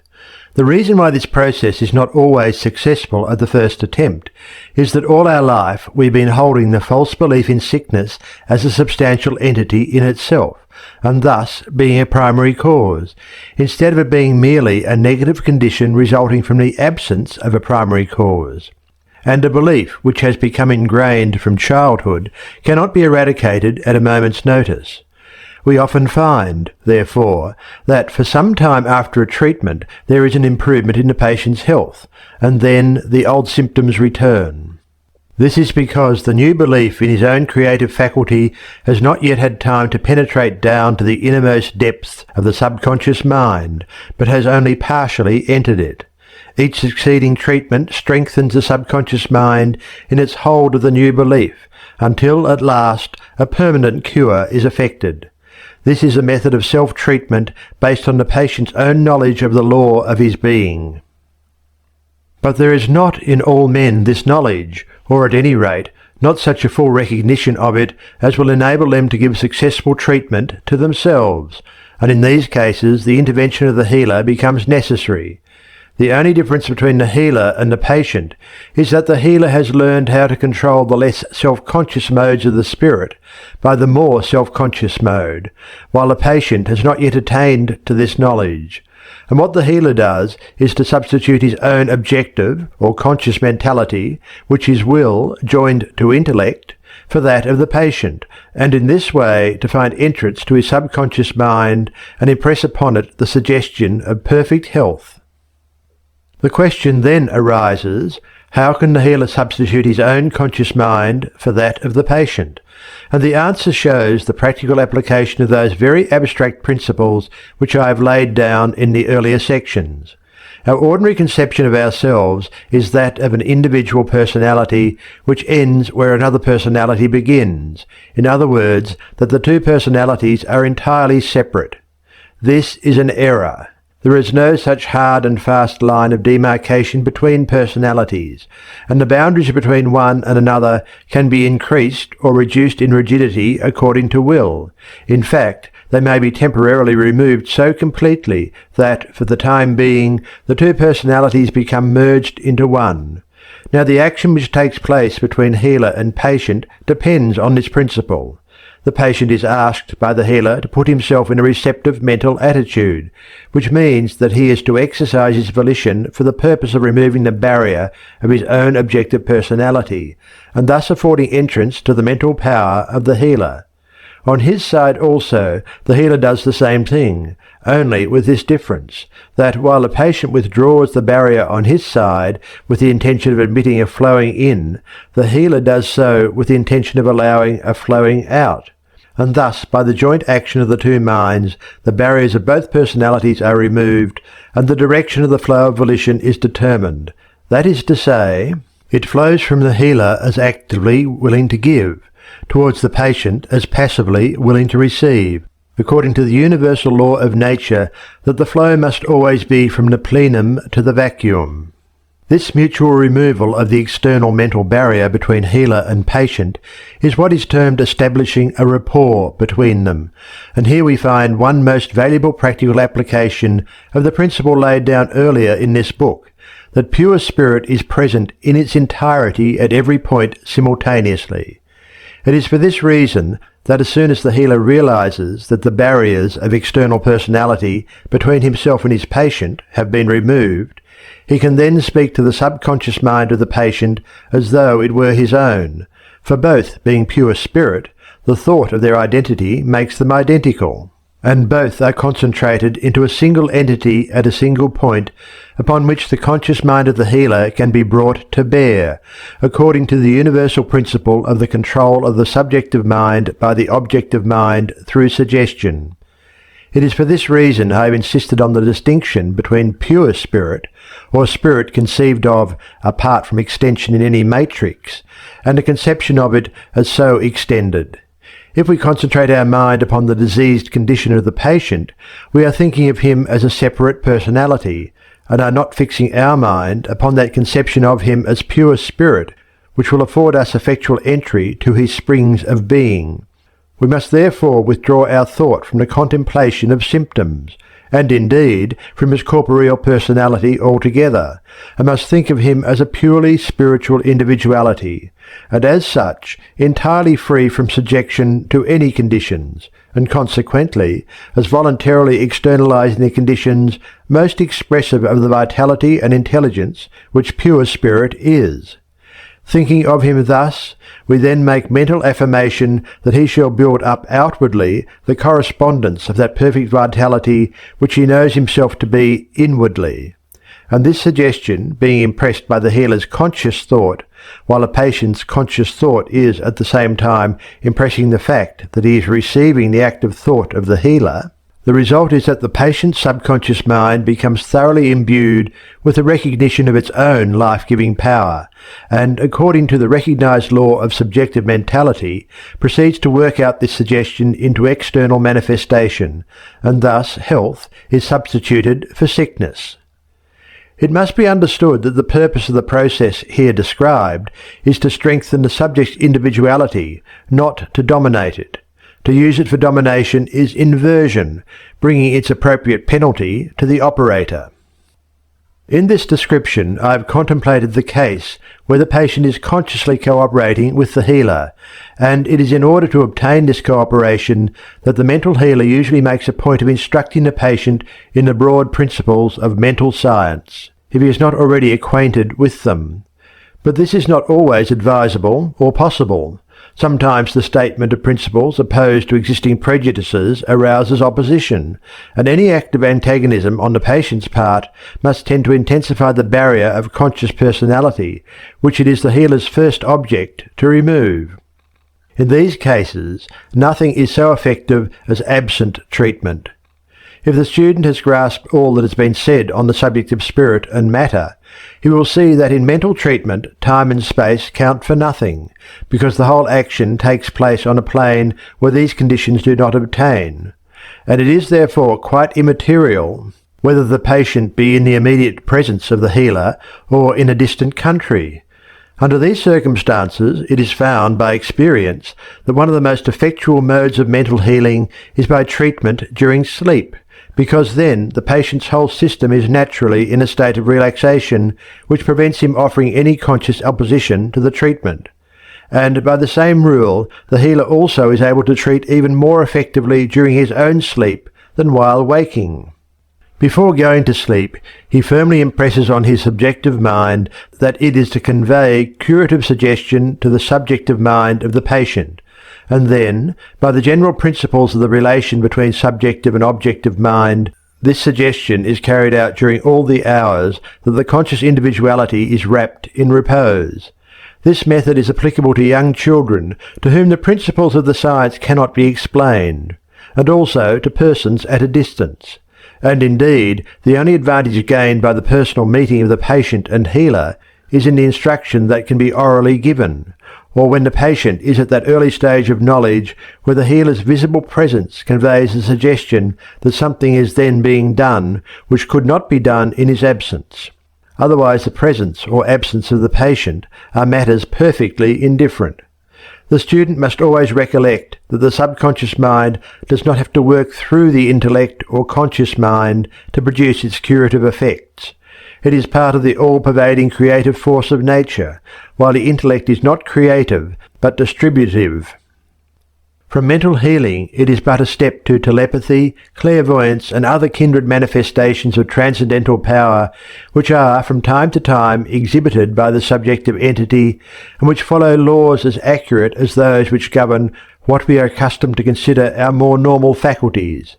The reason why this process is not always successful at the first attempt is that all our life we've been holding the false belief in sickness as a substantial entity in itself, and thus being a primary cause, instead of it being merely a negative condition resulting from the absence of a primary cause. And a belief which has become ingrained from childhood cannot be eradicated at a moment's notice. We often find, therefore, that for some time after a treatment there is an improvement in the patient's health, and then the old symptoms return. This is because the new belief in his own creative faculty has not yet had time to penetrate down to the innermost depths of the subconscious mind, but has only partially entered it. Each succeeding treatment strengthens the subconscious mind in its hold of the new belief, until at last a permanent cure is effected. This is a method of self-treatment based on the patient's own knowledge of the law of his being. But there is not in all men this knowledge, or at any rate, not such a full recognition of it as will enable them to give successful treatment to themselves, and in these cases the intervention of the healer becomes necessary. The only difference between the healer and the patient is that the healer has learned how to control the less self-conscious modes of the spirit by the more self-conscious mode, while the patient has not yet attained to this knowledge. And what the healer does is to substitute his own objective or conscious mentality, which is will joined to intellect, for that of the patient, and in this way to find entrance to his subconscious mind and impress upon it the suggestion of perfect health. The question then arises, how can the healer substitute his own conscious mind for that of the patient? And the answer shows the practical application of those very abstract principles which I have laid down in the earlier sections. Our ordinary conception of ourselves is that of an individual personality which ends where another personality begins. In other words, that the two personalities are entirely separate. This is an error. There is no such hard and fast line of demarcation between personalities, and the boundaries between one and another can be increased or reduced in rigidity according to will. In fact, they may be temporarily removed so completely that, for the time being, the two personalities become merged into one. Now, the action which takes place between healer and patient depends on this principle. The patient is asked by the healer to put himself in a receptive mental attitude, which means that he is to exercise his volition for the purpose of removing the barrier of his own objective personality, and thus affording entrance to the mental power of the healer. On his side also, the healer does the same thing, only with this difference, that while the patient withdraws the barrier on his side with the intention of admitting a flowing in, the healer does so with the intention of allowing a flowing out. And thus, by the joint action of the two minds, the barriers of both personalities are removed, and the direction of the flow of volition is determined. That is to say, it flows from the healer as actively willing to give, towards the patient as passively willing to receive, according to the universal law of nature that the flow must always be from the plenum to the vacuum. This mutual removal of the external mental barrier between healer and patient is what is termed establishing a rapport between them, and here we find one most valuable practical application of the principle laid down earlier in this book, that pure spirit is present in its entirety at every point simultaneously. It is for this reason that as soon as the healer realizes that the barriers of external personality between himself and his patient have been removed, he can then speak to the subconscious mind of the patient as though it were his own, for both being pure spirit, the thought of their identity makes them identical, and both are concentrated into a single entity at a single point upon which the conscious mind of the healer can be brought to bear, according to the universal principle of the control of the subjective mind by the objective mind through suggestion. It is for this reason I have insisted on the distinction between pure spirit, or spirit conceived of apart from extension in any matrix, and a conception of it as so extended. If we concentrate our mind upon the diseased condition of the patient, we are thinking of him as a separate personality, and are not fixing our mind upon that conception of him as pure spirit, which will afford us effectual entry to his springs of being. We must therefore withdraw our thought from the contemplation of symptoms, and indeed from his corporeal personality altogether, and must think of him as a purely spiritual individuality, and as such entirely free from subjection to any conditions, and consequently as voluntarily externalizing the conditions most expressive of the vitality and intelligence which pure spirit is. Thinking of him thus, we then make mental affirmation that he shall build up outwardly the correspondence of that perfect vitality which he knows himself to be inwardly, and this suggestion being impressed by the healer's conscious thought, while the patient's conscious thought is at the same time impressing the fact that he is receiving the active thought of the healer, the result is that the patient's subconscious mind becomes thoroughly imbued with the recognition of its own life-giving power, and, according to the recognized law of subjective mentality, proceeds to work out this suggestion into external manifestation, and thus health is substituted for sickness. It must be understood that the purpose of the process here described is to strengthen the subject's individuality, not to dominate it. To use it for domination is inversion, bringing its appropriate penalty to the operator. In this description I have contemplated the case where the patient is consciously cooperating with the healer, and it is in order to obtain this cooperation that the mental healer usually makes a point of instructing the patient in the broad principles of mental science, if he is not already acquainted with them. But this is not always advisable or possible. Sometimes the statement of principles opposed to existing prejudices arouses opposition, and any act of antagonism on the patient's part must tend to intensify the barrier of conscious personality, which it is the healer's first object to remove. In these cases, nothing is so effective as absent treatment. If the student has grasped all that has been said on the subject of spirit and matter, he will see that in mental treatment time and space count for nothing, because the whole action takes place on a plane where these conditions do not obtain, and it is therefore quite immaterial whether the patient be in the immediate presence of the healer or in a distant country. Under these circumstances, it is found by experience that one of the most effectual modes of mental healing is by treatment during sleep, because then the patient's whole system is naturally in a state of relaxation which prevents him offering any conscious opposition to the treatment. And by the same rule, the healer also is able to treat even more effectively during his own sleep than while waking. Before going to sleep, he firmly impresses on his subjective mind that it is to convey curative suggestion to the subjective mind of the patient, and then, by the general principles of the relation between subjective and objective mind, this suggestion is carried out during all the hours that the conscious individuality is wrapped in repose. This method is applicable to young children to whom the principles of the science cannot be explained, and also to persons at a distance. And indeed, the only advantage gained by the personal meeting of the patient and healer is in the instruction that can be orally given, or when the patient is at that early stage of knowledge where the healer's visible presence conveys the suggestion that something is then being done which could not be done in his absence. Otherwise the presence or absence of the patient are matters perfectly indifferent. The student must always recollect that the subconscious mind does not have to work through the intellect or conscious mind to produce its curative effects. It is part of the all-pervading creative force of nature, while the intellect is not creative, but distributive. From mental healing, it is but a step to telepathy, clairvoyance, and other kindred manifestations of transcendental power, which are from time to time exhibited by the subjective entity, and which follow laws as accurate as those which govern what we are accustomed to consider our more normal faculties.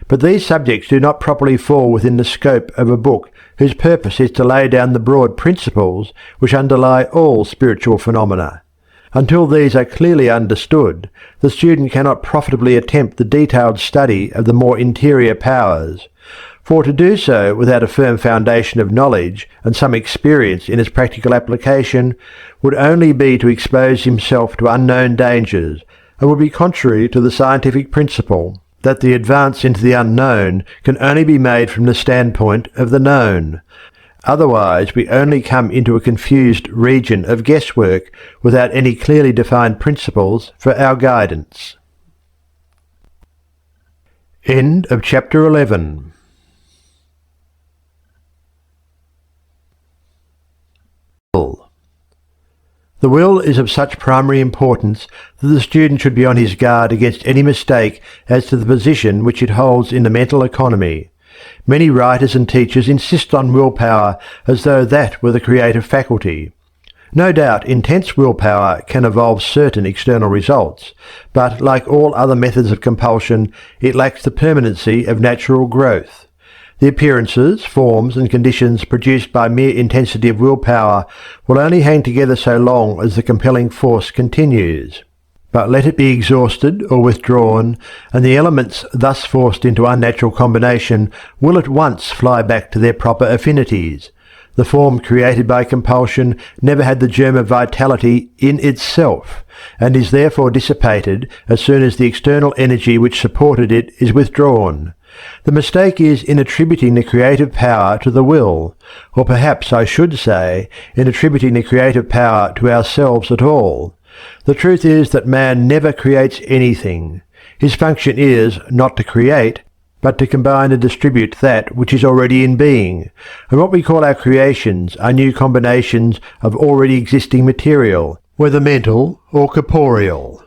But these subjects do not properly fall within the scope of a book whose purpose is to lay down the broad principles which underlie all spiritual phenomena. Until these are clearly understood, the student cannot profitably attempt the detailed study of the more interior powers, for to do so without a firm foundation of knowledge and some experience in its practical application would only be to expose himself to unknown dangers, and would be contrary to the scientific principle that the advance into the unknown can only be made from the standpoint of the known. Otherwise we only come into a confused region of guesswork without any clearly defined principles for our guidance. End of chapter 11. The will is of such primary importance that the student should be on his guard against any mistake as to the position which it holds in the mental economy. Many writers and teachers insist on willpower as though that were the creative faculty. No doubt intense willpower can evolve certain external results, but like all other methods of compulsion, it lacks the permanency of natural growth. The appearances, forms, and conditions produced by mere intensity of willpower will only hang together so long as the compelling force continues. But let it be exhausted or withdrawn, and the elements thus forced into unnatural combination will at once fly back to their proper affinities. The form created by compulsion never had the germ of vitality in itself, and is therefore dissipated as soon as the external energy which supported it is withdrawn. The mistake is in attributing the creative power to the will, or perhaps I should say, in attributing the creative power to ourselves at all. The truth is that man never creates anything. His function is not to create, but to combine and distribute that which is already in being, and what we call our creations are new combinations of already existing material, whether mental or corporeal.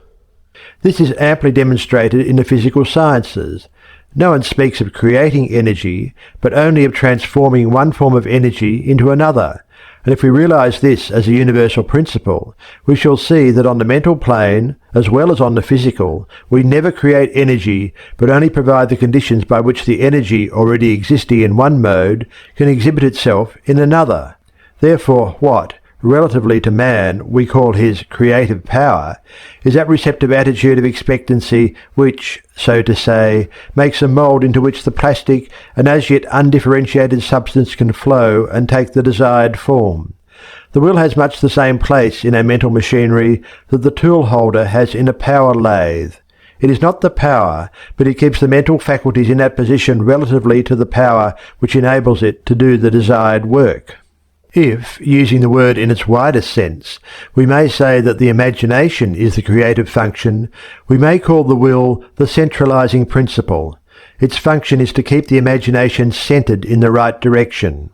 This is amply demonstrated in the physical sciences. No one speaks of creating energy, but only of transforming one form of energy into another. And if we realize this as a universal principle, we shall see that on the mental plane, as well as on the physical, we never create energy, but only provide the conditions by which the energy already existing in one mode can exhibit itself in another. Therefore, what, relatively to man, we call his creative power, is that receptive attitude of expectancy which, so to say, makes a mould into which the plastic and as yet undifferentiated substance can flow and take the desired form. The will has much the same place in our mental machinery that the tool holder has in a power lathe. It is not the power, but it keeps the mental faculties in that position relatively to the power which enables it to do the desired work. If, using the word in its widest sense, we may say that the imagination is the creative function, we may call the will the centralizing principle. Its function is to keep the imagination centered in the right direction.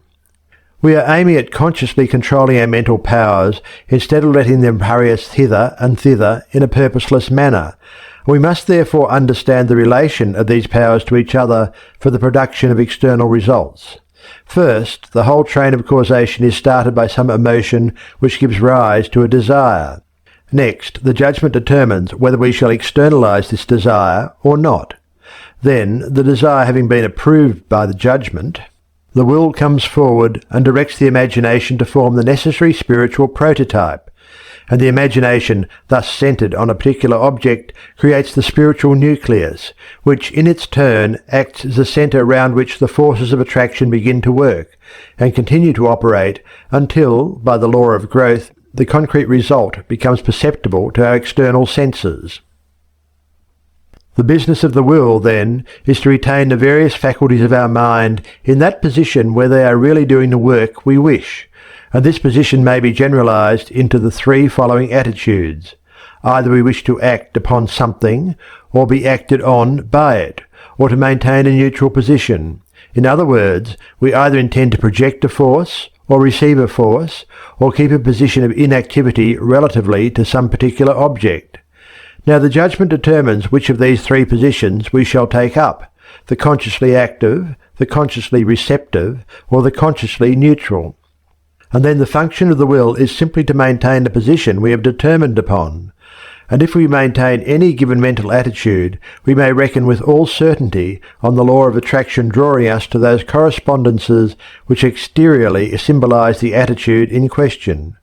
We are aiming at consciously controlling our mental powers instead of letting them hurry us hither and thither in a purposeless manner. We must therefore understand the relation of these powers to each other for the production of external results. First, the whole train of causation is started by some emotion which gives rise to a desire. Next, the judgment determines whether we shall externalize this desire or not. Then, the desire having been approved by the judgment, the will comes forward and directs the imagination to form the necessary spiritual prototype, and the imagination, thus centered on a particular object, creates the spiritual nucleus, which in its turn acts as the center around which the forces of attraction begin to work, and continue to operate until, by the law of growth, the concrete result becomes perceptible to our external senses. The business of the will, then, is to retain the various faculties of our mind in that position where they are really doing the work we wish, and this position may be generalized into the three following attitudes. Either we wish to act upon something, or be acted on by it, or to maintain a neutral position. In other words, we either intend to project a force, or receive a force, or keep a position of inactivity relatively to some particular object. Now the judgment determines which of these three positions we shall take up: the consciously active, the consciously receptive, or the consciously neutral. And then the function of the will is simply to maintain the position we have determined upon. And if we maintain any given mental attitude, we may reckon with all certainty on the law of attraction drawing us to those correspondences which exteriorly symbolize the attitude in question.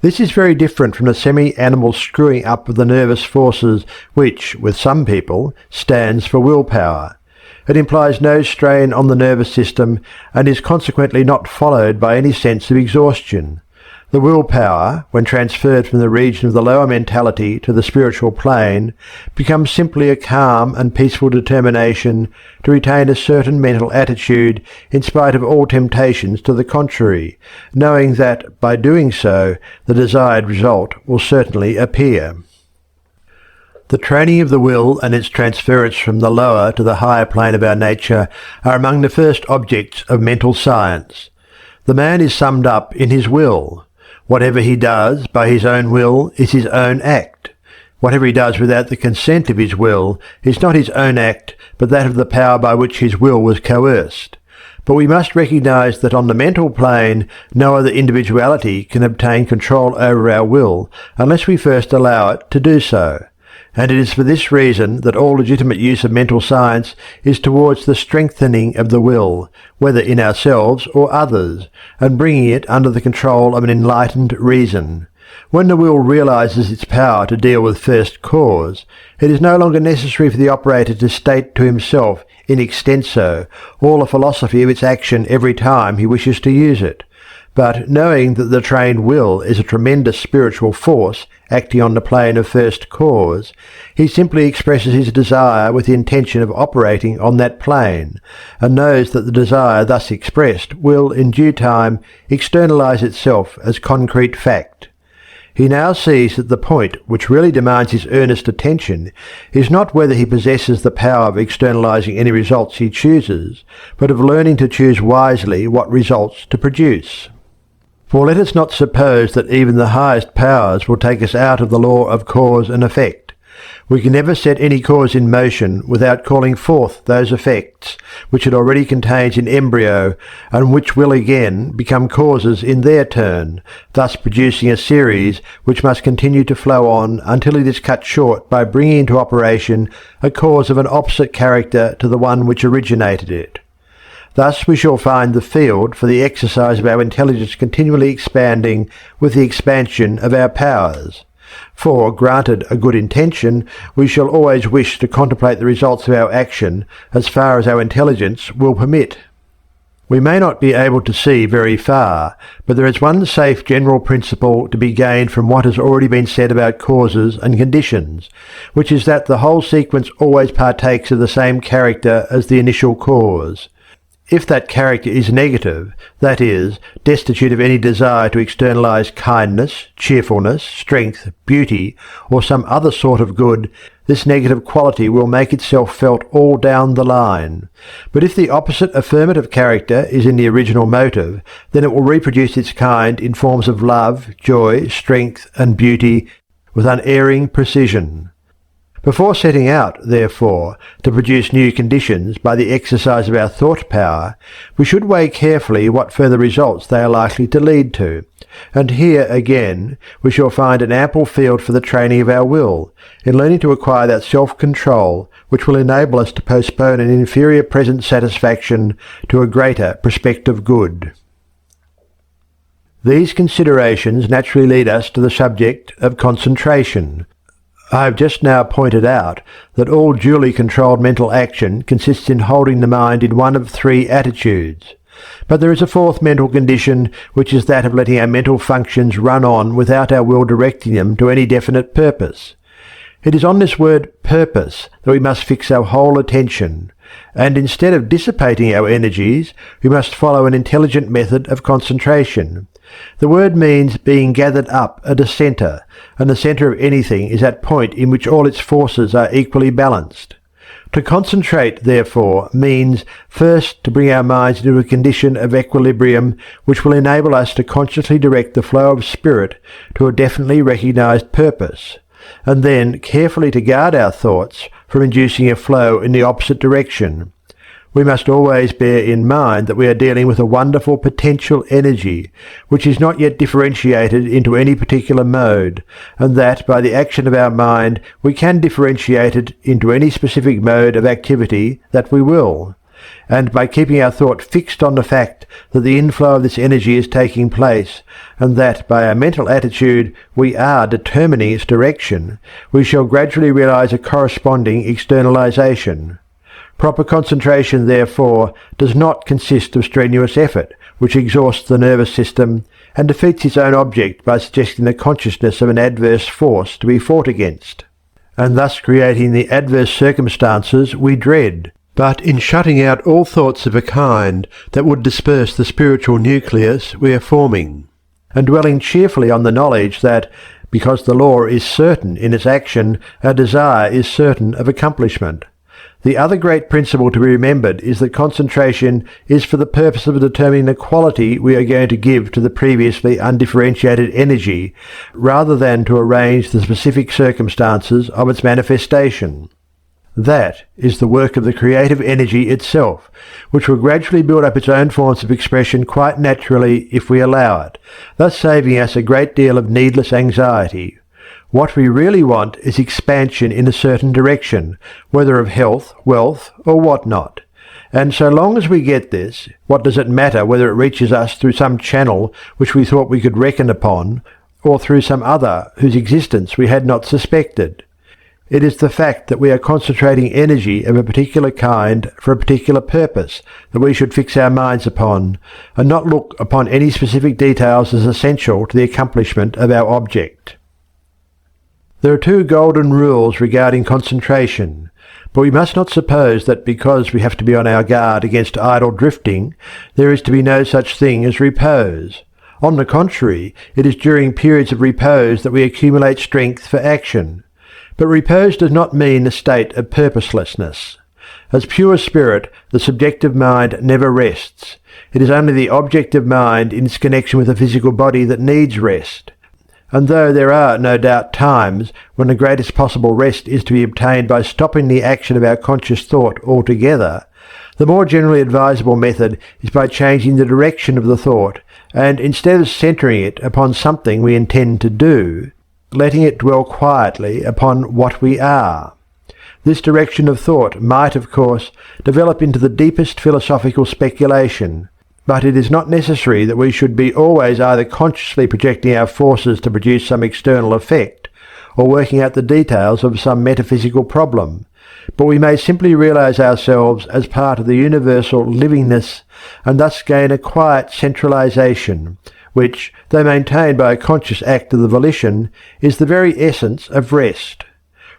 This is very different from the semi-animal screwing up of the nervous forces which, with some people, stands for willpower. It implies no strain on the nervous system and is consequently not followed by any sense of exhaustion. The willpower, when transferred from the region of the lower mentality to the spiritual plane, becomes simply a calm and peaceful determination to retain a certain mental attitude in spite of all temptations to the contrary, knowing that, by doing so, the desired result will certainly appear. The training of the will and its transference from the lower to the higher plane of our nature are among the first objects of mental science. The man is summed up in his will. Whatever he does by his own will is his own act. Whatever he does without the consent of his will is not his own act, but that of the power by which his will was coerced. But we must recognize that on the mental plane no other individuality can obtain control over our will unless we first allow it to do so. And it is for this reason that all legitimate use of mental science is towards the strengthening of the will, whether in ourselves or others, and bringing it under the control of an enlightened reason. When the will realizes its power to deal with first cause, it is no longer necessary for the operator to state to himself in extenso all the philosophy of its action every time he wishes to use it. But knowing that the trained will is a tremendous spiritual force acting on the plane of first cause, he simply expresses his desire with the intention of operating on that plane, and knows that the desire thus expressed will, in due time, externalize itself as concrete fact. He now sees that the point which really demands his earnest attention is not whether he possesses the power of externalizing any results he chooses, but of learning to choose wisely what results to produce. For let us not suppose that even the highest powers will take us out of the law of cause and effect. We can never set any cause in motion without calling forth those effects which it already contains in embryo, and which will again become causes in their turn, thus producing a series which must continue to flow on until it is cut short by bringing into operation a cause of an opposite character to the one which originated it. Thus we shall find the field for the exercise of our intelligence continually expanding with the expansion of our powers. For, granted a good intention, we shall always wish to contemplate the results of our action as far as our intelligence will permit. We may not be able to see very far, but there is one safe general principle to be gained from what has already been said about causes and conditions, which is that the whole sequence always partakes of the same character as the initial cause. If that character is negative, that is, destitute of any desire to externalize kindness, cheerfulness, strength, beauty, or some other sort of good, this negative quality will make itself felt all down the line. But if the opposite affirmative character is in the original motive, then it will reproduce its kind in forms of love, joy, strength, and beauty with unerring precision. Before setting out, therefore, to produce new conditions by the exercise of our thought power, we should weigh carefully what further results they are likely to lead to. And here, again, we shall find an ample field for the training of our will, in learning to acquire that self-control which will enable us to postpone an inferior present satisfaction to a greater prospective good. These considerations naturally lead us to the subject of concentration. I have just now pointed out that all duly controlled mental action consists in holding the mind in one of three attitudes. But there is a fourth mental condition, which is that of letting our mental functions run on without our will directing them to any definite purpose. It is on this word purpose that we must fix our whole attention, and instead of dissipating our energies, we must follow an intelligent method of concentration. The word means being gathered up at a centre, and the centre of anything is that point in which all its forces are equally balanced. To concentrate, therefore, means first to bring our minds into a condition of equilibrium which will enable us to consciously direct the flow of spirit to a definitely recognized purpose, and then carefully to guard our thoughts from inducing a flow in the opposite direction. We must always bear in mind that we are dealing with a wonderful potential energy, which is not yet differentiated into any particular mode, and that by the action of our mind we can differentiate it into any specific mode of activity that we will. And by keeping our thought fixed on the fact that the inflow of this energy is taking place, and that by our mental attitude we are determining its direction, we shall gradually realize a corresponding externalization. Proper concentration, therefore, does not consist of strenuous effort, which exhausts the nervous system and defeats its own object by suggesting the consciousness of an adverse force to be fought against, and thus creating the adverse circumstances we dread, but in shutting out all thoughts of a kind that would disperse the spiritual nucleus we are forming, and dwelling cheerfully on the knowledge that, because the law is certain in its action, our desire is certain of accomplishment. The other great principle to be remembered is that concentration is for the purpose of determining the quality we are going to give to the previously undifferentiated energy, rather than to arrange the specific circumstances of its manifestation. That is the work of the creative energy itself, which will gradually build up its own forms of expression quite naturally if we allow it, thus saving us a great deal of needless anxiety. What we really want is expansion in a certain direction, whether of health, wealth, or what not. And so long as we get this, what does it matter whether it reaches us through some channel which we thought we could reckon upon, or through some other whose existence we had not suspected? It is the fact that we are concentrating energy of a particular kind for a particular purpose that we should fix our minds upon, and not look upon any specific details as essential to the accomplishment of our object. There are two golden rules regarding concentration, but we must not suppose that because we have to be on our guard against idle drifting, there is to be no such thing as repose. On the contrary, it is during periods of repose that we accumulate strength for action. But repose does not mean a state of purposelessness. As pure spirit, the subjective mind never rests. It is only the objective mind in its connection with the physical body that needs rest. And though there are no doubt times when the greatest possible rest is to be obtained by stopping the action of our conscious thought altogether, the more generally advisable method is by changing the direction of the thought, and instead of centering it upon something we intend to do, letting it dwell quietly upon what we are. This direction of thought might, of course, develop into the deepest philosophical speculation, but it is not necessary that we should be always either consciously projecting our forces to produce some external effect, or working out the details of some metaphysical problem, but we may simply realize ourselves as part of the universal livingness, and thus gain a quiet centralization, which, though maintained by a conscious act of the volition, is the very essence of rest.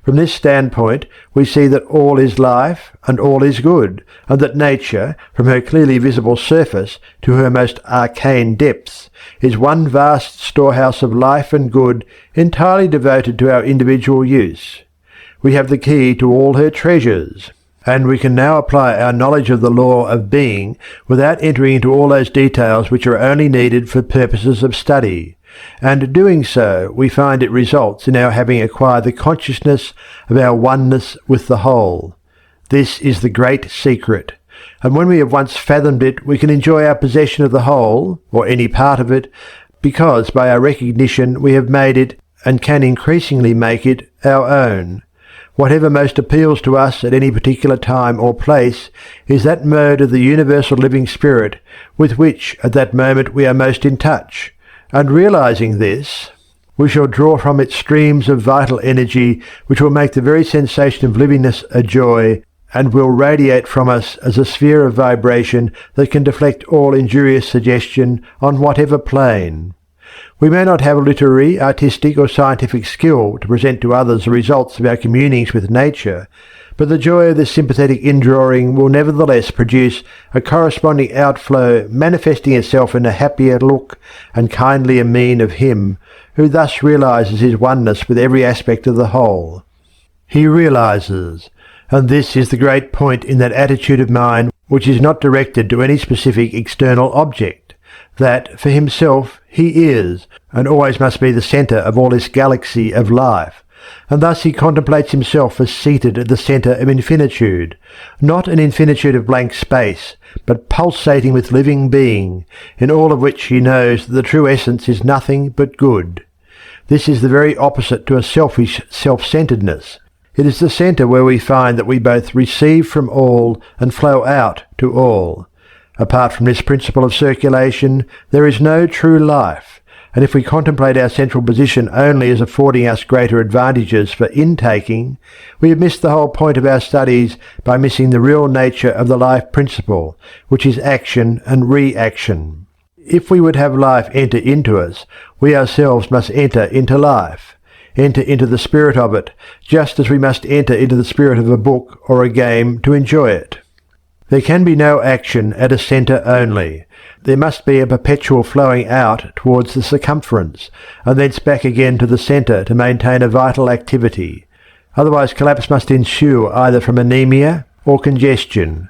From this standpoint, we see that all is life and all is good, and that nature, from her clearly visible surface to her most arcane depths, is one vast storehouse of life and good entirely devoted to our individual use. We have the key to all her treasures, and we can now apply our knowledge of the law of being without entering into all those details which are only needed for purposes of study. And doing so, we find it results in our having acquired the consciousness of our oneness with the whole. This is the great secret, and when we have once fathomed it, we can enjoy our possession of the whole, or any part of it, because by our recognition we have made it, and can increasingly make it, our own. Whatever most appeals to us at any particular time or place is that mode of the universal living spirit with which at that moment we are most in touch, and realizing this, we shall draw from it streams of vital energy which will make the very sensation of livingness a joy, and will radiate from us as a sphere of vibration that can deflect all injurious suggestion on whatever plane. We may not have literary, artistic or scientific skill to present to others the results of our communings with nature, but the joy of this sympathetic indrawing will nevertheless produce a corresponding outflow manifesting itself in a happier look and kindlier mien of him who thus realizes his oneness with every aspect of the whole. He realizes, and this is the great point in that attitude of mind which is not directed to any specific external object, that for himself he is, and always must be the centre of all this galaxy of life, and thus he contemplates himself as seated at the centre of infinitude, not an infinitude of blank space, but pulsating with living being, in all of which he knows that the true essence is nothing but good. This is the very opposite to a selfish self-centeredness. It is the centre where we find that we both receive from all and flow out to all. Apart from this principle of circulation, there is no true life, and if we contemplate our central position only as affording us greater advantages for intaking, we have missed the whole point of our studies by missing the real nature of the life principle, which is action and reaction. If we would have life enter into us, we ourselves must enter into life, enter into the spirit of it, just as we must enter into the spirit of a book or a game to enjoy it. There can be no action at a centre only. There must be a perpetual flowing out towards the circumference, and thence back again to the centre to maintain a vital activity. Otherwise collapse must ensue either from anemia or congestion.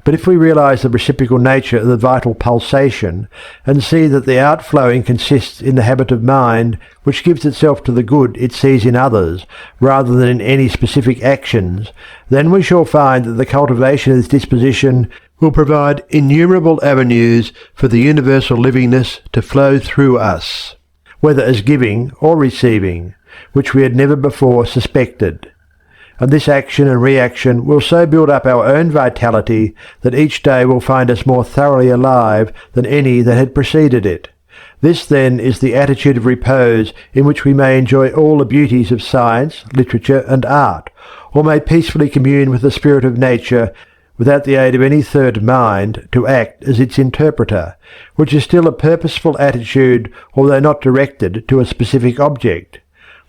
But if we realize the reciprocal nature of the vital pulsation, and see that the outflowing consists in the habit of mind which gives itself to the good it sees in others, rather than in any specific actions, then we shall find that the cultivation of this disposition will provide innumerable avenues for the universal livingness to flow through us, whether as giving or receiving, which we had never before suspected. And this action and reaction will so build up our own vitality that each day will find us more thoroughly alive than any that had preceded it. This, then, is the attitude of repose in which we may enjoy all the beauties of science, literature, and art, or may peacefully commune with the spirit of nature without the aid of any third mind to act as its interpreter, which is still a purposeful attitude, although not directed to a specific object.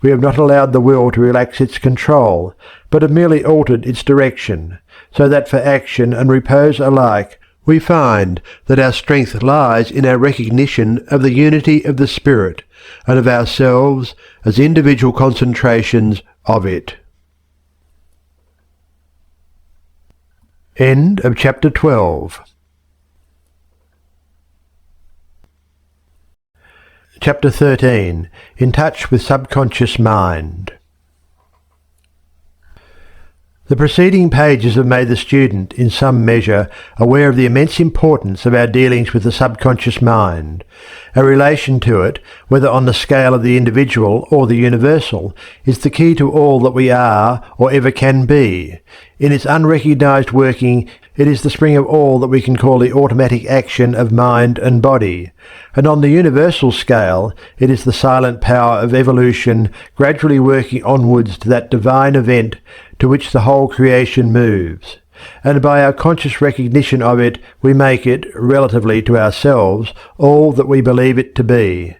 We have not allowed the will to relax its control, but have merely altered its direction, so that for action and repose alike we find that our strength lies in our recognition of the unity of the Spirit, and of ourselves as individual concentrations of it. End of chapter 12. Chapter 13. In Touch with Subconscious Mind. The preceding pages have made the student, in some measure, aware of the immense importance of our dealings with the subconscious mind. Our relation to it, whether on the scale of the individual or the universal, is the key to all that we are or ever can be. In its unrecognized working, it is the spring of all that we can call the automatic action of mind and body. And on the universal scale, it is the silent power of evolution gradually working onwards to that divine event to which the whole creation moves. And by our conscious recognition of it, we make it, relatively to ourselves, all that we believe it to be.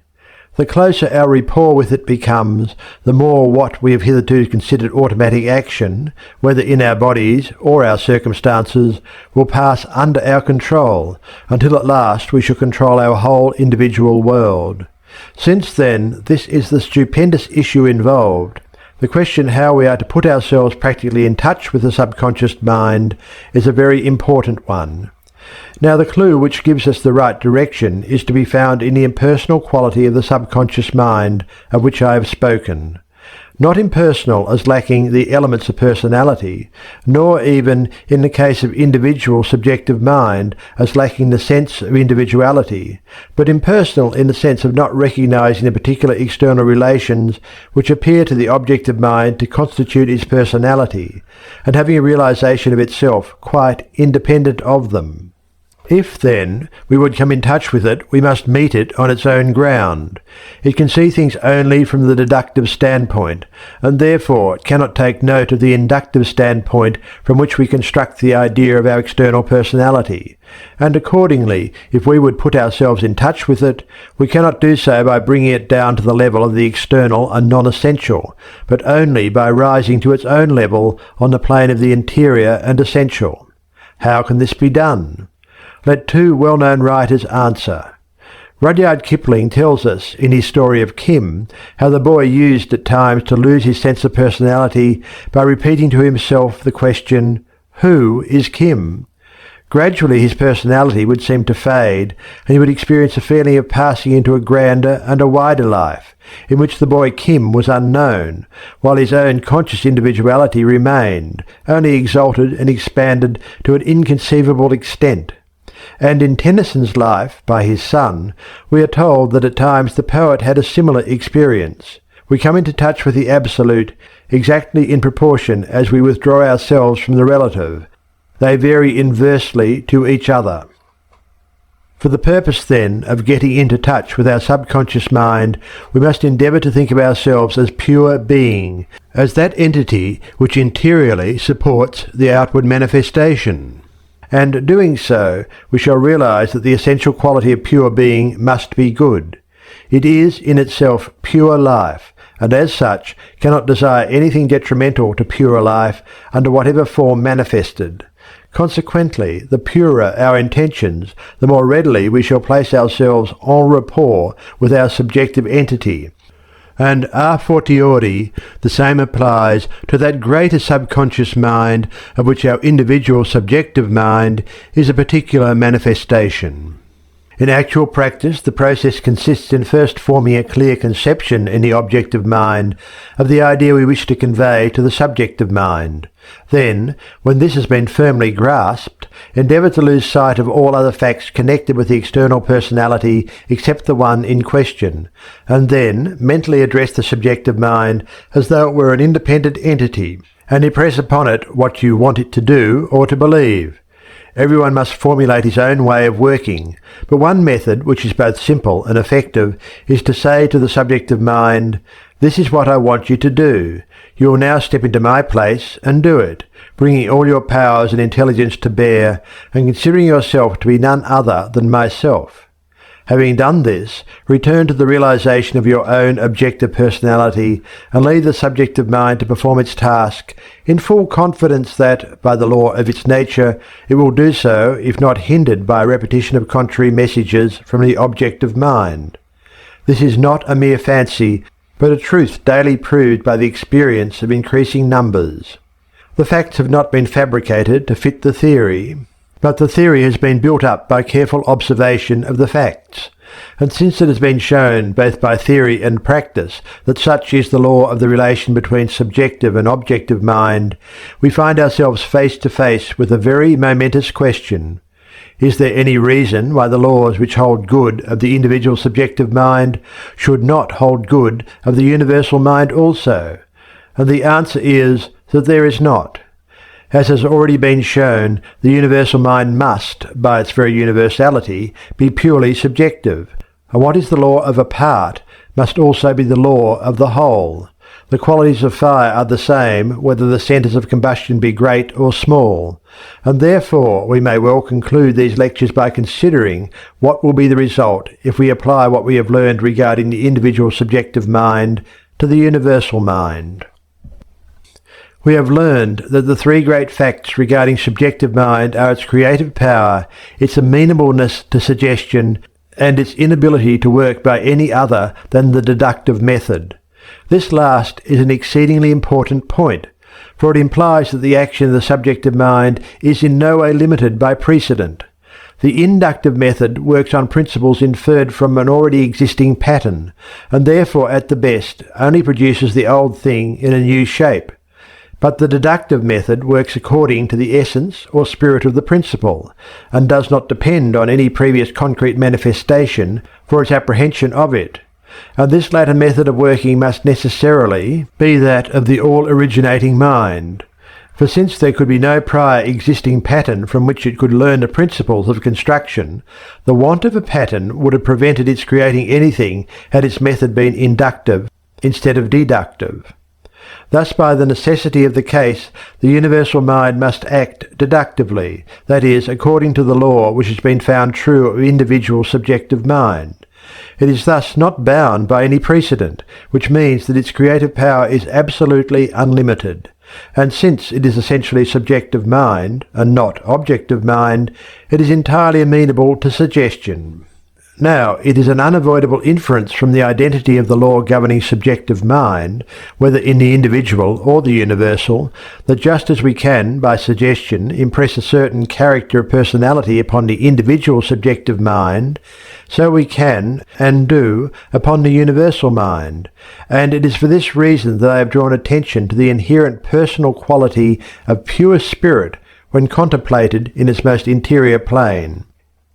The closer our rapport with it becomes, the more what we have hitherto considered automatic action, whether in our bodies or our circumstances, will pass under our control, until at last we shall control our whole individual world. Since then, this is the stupendous issue involved. The question how we are to put ourselves practically in touch with the subconscious mind is a very important one. Now the clue which gives us the right direction is to be found in the impersonal quality of the subconscious mind of which I have spoken. Not impersonal as lacking the elements of personality, nor even, in the case of individual subjective mind, as lacking the sense of individuality, but impersonal in the sense of not recognizing the particular external relations which appear to the objective mind to constitute its personality, and having a realization of itself quite independent of them. If, then, we would come in touch with it, we must meet it on its own ground. It can see things only from the deductive standpoint, and therefore it cannot take note of the inductive standpoint from which we construct the idea of our external personality. And accordingly, if we would put ourselves in touch with it, we cannot do so by bringing it down to the level of the external and non-essential, but only by rising to its own level on the plane of the interior and essential. How can this be done? Let two well-known writers answer. Rudyard Kipling tells us in his story of Kim how the boy used at times to lose his sense of personality by repeating to himself the question, "Who is Kim?" Gradually his personality would seem to fade, and he would experience a feeling of passing into a grander and a wider life, in which the boy Kim was unknown, while his own conscious individuality remained, only exalted and expanded to an inconceivable extent. And in Tennyson's life, by his son, we are told that at times the poet had a similar experience. We come into touch with the absolute exactly in proportion as we withdraw ourselves from the relative. They vary inversely to each other. For the purpose, then, of getting into touch with our subconscious mind, we must endeavour to think of ourselves as pure being, as that entity which interiorly supports the outward manifestation. And doing so, we shall realize that the essential quality of pure being must be good. It is in itself pure life, and as such cannot desire anything detrimental to pure life under whatever form manifested. Consequently, the purer our intentions, the more readily we shall place ourselves en rapport with our subjective entity. And a fortiori, the same applies to that greater subconscious mind of which our individual subjective mind is a particular manifestation. In actual practice, the process consists in first forming a clear conception in the objective mind of the idea we wish to convey to the subjective mind. Then, when this has been firmly grasped, endeavour to lose sight of all other facts connected with the external personality except the one in question, and then mentally address the subjective mind as though it were an independent entity, and impress upon it what you want it to do or to believe. Everyone must formulate his own way of working, but one method, which is both simple and effective, is to say to the subjective mind, "This is what I want you to do. You will now step into my place and do it, bringing all your powers and intelligence to bear, and considering yourself to be none other than myself." Having done this, return to the realization of your own objective personality and leave the subjective mind to perform its task in full confidence that, by the law of its nature, it will do so if not hindered by a repetition of contrary messages from the objective mind. This is not a mere fancy, but a truth daily proved by the experience of increasing numbers. The facts have not been fabricated to fit the theory, but the theory has been built up by careful observation of the facts, and since it has been shown both by theory and practice that such is the law of the relation between subjective and objective mind, we find ourselves face to face with a very momentous question. Is there any reason why the laws which hold good of the individual subjective mind should not hold good of the universal mind also? And the answer is that there is not. As has already been shown, the universal mind must, by its very universality, be purely subjective, and what is the law of a part must also be the law of the whole. The qualities of fire are the same whether the centres of combustion be great or small, and therefore we may well conclude these lectures by considering what will be the result if we apply what we have learned regarding the individual subjective mind to the universal mind. We have learned that the three great facts regarding subjective mind are its creative power, its amenableness to suggestion, and its inability to work by any other than the deductive method. This last is an exceedingly important point, for it implies that the action of the subjective mind is in no way limited by precedent. The inductive method works on principles inferred from an already existing pattern, and therefore at the best only produces the old thing in a new shape. But the deductive method works according to the essence or spirit of the principle, and does not depend on any previous concrete manifestation for its apprehension of it. And this latter method of working must necessarily be that of the all-originating mind. For since there could be no prior existing pattern from which it could learn the principles of construction, the want of a pattern would have prevented its creating anything had its method been inductive instead of deductive. Thus, by the necessity of the case, the universal mind must act deductively, that is, according to the law which has been found true of individual subjective mind. It is thus not bound by any precedent, which means that its creative power is absolutely unlimited. And since it is essentially subjective mind, and not objective mind, it is entirely amenable to suggestion. Now, it is an unavoidable inference from the identity of the law governing subjective mind, whether in the individual or the universal, that just as we can, by suggestion, impress a certain character of personality upon the individual subjective mind, so we can, and do, upon the universal mind. And it is for this reason that I have drawn attention to the inherent personal quality of pure spirit when contemplated in its most interior plane.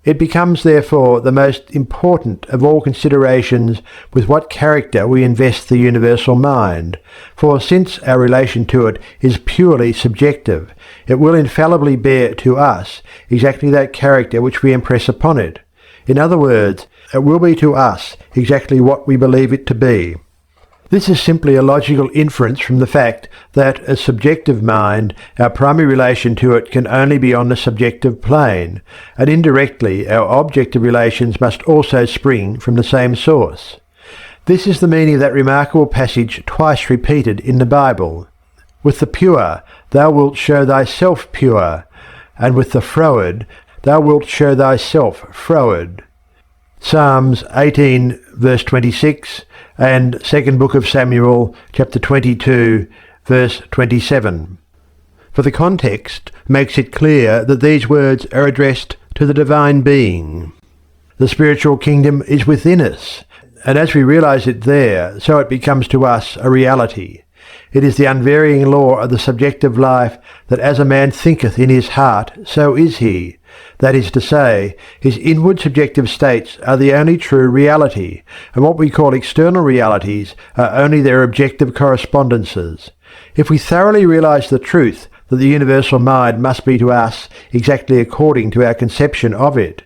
It becomes therefore the most important of all considerations with what character we invest the universal mind, for since our relation to it is purely subjective, it will infallibly bear to us exactly that character which we impress upon it. In other words, it will be to us exactly what we believe it to be. This is simply a logical inference from the fact that, as subjective mind, our primary relation to it can only be on the subjective plane, and indirectly our objective relations must also spring from the same source. This is the meaning of that remarkable passage twice repeated in the Bible. With the pure, thou wilt show thyself pure, and with the froward, thou wilt show thyself froward. Psalms 18 verse 26 and 2nd Book of Samuel chapter 22 verse 27. For the context makes it clear that these words are addressed to the divine being. The spiritual kingdom is within us, and as we realize it there, so it becomes to us a reality. It is the unvarying law of the subjective life that as a man thinketh in his heart, so is he. That is to say, his inward subjective states are the only true reality, and what we call external realities are only their objective correspondences. If we thoroughly realize the truth that the universal mind must be to us exactly according to our conception of it,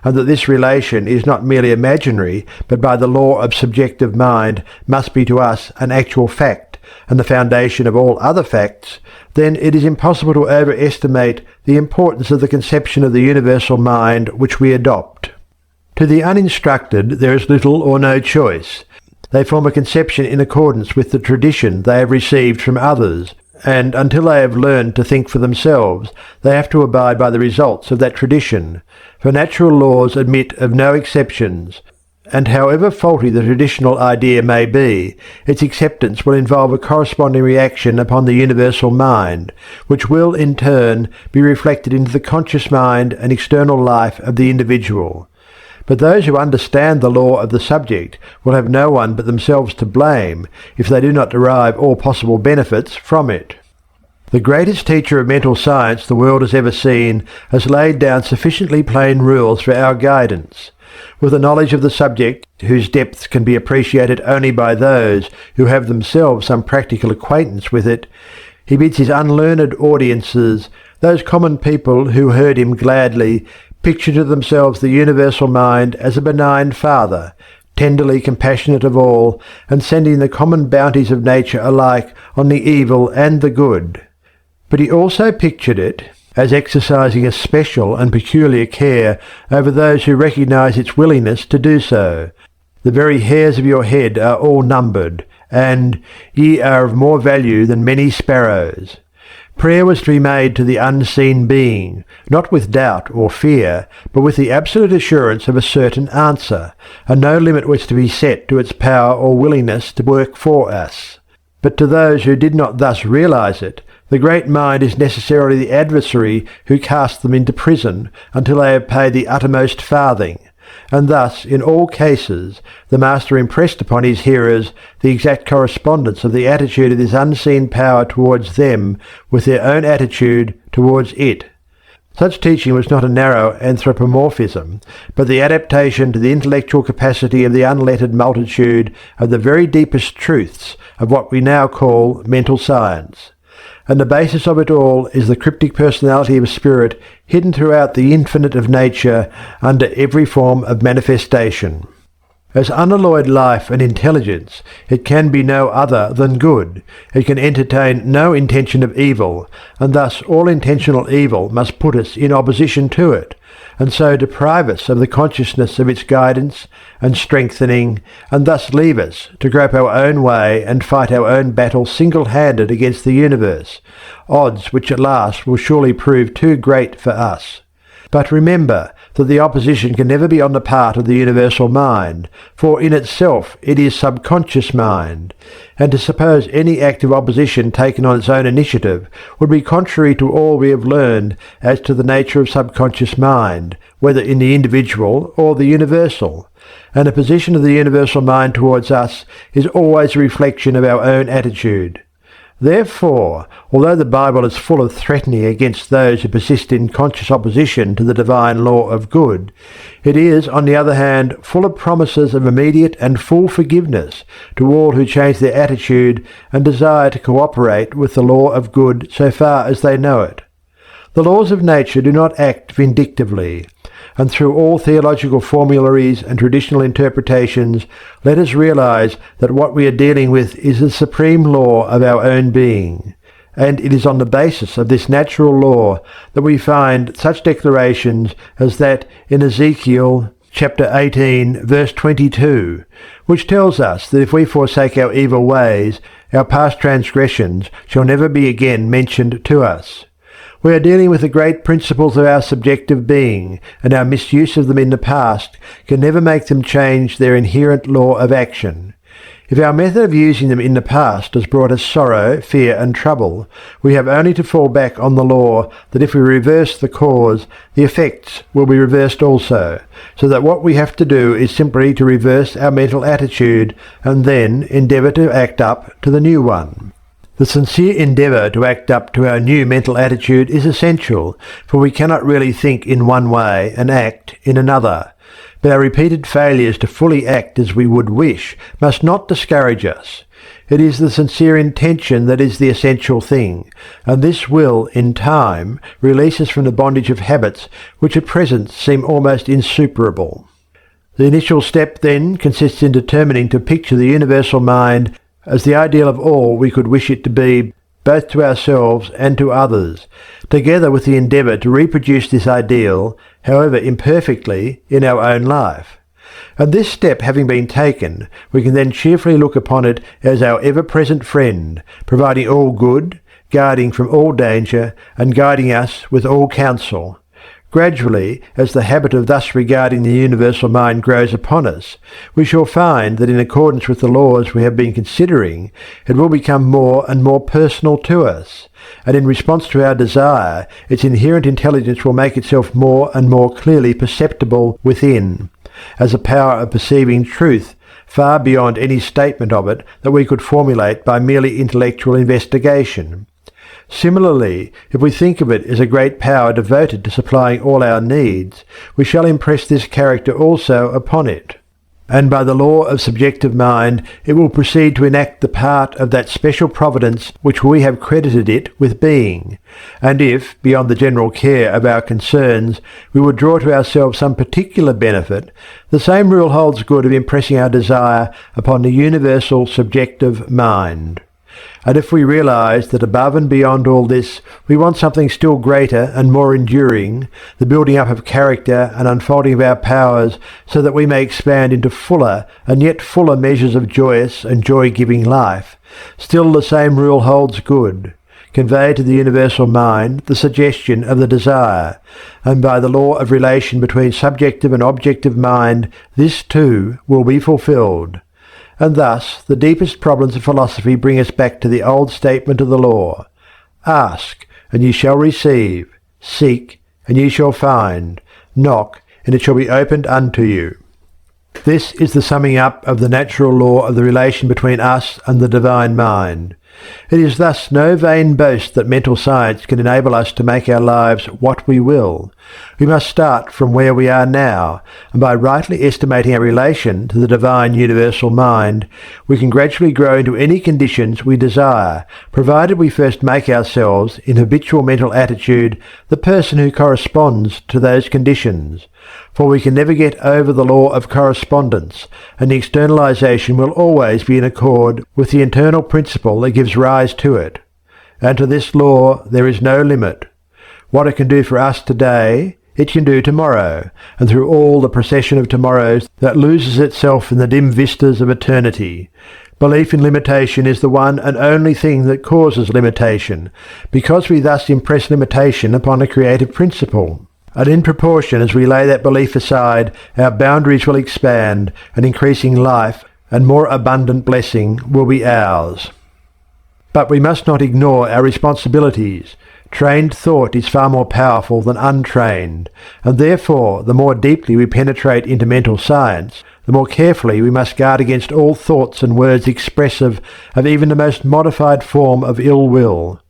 and that this relation is not merely imaginary, but by the law of subjective mind must be to us an actual fact, and the foundation of all other facts, then it is impossible to overestimate the importance of the conception of the universal mind which we adopt. To the uninstructed there is little or no choice. They form a conception in accordance with the tradition they have received from others, and until they have learned to think for themselves, they have to abide by the results of that tradition, for natural laws admit of no exceptions, and however faulty the traditional idea may be, its acceptance will involve a corresponding reaction upon the universal mind, which will, in turn, be reflected into the conscious mind and external life of the individual. But those who understand the law of the subject will have no one but themselves to blame if they do not derive all possible benefits from it. The greatest teacher of mental science the world has ever seen has laid down sufficiently plain rules for our guidance. With a knowledge of the subject, whose depths can be appreciated only by those who have themselves some practical acquaintance with it, he bids his unlearned audiences, those common people who heard him gladly, picture to themselves the universal mind as a benign father, tenderly compassionate of all, and sending the common bounties of nature alike on the evil and the good. But he also pictured it as exercising a special and peculiar care over those who recognize its willingness to do so. The very hairs of your head are all numbered, and ye are of more value than many sparrows. Prayer was to be made to the unseen being, not with doubt or fear, but with the absolute assurance of a certain answer, and no limit was to be set to its power or willingness to work for us. But to those who did not thus realize it, the great mind is necessarily the adversary who casts them into prison until they have paid the uttermost farthing, and thus, in all cases, the master impressed upon his hearers the exact correspondence of the attitude of this unseen power towards them with their own attitude towards it. Such teaching was not a narrow anthropomorphism, but the adaptation to the intellectual capacity of the unlettered multitude of the very deepest truths of what we now call mental science. and the basis of it all is the cryptic personality of spirit hidden throughout the infinite of nature under every form of manifestation. As unalloyed life and intelligence, it can be no other than good. It can entertain no intention of evil, and thus all intentional evil must put us in opposition to it, and so deprive us of the consciousness of its guidance and strengthening, and thus leave us to grope our own way and fight our own battle single-handed against the universe, odds which at last will surely prove too great for us. But remember that the opposition can never be on the part of the universal mind, for in itself it is subconscious mind, and to suppose any active opposition taken on its own initiative would be contrary to all we have learned as to the nature of subconscious mind, whether in the individual or the universal. And the position of the universal mind towards us is always a reflection of our own attitude. Therefore, although the Bible is full of threatening against those who persist in conscious opposition to the divine law of good, it is, on the other hand, full of promises of immediate and full forgiveness to all who change their attitude and desire to cooperate with the law of good so far as they know it. The laws of nature do not act vindictively, and through all theological formularies and traditional interpretations, let us realize that what we are dealing with is the supreme law of our own being. And it is on the basis of this natural law that we find such declarations as that in Ezekiel chapter 18, verse 22, which tells us that if we forsake our evil ways, our past transgressions shall never be again mentioned to us. We are dealing with the great principles of our subjective being, and our misuse of them in the past can never make them change their inherent law of action. If our method of using them in the past has brought us sorrow, fear, and trouble, we have only to fall back on the law that if we reverse the cause, the effects will be reversed also, so that what we have to do is simply to reverse our mental attitude and then endeavour to act up to the new one. The sincere endeavour to act up to our new mental attitude is essential, for we cannot really think in one way and act in another. But our repeated failures to fully act as we would wish must not discourage us. It is the sincere intention that is the essential thing, and this will, in time, release us from the bondage of habits which at present seem almost insuperable. The initial step, then, consists in determining to picture the universal mind as the ideal of all we could wish it to be, both to ourselves and to others, together with the endeavour to reproduce this ideal, however imperfectly, in our own life. And this step having been taken, we can then cheerfully look upon it as our ever-present friend, providing all good, guarding from all danger, and guiding us with all counsel. Gradually, as the habit of thus regarding the universal mind grows upon us, we shall find that in accordance with the laws we have been considering, it will become more and more personal to us, and in response to our desire, its inherent intelligence will make itself more and more clearly perceptible within, as a power of perceiving truth far beyond any statement of it that we could formulate by merely intellectual investigation. Similarly, if we think of it as a great power devoted to supplying all our needs, we shall impress this character also upon it. And by the law of subjective mind, it will proceed to enact the part of that special providence which we have credited it with being. And if, beyond the general care of our concerns, we would draw to ourselves some particular benefit, the same rule holds good of impressing our desire upon the universal subjective mind. And if we realize that above and beyond all this we want something still greater and more enduring, the building up of character and unfolding of our powers so that we may expand into fuller and yet fuller measures of joyous and joy-giving life, still the same rule holds good. Convey to the universal mind the suggestion of the desire, and by the law of relation between subjective and objective mind this too will be fulfilled. And thus the deepest problems of philosophy bring us back to the old statement of the law. Ask, and ye shall receive. Seek, and ye shall find. Knock, and it shall be opened unto you. This is the summing up of the natural law of the relation between us and the divine mind. It is thus no vain boast that mental science can enable us to make our lives what we will. We must start from where we are now, and by rightly estimating our relation to the divine universal mind, we can gradually grow into any conditions we desire, provided we first make ourselves, in habitual mental attitude, the person who corresponds to those conditions. For we can never get over the law of correspondence, and the externalization will always be in accord with the internal principle that gives rise to it. And to this law there is no limit. What it can do for us today, it can do tomorrow, and through all the procession of tomorrows that loses itself in the dim vistas of eternity. Belief in limitation is the one and only thing that causes limitation, because we thus impress limitation upon a creative principle. And in proportion as we lay that belief aside, our boundaries will expand, and increasing life and more abundant blessing will be ours. But we must not ignore our responsibilities. Trained thought is far more powerful than untrained, and therefore the more deeply we penetrate into mental science, the more carefully we must guard against all thoughts and words expressive of even the most modified form of ill will.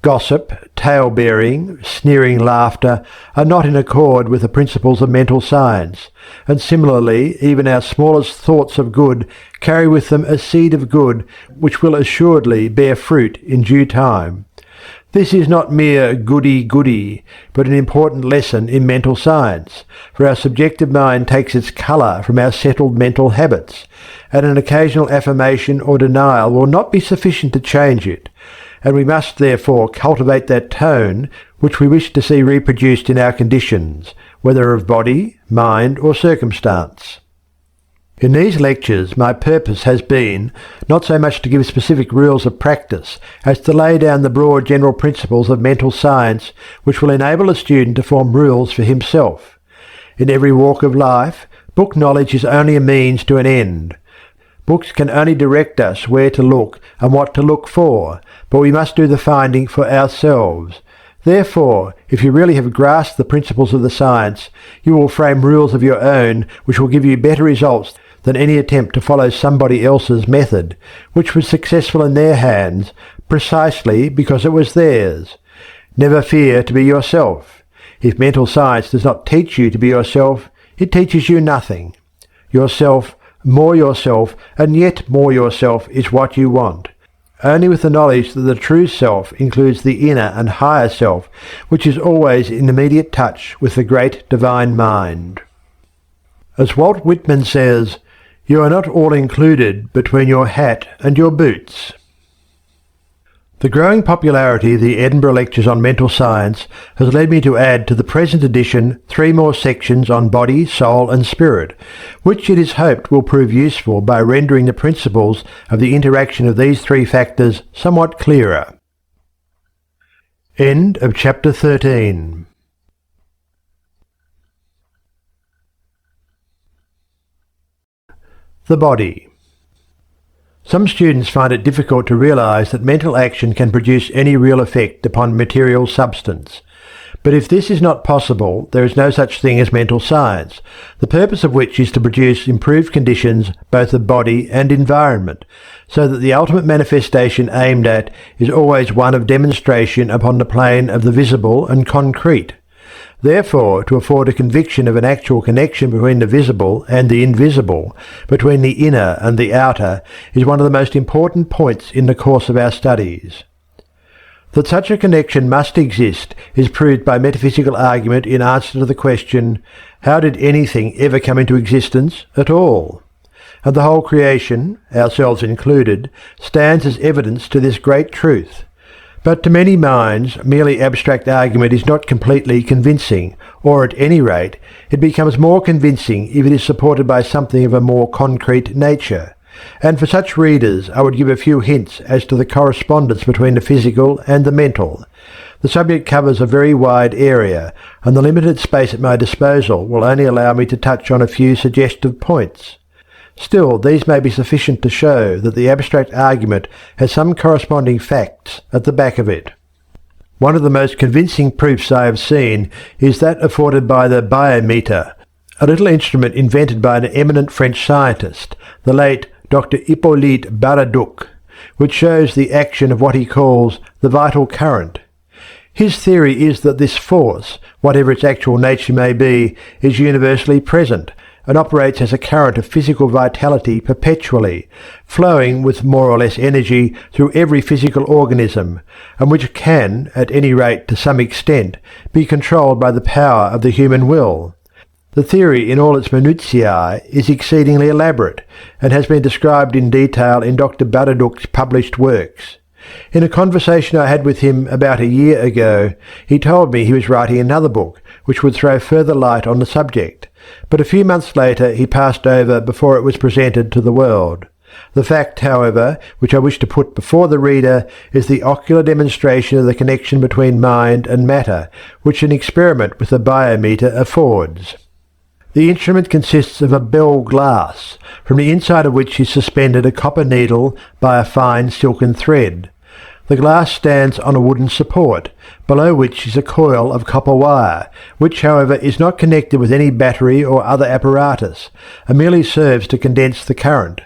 Gossip, tale-bearing, sneering laughter are not in accord with the principles of mental science, and similarly even our smallest thoughts of good carry with them a seed of good which will assuredly bear fruit in due time. This is not mere goody-goody, but an important lesson in mental science, for our subjective mind takes its colour from our settled mental habits, and an occasional affirmation or denial will not be sufficient to change it, and we must therefore cultivate that tone which we wish to see reproduced in our conditions, whether of body, mind, or circumstance. In these lectures my purpose has been not so much to give specific rules of practice as to lay down the broad general principles of mental science which will enable a student to form rules for himself. In every walk of life, book knowledge is only a means to an end. Books can only direct us where to look and what to look for, but we must do the finding for ourselves. Therefore, if you really have grasped the principles of the science, you will frame rules of your own which will give you better results than any attempt to follow somebody else's method, which was successful in their hands, precisely because it was theirs. Never fear to be yourself. If mental science does not teach you to be yourself, it teaches you nothing. Yourself, and yet more yourself is what you want. Only with the knowledge that the true self includes the inner and higher self, which is always in immediate touch with the great divine mind. As Walt Whitman says, you are not all included between your hat and your boots. The growing popularity of the Edinburgh Lectures on mental science has led me to add to the present edition 3 more sections on body, soul and spirit, which it is hoped will prove useful by rendering the principles of the interaction of these 3 factors somewhat clearer. End of Chapter 13. The body. Some students find it difficult to realize that mental action can produce any real effect upon material substance. But if this is not possible, there is no such thing as mental science, the purpose of which is to produce improved conditions both of body and environment, so that the ultimate manifestation aimed at is always one of demonstration upon the plane of the visible and concrete. Therefore, to afford a conviction of an actual connection between the visible and the invisible, between the inner and the outer, is one of the most important points in the course of our studies. That such a connection must exist is proved by metaphysical argument in answer to the question, how did anything ever come into existence at all? And the whole creation, ourselves included, stands as evidence to this great truth. But to many minds, merely abstract argument is not completely convincing, or at any rate, it becomes more convincing if it is supported by something of a more concrete nature. And for such readers, I would give a few hints as to the correspondence between the physical and the mental. The subject covers a very wide area, and the limited space at my disposal will only allow me to touch on a few suggestive points. Still, these may be sufficient to show that the abstract argument has some corresponding facts at the back of it. One of the most convincing proofs I have seen is that afforded by the biometer, a little instrument invented by an eminent French scientist, the late Dr. Hippolyte Baraduc. which shows the action of what he calls the vital current. His theory is that this force, whatever its actual nature may be, is universally present and operates as a current of physical vitality perpetually, flowing with more or less energy through every physical organism, and which can, at any rate to some extent, be controlled by the power of the human will. The theory in all its minutiae is exceedingly elaborate, and has been described in detail in Dr. Baraduc's published works. In a conversation I had with him about a year ago, he told me he was writing another book, which would throw further light on the subject, but a few months later he passed over before it was presented to the world. The fact, however, which I wish to put before the reader is the ocular demonstration of the connection between mind and matter, which an experiment with a biometer affords. The instrument consists of a bell glass, from the inside of which is suspended a copper needle by a fine silken thread. The glass stands on a wooden support, below which is a coil of copper wire, which, however, is not connected with any battery or other apparatus, and merely serves to condense the current.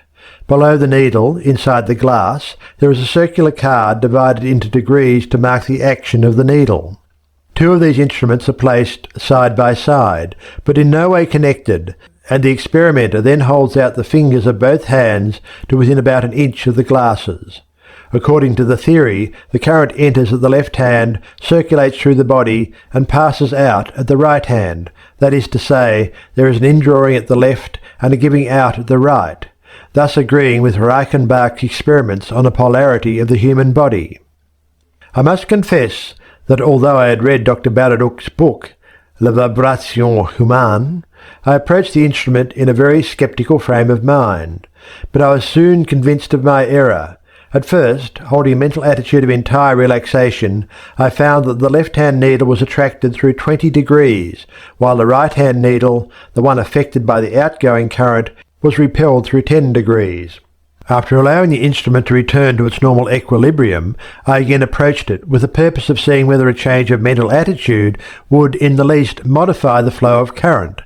Below the needle, inside the glass, there is a circular card divided into degrees to mark the action of the needle. Two of these instruments are placed side by side, but in no way connected, and the experimenter then holds out the fingers of both hands to within about an inch of the glasses. According to the theory, the current enters at the left hand, circulates through the body, and passes out at the right hand. That is to say, there is an indrawing at the left and a giving out at the right, thus agreeing with Reichenbach's experiments on the polarity of the human body. I must confess that although I had read Dr. Baraduc's book, La Vibration Humaine, I approached the instrument in a very sceptical frame of mind, but I was soon convinced of my error. At first, holding a mental attitude of entire relaxation, I found that the left-hand needle was attracted through 20 degrees, while the right-hand needle, the one affected by the outgoing current, was repelled through 10 degrees. After allowing the instrument to return to its normal equilibrium, I again approached it with the purpose of seeing whether a change of mental attitude would in the least modify the flow of current.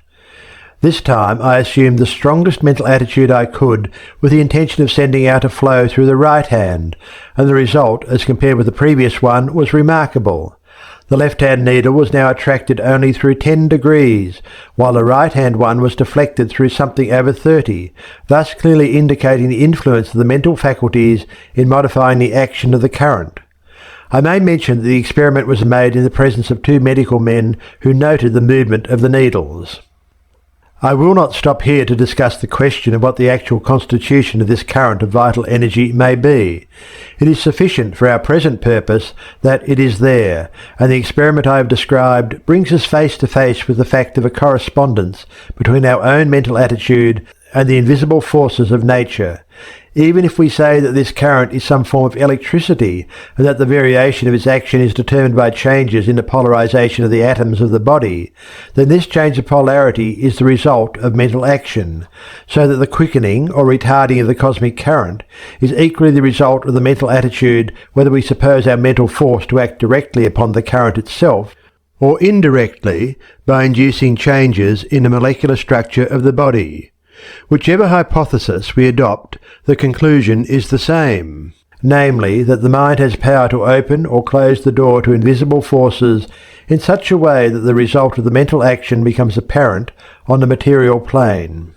This time I assumed the strongest mental attitude I could, with the intention of sending out a flow through the right hand, and the result, as compared with the previous one, was remarkable. The left-hand needle was now attracted only through 10 degrees, while the right-hand one was deflected through something over 30, thus clearly indicating the influence of the mental faculties in modifying the action of the current. I may mention that the experiment was made in the presence of two medical men who noted the movement of the needles. I will not stop here to discuss the question of what the actual constitution of this current of vital energy may be. It is sufficient for our present purpose that it is there, and the experiment I have described brings us face to face with the fact of a correspondence between our own mental attitude and the invisible forces of nature. Even if we say that this current is some form of electricity, and that the variation of its action is determined by changes in the polarization of the atoms of the body, then this change of polarity is the result of mental action, so that the quickening or retarding of the cosmic current is equally the result of the mental attitude, whether we suppose our mental force to act directly upon the current itself, or indirectly by inducing changes in the molecular structure of the body. Whichever hypothesis we adopt, the conclusion is the same, namely that the mind has power to open or close the door to invisible forces in such a way that the result of the mental action becomes apparent on the material plane.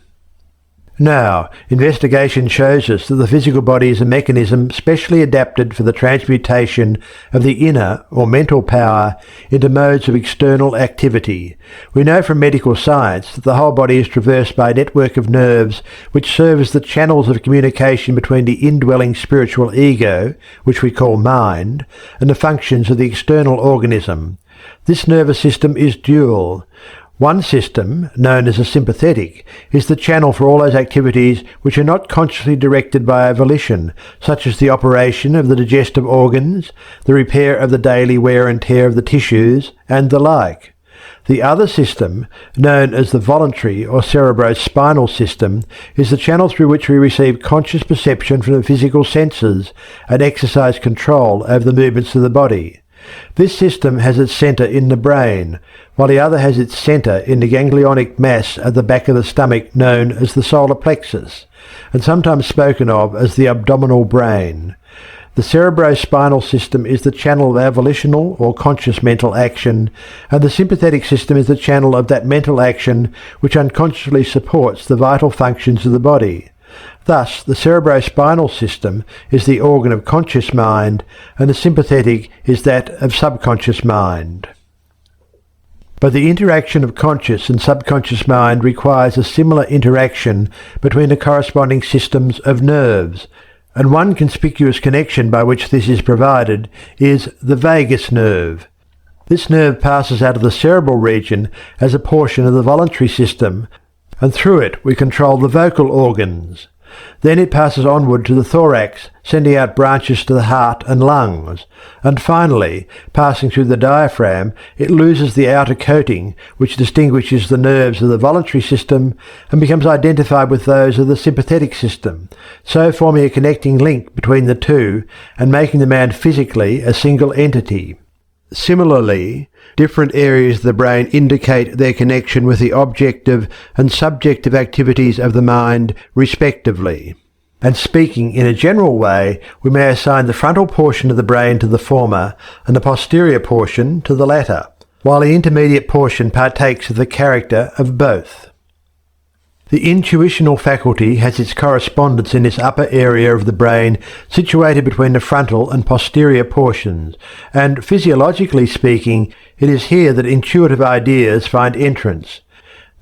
Now, investigation shows us that the physical body is a mechanism specially adapted for the transmutation of the inner or mental power into modes of external activity. We know from medical science that the whole body is traversed by a network of nerves which serve as the channels of communication between the indwelling spiritual ego, which we call mind, and the functions of the external organism. This nervous system is dual. One system, known as a sympathetic, is the channel for all those activities which are not consciously directed by our volition, such as the operation of the digestive organs, the repair of the daily wear and tear of the tissues, and the like. The other system, known as the voluntary or cerebrospinal system, is the channel through which we receive conscious perception from the physical senses and exercise control over the movements of the body. This system has its centre in the brain, while the other has its centre in the ganglionic mass at the back of the stomach known as the solar plexus, and sometimes spoken of as the abdominal brain. The cerebrospinal system is the channel of volitional or conscious mental action, and the sympathetic system is the channel of that mental action which unconsciously supports the vital functions of the body. Thus, the cerebrospinal system is the organ of conscious mind, and the sympathetic is that of subconscious mind. But the interaction of conscious and subconscious mind requires a similar interaction between the corresponding systems of nerves, and one conspicuous connection by which this is provided is the vagus nerve. This nerve passes out of the cerebral region as a portion of the voluntary system, and through it we control the vocal organs. Then it passes onward to the thorax, sending out branches to the heart and lungs, and finally, passing through the diaphragm, it loses the outer coating which distinguishes the nerves of the voluntary system and becomes identified with those of the sympathetic system, so forming a connecting link between the two and making the man physically a single entity. Similarly, different areas of the brain indicate their connection with the objective and subjective activities of the mind, respectively. And speaking in a general way, we may assign the frontal portion of the brain to the former and the posterior portion to the latter, while the intermediate portion partakes of the character of both. The intuitional faculty has its correspondence in this upper area of the brain situated between the frontal and posterior portions, and physiologically speaking, it is here that intuitive ideas find entrance.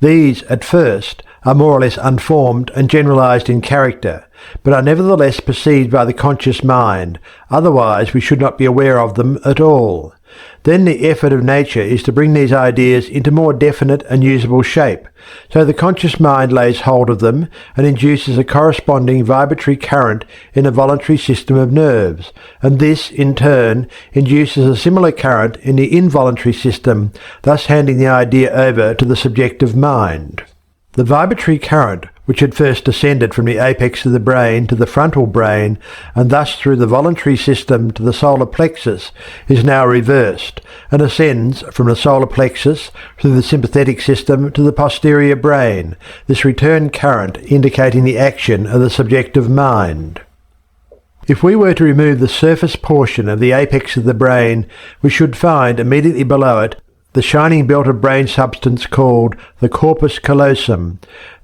These, at first, are more or less unformed and generalized in character, but are nevertheless perceived by the conscious mind, otherwise we should not be aware of them at all. Then the effort of nature is to bring these ideas into more definite and usable shape, so the conscious mind lays hold of them and induces a corresponding vibratory current in the voluntary system of nerves, and this, in turn, induces a similar current in the involuntary system, thus handing the idea over to the subjective mind. The vibratory current, which had first descended from the apex of the brain to the frontal brain, and thus through the voluntary system to the solar plexus, is now reversed, and ascends from the solar plexus through the sympathetic system to the posterior brain, this return current indicating the action of the subjective mind. If we were to remove the surface portion of the apex of the brain, we should find immediately below it the shining belt of brain substance called the corpus callosum.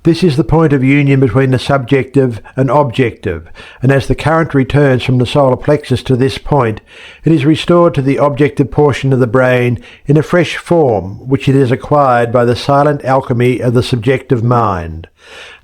This is the point of union between the subjective and objective, and as the current returns from the solar plexus to this point, it is restored to the objective portion of the brain in a fresh form which it has acquired by the silent alchemy of the subjective mind.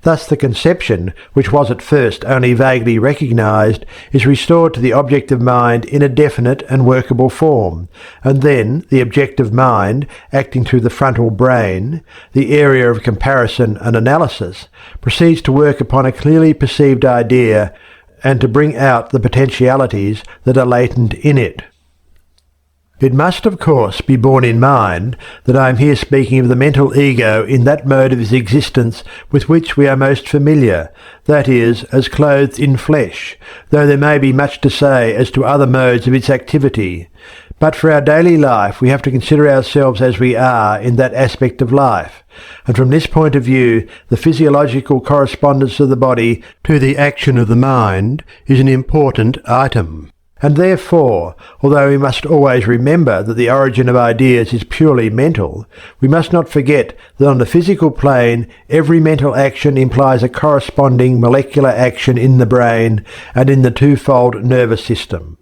Thus the conception, which was at first only vaguely recognized, is restored to the objective mind in a definite and workable form, and then the objective mind, acting through the frontal brain, the area of comparison and analysis, proceeds to work upon a clearly perceived idea and to bring out the potentialities that are latent in it. It must, of course, be borne in mind that I am here speaking of the mental ego in that mode of its existence with which we are most familiar, that is, as clothed in flesh, though there may be much to say as to other modes of its activity. But for our daily life we have to consider ourselves as we are in that aspect of life, and from this point of view the physiological correspondence of the body to the action of the mind is an important item. And therefore, although we must always remember that the origin of ideas is purely mental, we must not forget that on the physical plane every mental action implies a corresponding molecular action in the brain and in the twofold nervous system.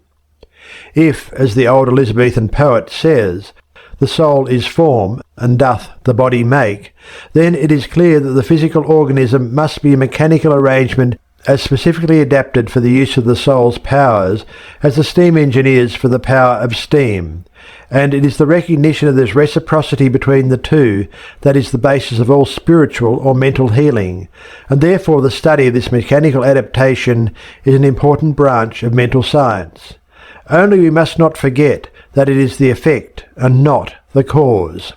If, as the old Elizabethan poet says, the soul is form, and doth the body make, then it is clear that the physical organism must be a mechanical arrangement as specifically adapted for the use of the soul's powers as the steam engine is for the power of steam, and it is the recognition of this reciprocity between the two that is the basis of all spiritual or mental healing, and therefore the study of this mechanical adaptation is an important branch of mental science. Only we must not forget that it is the effect and not the cause.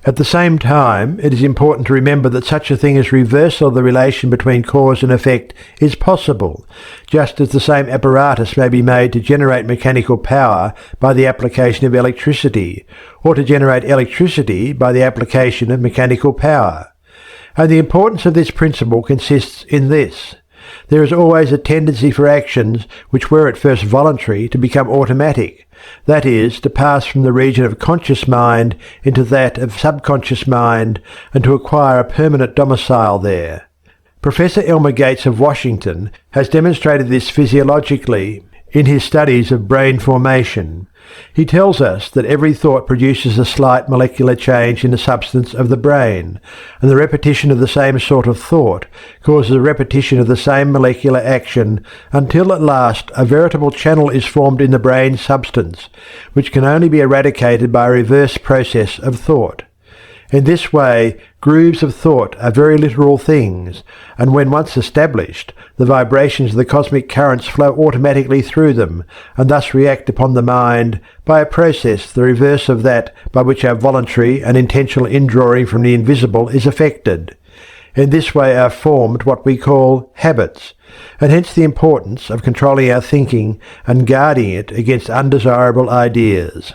At the same time, it is important to remember that such a thing as reversal of the relation between cause and effect is possible, just as the same apparatus may be made to generate mechanical power by the application of electricity, or to generate electricity by the application of mechanical power. And the importance of this principle consists in this. There is always a tendency for actions which were at first voluntary to become automatic, that is, to pass from the region of conscious mind into that of subconscious mind and to acquire a permanent domicile there. Professor Elmer Gates of Washington has demonstrated this physiologically in his studies of brain formation. He tells us that every thought produces a slight molecular change in the substance of the brain, and the repetition of the same sort of thought causes a repetition of the same molecular action until at last a veritable channel is formed in the brain substance, which can only be eradicated by a reverse process of thought. In this way, grooves of thought are very literal things, and when once established, the vibrations of the cosmic currents flow automatically through them, and thus react upon the mind by a process the reverse of that by which our voluntary and intentional indrawing from the invisible is effected. In this way are formed what we call habits, and hence the importance of controlling our thinking and guarding it against undesirable ideas.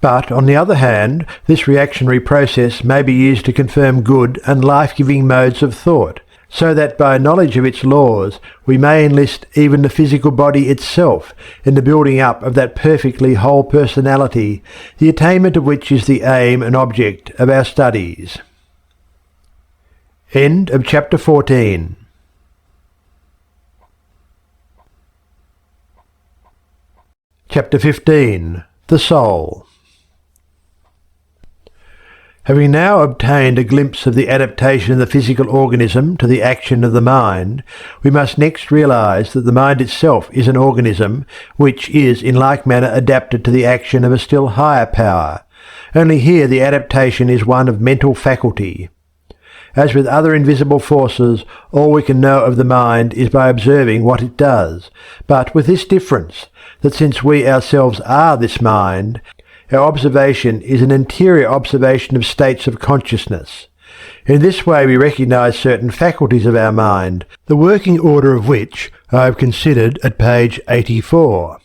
But, on the other hand, this reactionary process may be used to confirm good and life-giving modes of thought, so that by knowledge of its laws we may enlist even the physical body itself in the building up of that perfectly whole personality, the attainment of which is the aim and object of our studies. End of Chapter 14. Chapter 15. The Soul. Having now obtained a glimpse of the adaptation of the physical organism to the action of the mind, we must next realize that the mind itself is an organism which is in like manner adapted to the action of a still higher power, only here the adaptation is one of mental faculty. As with other invisible forces, all we can know of the mind is by observing what it does, but with this difference, that since we ourselves are this mind, our observation is an interior observation of states of consciousness. In this way we recognize certain faculties of our mind, the working order of which I have considered at page 84.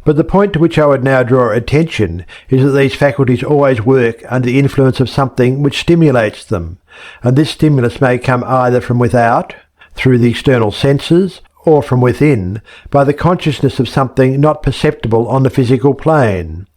But the point to which I would now draw attention is that these faculties always work under the influence of something which stimulates them, and this stimulus may come either from without, through the external senses, or from within, by the consciousness of something not perceptible on the physical plane.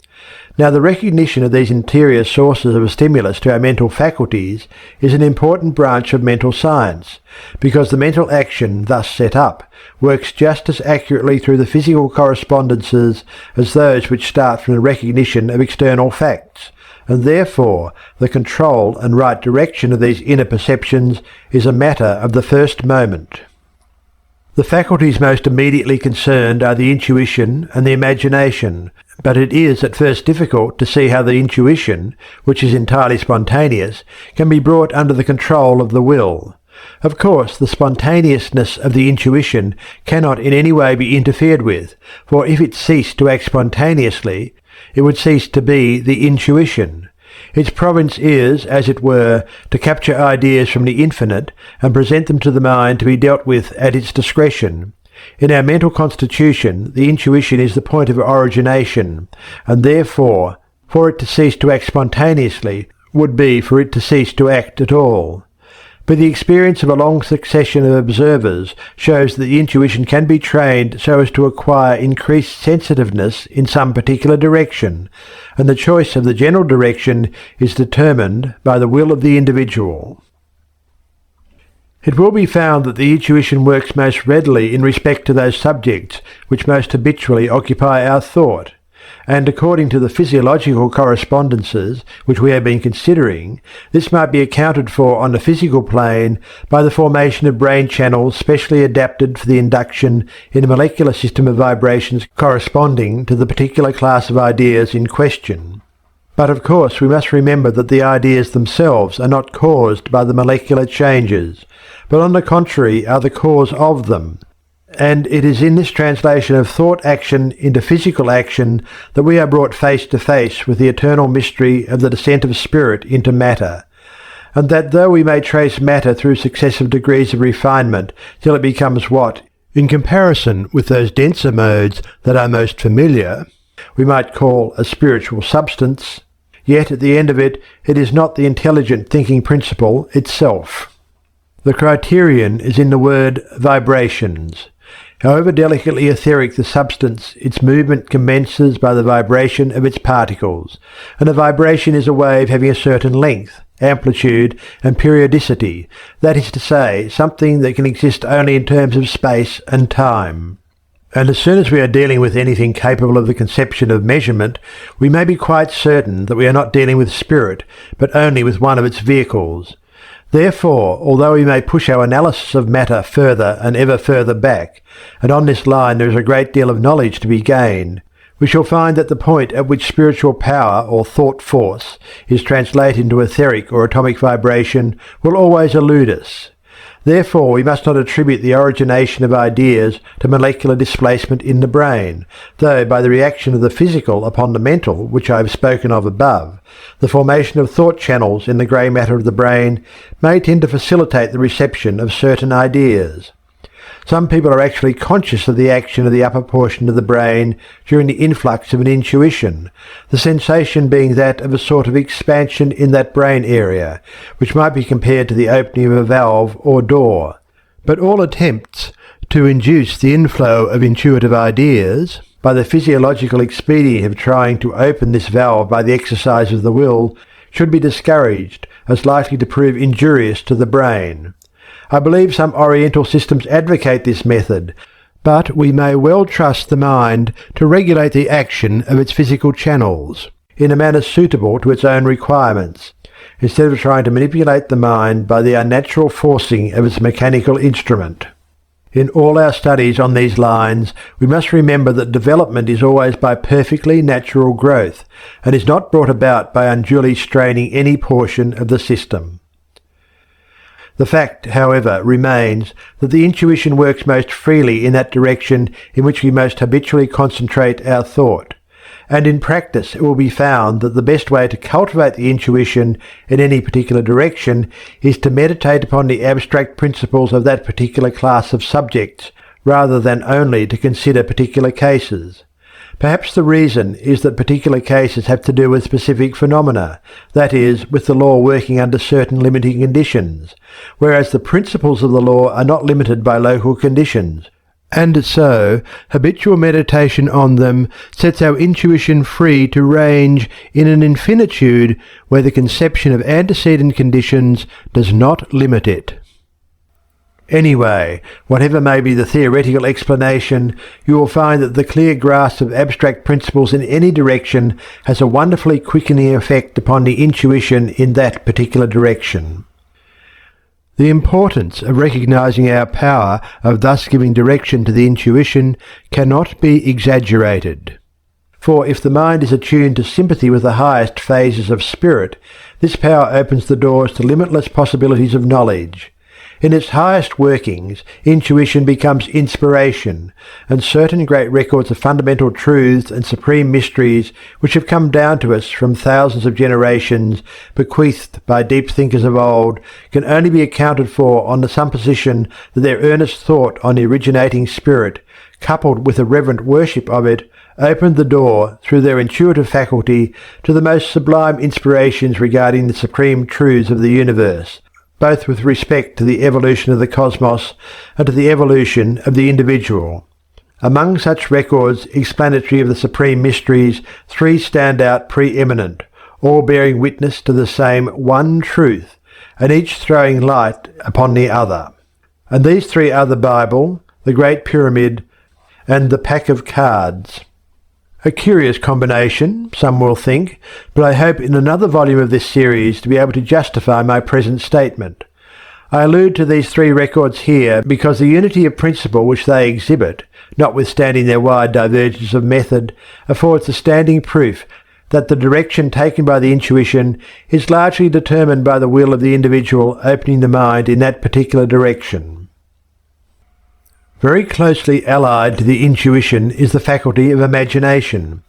Now the recognition of these interior sources of a stimulus to our mental faculties is an important branch of mental science, because the mental action thus set up works just as accurately through the physical correspondences as those which start from the recognition of external facts, and therefore the control and right direction of these inner perceptions is a matter of the first moment. The faculties most immediately concerned are the intuition and the imagination, but it is at first difficult to see how the intuition, which is entirely spontaneous, can be brought under the control of the will. Of course, the spontaneousness of the intuition cannot in any way be interfered with, for if it ceased to act spontaneously, it would cease to be the intuition. Its province is, as it were, to capture ideas from the infinite and present them to the mind to be dealt with at its discretion. In our mental constitution, the intuition is the point of origination, and therefore, for it to cease to act spontaneously would be for it to cease to act at all. But the experience of a long succession of observers shows that the intuition can be trained so as to acquire increased sensitiveness in some particular direction, and the choice of the general direction is determined by the will of the individual. It will be found that the intuition works most readily in respect to those subjects which most habitually occupy our thought, and according to the physiological correspondences which we have been considering, this might be accounted for on the physical plane by the formation of brain channels specially adapted for the induction in a molecular system of vibrations corresponding to the particular class of ideas in question. But of course we must remember that the ideas themselves are not caused by the molecular changes, but on the contrary are the cause of them, and it is in this translation of thought action into physical action that we are brought face to face with the eternal mystery of the descent of spirit into matter, and that though we may trace matter through successive degrees of refinement till it becomes what, in comparison with those denser modes that are most familiar, we might call a spiritual substance, yet at the end of it, it is not the intelligent thinking principle itself. The criterion is in the word vibrations. However delicately etheric the substance, its movement commences by the vibration of its particles, and a vibration is a wave having a certain length, amplitude, and periodicity, that is to say, something that can exist only in terms of space and time. And as soon as we are dealing with anything capable of the conception of measurement, we may be quite certain that we are not dealing with spirit, but only with one of its vehicles. Therefore, although we may push our analysis of matter further and ever further back, and on this line there is a great deal of knowledge to be gained, we shall find that the point at which spiritual power or thought force is translated into etheric or atomic vibration will always elude us. Therefore, we must not attribute the origination of ideas to molecular displacement in the brain, though by the reaction of the physical upon the mental, which I have spoken of above, the formation of thought channels in the grey matter of the brain may tend to facilitate the reception of certain ideas. Some people are actually conscious of the action of the upper portion of the brain during the influx of an intuition, the sensation being that of a sort of expansion in that brain area, which might be compared to the opening of a valve or door. But all attempts to induce the inflow of intuitive ideas by the physiological expedient of trying to open this valve by the exercise of the will should be discouraged, as likely to prove injurious to the brain. I believe some Oriental systems advocate this method, but we may well trust the mind to regulate the action of its physical channels in a manner suitable to its own requirements, instead of trying to manipulate the mind by the unnatural forcing of its mechanical instrument. In all our studies on these lines, we must remember that development is always by perfectly natural growth, and is not brought about by unduly straining any portion of the system. The fact, however, remains that the intuition works most freely in that direction in which we most habitually concentrate our thought, and in practice it will be found that the best way to cultivate the intuition in any particular direction is to meditate upon the abstract principles of that particular class of subjects, rather than only to consider particular cases. Perhaps the reason is that particular cases have to do with specific phenomena, that is, with the law working under certain limiting conditions, whereas the principles of the law are not limited by local conditions, and so habitual meditation on them sets our intuition free to range in an infinitude where the conception of antecedent conditions does not limit it. Anyway, whatever may be the theoretical explanation, you will find that the clear grasp of abstract principles in any direction has a wonderfully quickening effect upon the intuition in that particular direction. The importance of recognizing our power of thus giving direction to the intuition cannot be exaggerated. For if the mind is attuned to sympathy with the highest phases of spirit, this power opens the doors to limitless possibilities of knowledge. In its highest workings, intuition becomes inspiration, and certain great records of fundamental truths and supreme mysteries which have come down to us from thousands of generations, bequeathed by deep thinkers of old, can only be accounted for on the supposition that their earnest thought on the originating spirit, coupled with a reverent worship of it, opened the door, through their intuitive faculty, to the most sublime inspirations regarding the supreme truths of the universe, both with respect to the evolution of the cosmos and to the evolution of the individual. Among such records explanatory of the supreme mysteries, three stand out preeminent, all bearing witness to the same one truth, and each throwing light upon the other. And these three are the Bible, the Great Pyramid, and the Pack of Cards. A curious combination, some will think, but I hope in another volume of this series to be able to justify my present statement. I allude to these three records here because the unity of principle which they exhibit, notwithstanding their wide divergence of method, affords a standing proof that the direction taken by the intuition is largely determined by the will of the individual opening the mind in that particular direction. Very closely allied to the intuition is the faculty of imagination.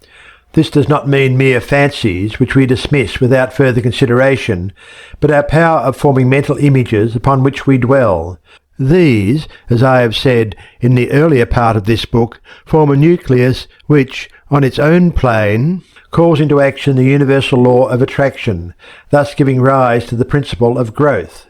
This does not mean mere fancies which we dismiss without further consideration, but our power of forming mental images upon which we dwell. These, as I have said in the earlier part of this book, form a nucleus which, on its own plane, calls into action the universal law of attraction, thus giving rise to the principle of growth.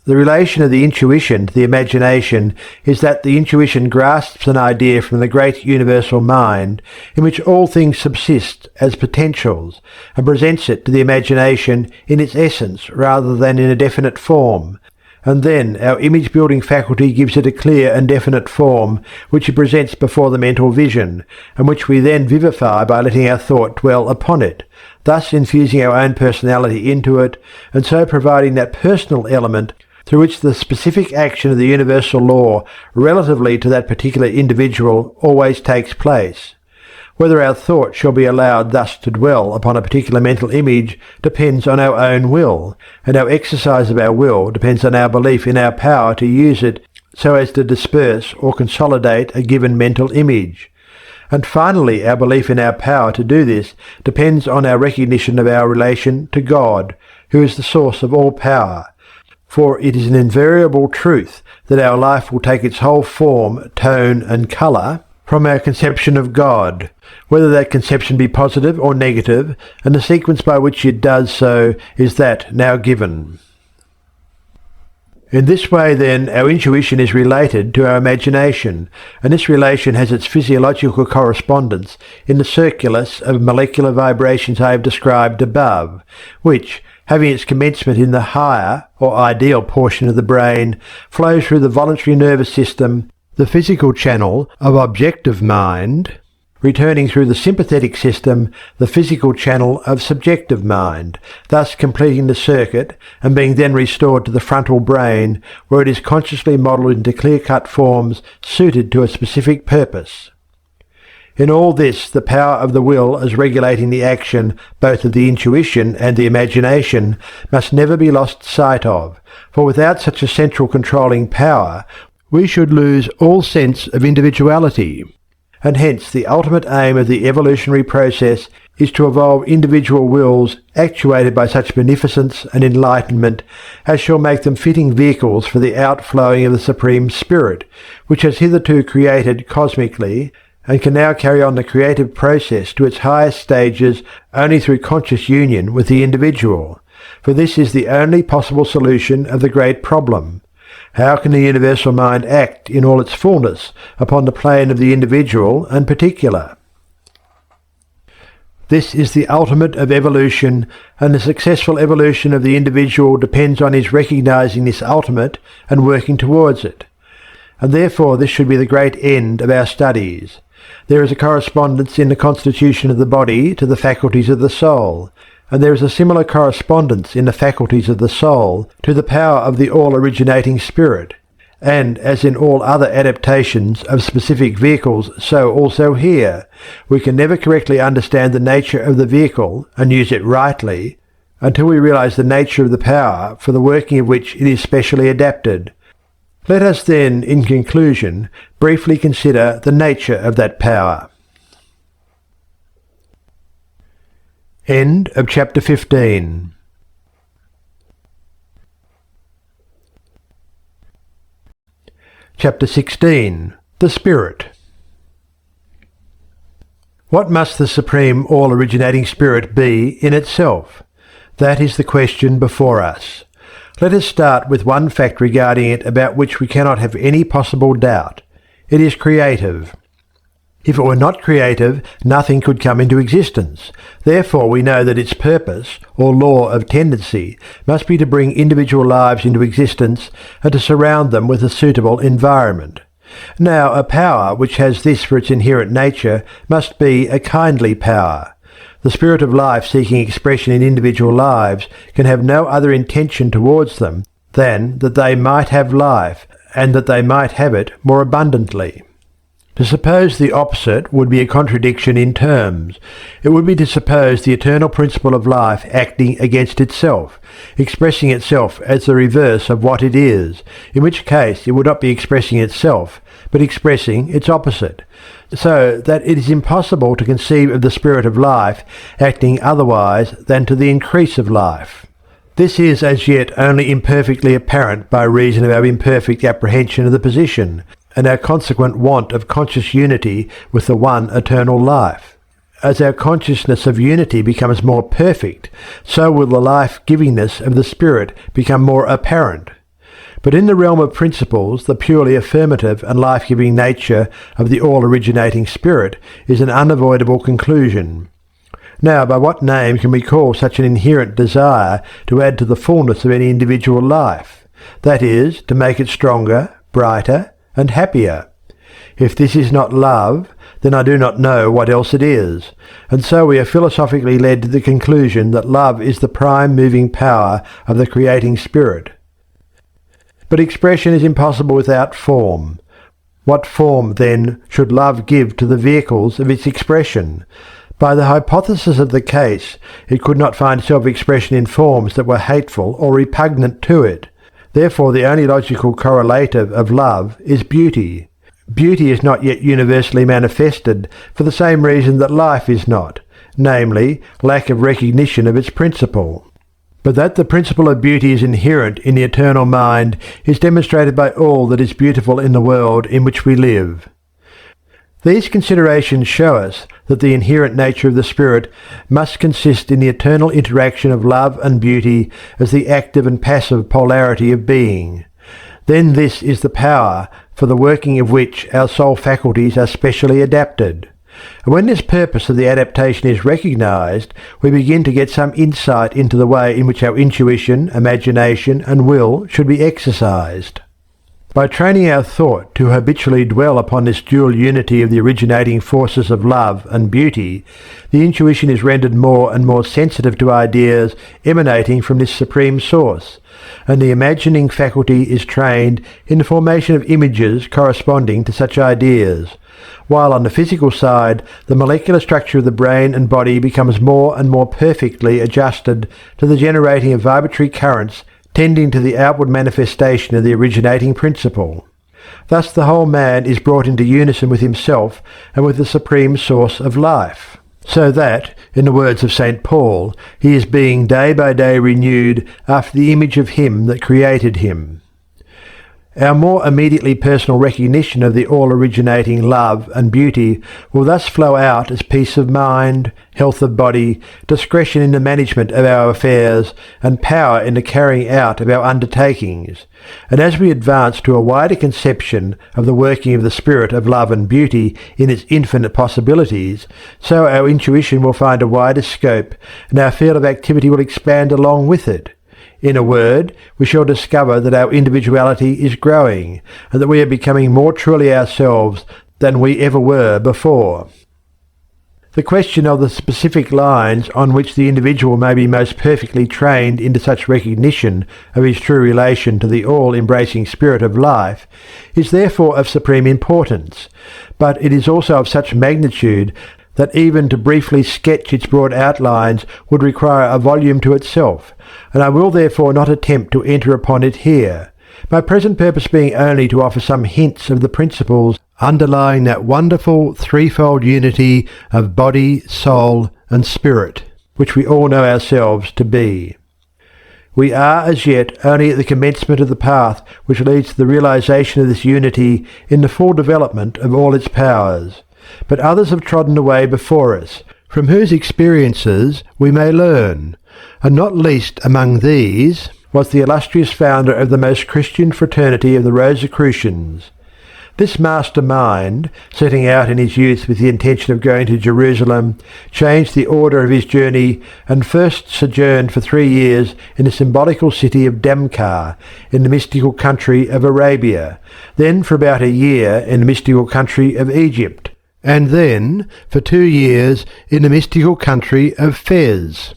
The relation of the intuition to the imagination is that the intuition grasps an idea from the great universal mind, in which all things subsist as potentials, and presents it to the imagination in its essence rather than in a definite form. And then our image-building faculty gives it a clear and definite form, which it presents before the mental vision, and which we then vivify by letting our thought dwell upon it, thus infusing our own personality into it, and so providing that personal element through which the specific action of the universal law relatively to that particular individual always takes place. Whether our thought shall be allowed thus to dwell upon a particular mental image depends on our own will, and our exercise of our will depends on our belief in our power to use it so as to disperse or consolidate a given mental image. And finally, our belief in our power to do this depends on our recognition of our relation to God, who is the source of all power. For it is an invariable truth that our life will take its whole form, tone, and colour from our conception of God, whether that conception be positive or negative, and the sequence by which it does so is that now given. In this way, then, our intuition is related to our imagination, and this relation has its physiological correspondence in the circulus of molecular vibrations I have described above, which, having its commencement in the higher or ideal portion of the brain, flows through the voluntary nervous system, the physical channel of objective mind, returning through the sympathetic system, the physical channel of subjective mind, thus completing the circuit and being then restored to the frontal brain, where it is consciously modelled into clear-cut forms suited to a specific purpose. In all this, the power of the will as regulating the action both of the intuition and the imagination must never be lost sight of, for without such a central controlling power we should lose all sense of individuality, and hence the ultimate aim of the evolutionary process is to evolve individual wills actuated by such beneficence and enlightenment as shall make them fitting vehicles for the outflowing of the Supreme Spirit, which has hitherto created cosmically, and can now carry on the creative process to its highest stages only through conscious union with the individual. For this is the only possible solution of the great problem. How can the universal mind act in all its fullness upon the plane of the individual and particular? This is the ultimate of evolution, and the successful evolution of the individual depends on his recognizing this ultimate and working towards it. And therefore this should be the great end of our studies. There is a correspondence in the constitution of the body to the faculties of the soul, and there is a similar correspondence in the faculties of the soul to the power of the all-originating spirit. And as in all other adaptations of specific vehicles, so also here, we can never correctly understand the nature of the vehicle and use it rightly until we realize the nature of the power for the working of which it is specially adapted. Let us then, in conclusion, briefly consider the nature of that power. End of chapter 15. Chapter 16. The Spirit. What must the Supreme All-Originating Spirit be in itself? That is the question before us. Let us start with one fact regarding it about which we cannot have any possible doubt. It is creative. If it were not creative, nothing could come into existence. Therefore we know that its purpose, or law of tendency, must be to bring individual lives into existence and to surround them with a suitable environment. Now a power which has this for its inherent nature must be a kindly power. The spirit of life seeking expression in individual lives can have no other intention towards them than that they might have life, and that they might have it more abundantly. To suppose the opposite would be a contradiction in terms. It would be to suppose the eternal principle of life acting against itself, expressing itself as the reverse of what it is, in which case it would not be expressing itself, but expressing its opposite, so that it is impossible to conceive of the spirit of life acting otherwise than to the increase of life. This is as yet only imperfectly apparent by reason of our imperfect apprehension of the position, and our consequent want of conscious unity with the one eternal life. As our consciousness of unity becomes more perfect, so will the life-givingness of the Spirit become more apparent. But in the realm of principles, the purely affirmative and life-giving nature of the all-originating Spirit is an unavoidable conclusion. Now, by what name can we call such an inherent desire to add to the fullness of any individual life? That is, to make it stronger, brighter, and happier. If this is not love, then I do not know what else it is, and so we are philosophically led to the conclusion that love is the prime moving power of the creating spirit. But expression is impossible without form. What form, then, should love give to the vehicles of its expression? By the hypothesis of the case, it could not find self-expression in forms that were hateful or repugnant to it. Therefore the only logical correlative of love is beauty. Beauty is not yet universally manifested for the same reason that life is not, namely, lack of recognition of its principle. But that the principle of beauty is inherent in the eternal mind is demonstrated by all that is beautiful in the world in which we live. These considerations show us that the inherent nature of the spirit must consist in the eternal interaction of love and beauty as the active and passive polarity of being. Then this is the power for the working of which our soul faculties are specially adapted. And when this purpose of the adaptation is recognized, we begin to get some insight into the way in which our intuition, imagination, and will should be exercised. By training our thought to habitually dwell upon this dual unity of the originating forces of love and beauty, the intuition is rendered more and more sensitive to ideas emanating from this supreme source, and the imagining faculty is trained in the formation of images corresponding to such ideas, while on the physical side the molecular structure of the brain and body becomes more and more perfectly adjusted to the generating of vibratory currents tending to the outward manifestation of the originating principle. Thus the whole man is brought into unison with himself and with the supreme source of life, so that, in the words of St. Paul, he is being day by day renewed after the image of him that created him. Our more immediately personal recognition of the all-originating love and beauty will thus flow out as peace of mind, health of body, discretion in the management of our affairs, and power in the carrying out of our undertakings. And as we advance to a wider conception of the working of the spirit of love and beauty in its infinite possibilities, so our intuition will find a wider scope, and our field of activity will expand along with it. In a word, we shall discover that our individuality is growing, and that we are becoming more truly ourselves than we ever were before. The question of the specific lines on which the individual may be most perfectly trained into such recognition of his true relation to the all-embracing spirit of life is therefore of supreme importance, but it is also of such magnitude that even to briefly sketch its broad outlines would require a volume to itself, and I will therefore not attempt to enter upon it here, my present purpose being only to offer some hints of the principles underlying that wonderful threefold unity of body, soul, and spirit, which we all know ourselves to be. We are as yet only at the commencement of the path which leads to the realization of this unity in the full development of all its powers. But others have trodden the way before us, from whose experiences we may learn, and not least among these was the illustrious founder of the most Christian fraternity of the Rosicrucians. This master mind, setting out in his youth with the intention of going to Jerusalem, changed the order of his journey and first sojourned for 3 years in the symbolical city of Damcar, in the mystical country of Arabia, then for about a year in the mystical country of Egypt, and then for 2 years in the mystical country of Fez.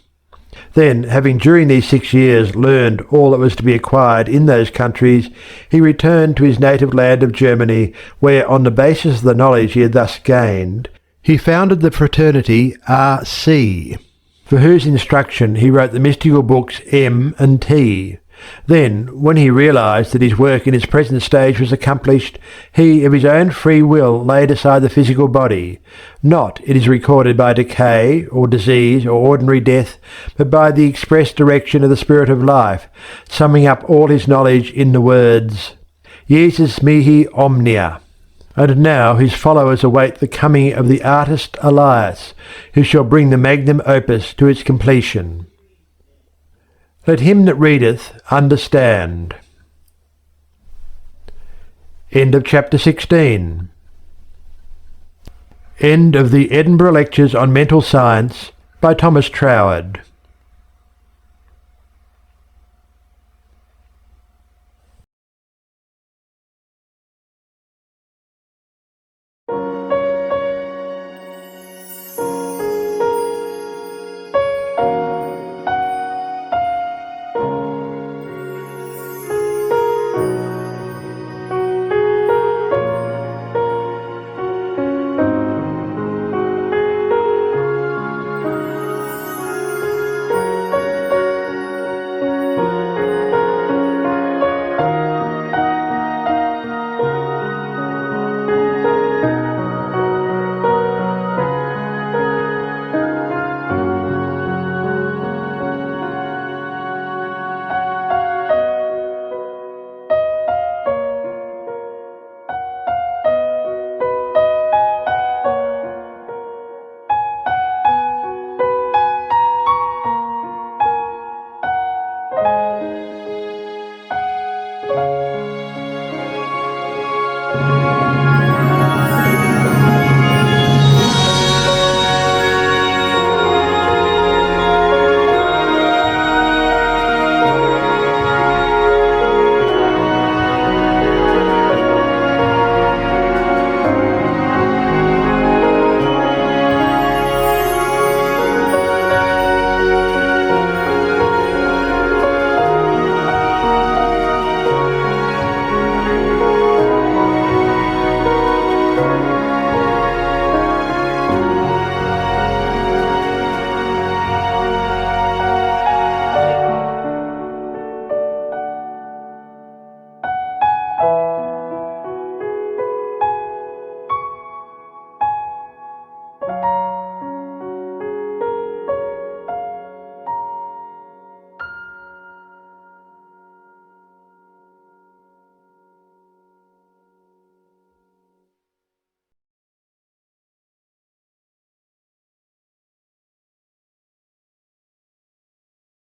Then, having during these 6 years learned all that was to be acquired in those countries, he returned to his native land of Germany, where, on the basis of the knowledge he had thus gained, he founded the fraternity R.C., for whose instruction he wrote the mystical books M and T. Then, when he realized that his work in its present stage was accomplished, he of his own free will laid aside the physical body, not, it is recorded, by decay or disease or ordinary death, but by the express direction of the Spirit of Life, summing up all his knowledge in the words, Jesus mihi omnia. And now his followers await the coming of the artist Elias, who shall bring the magnum opus to its completion. Let him that readeth understand. End of chapter 16. End of the Edinburgh Lectures on Mental Science by Thomas Troward.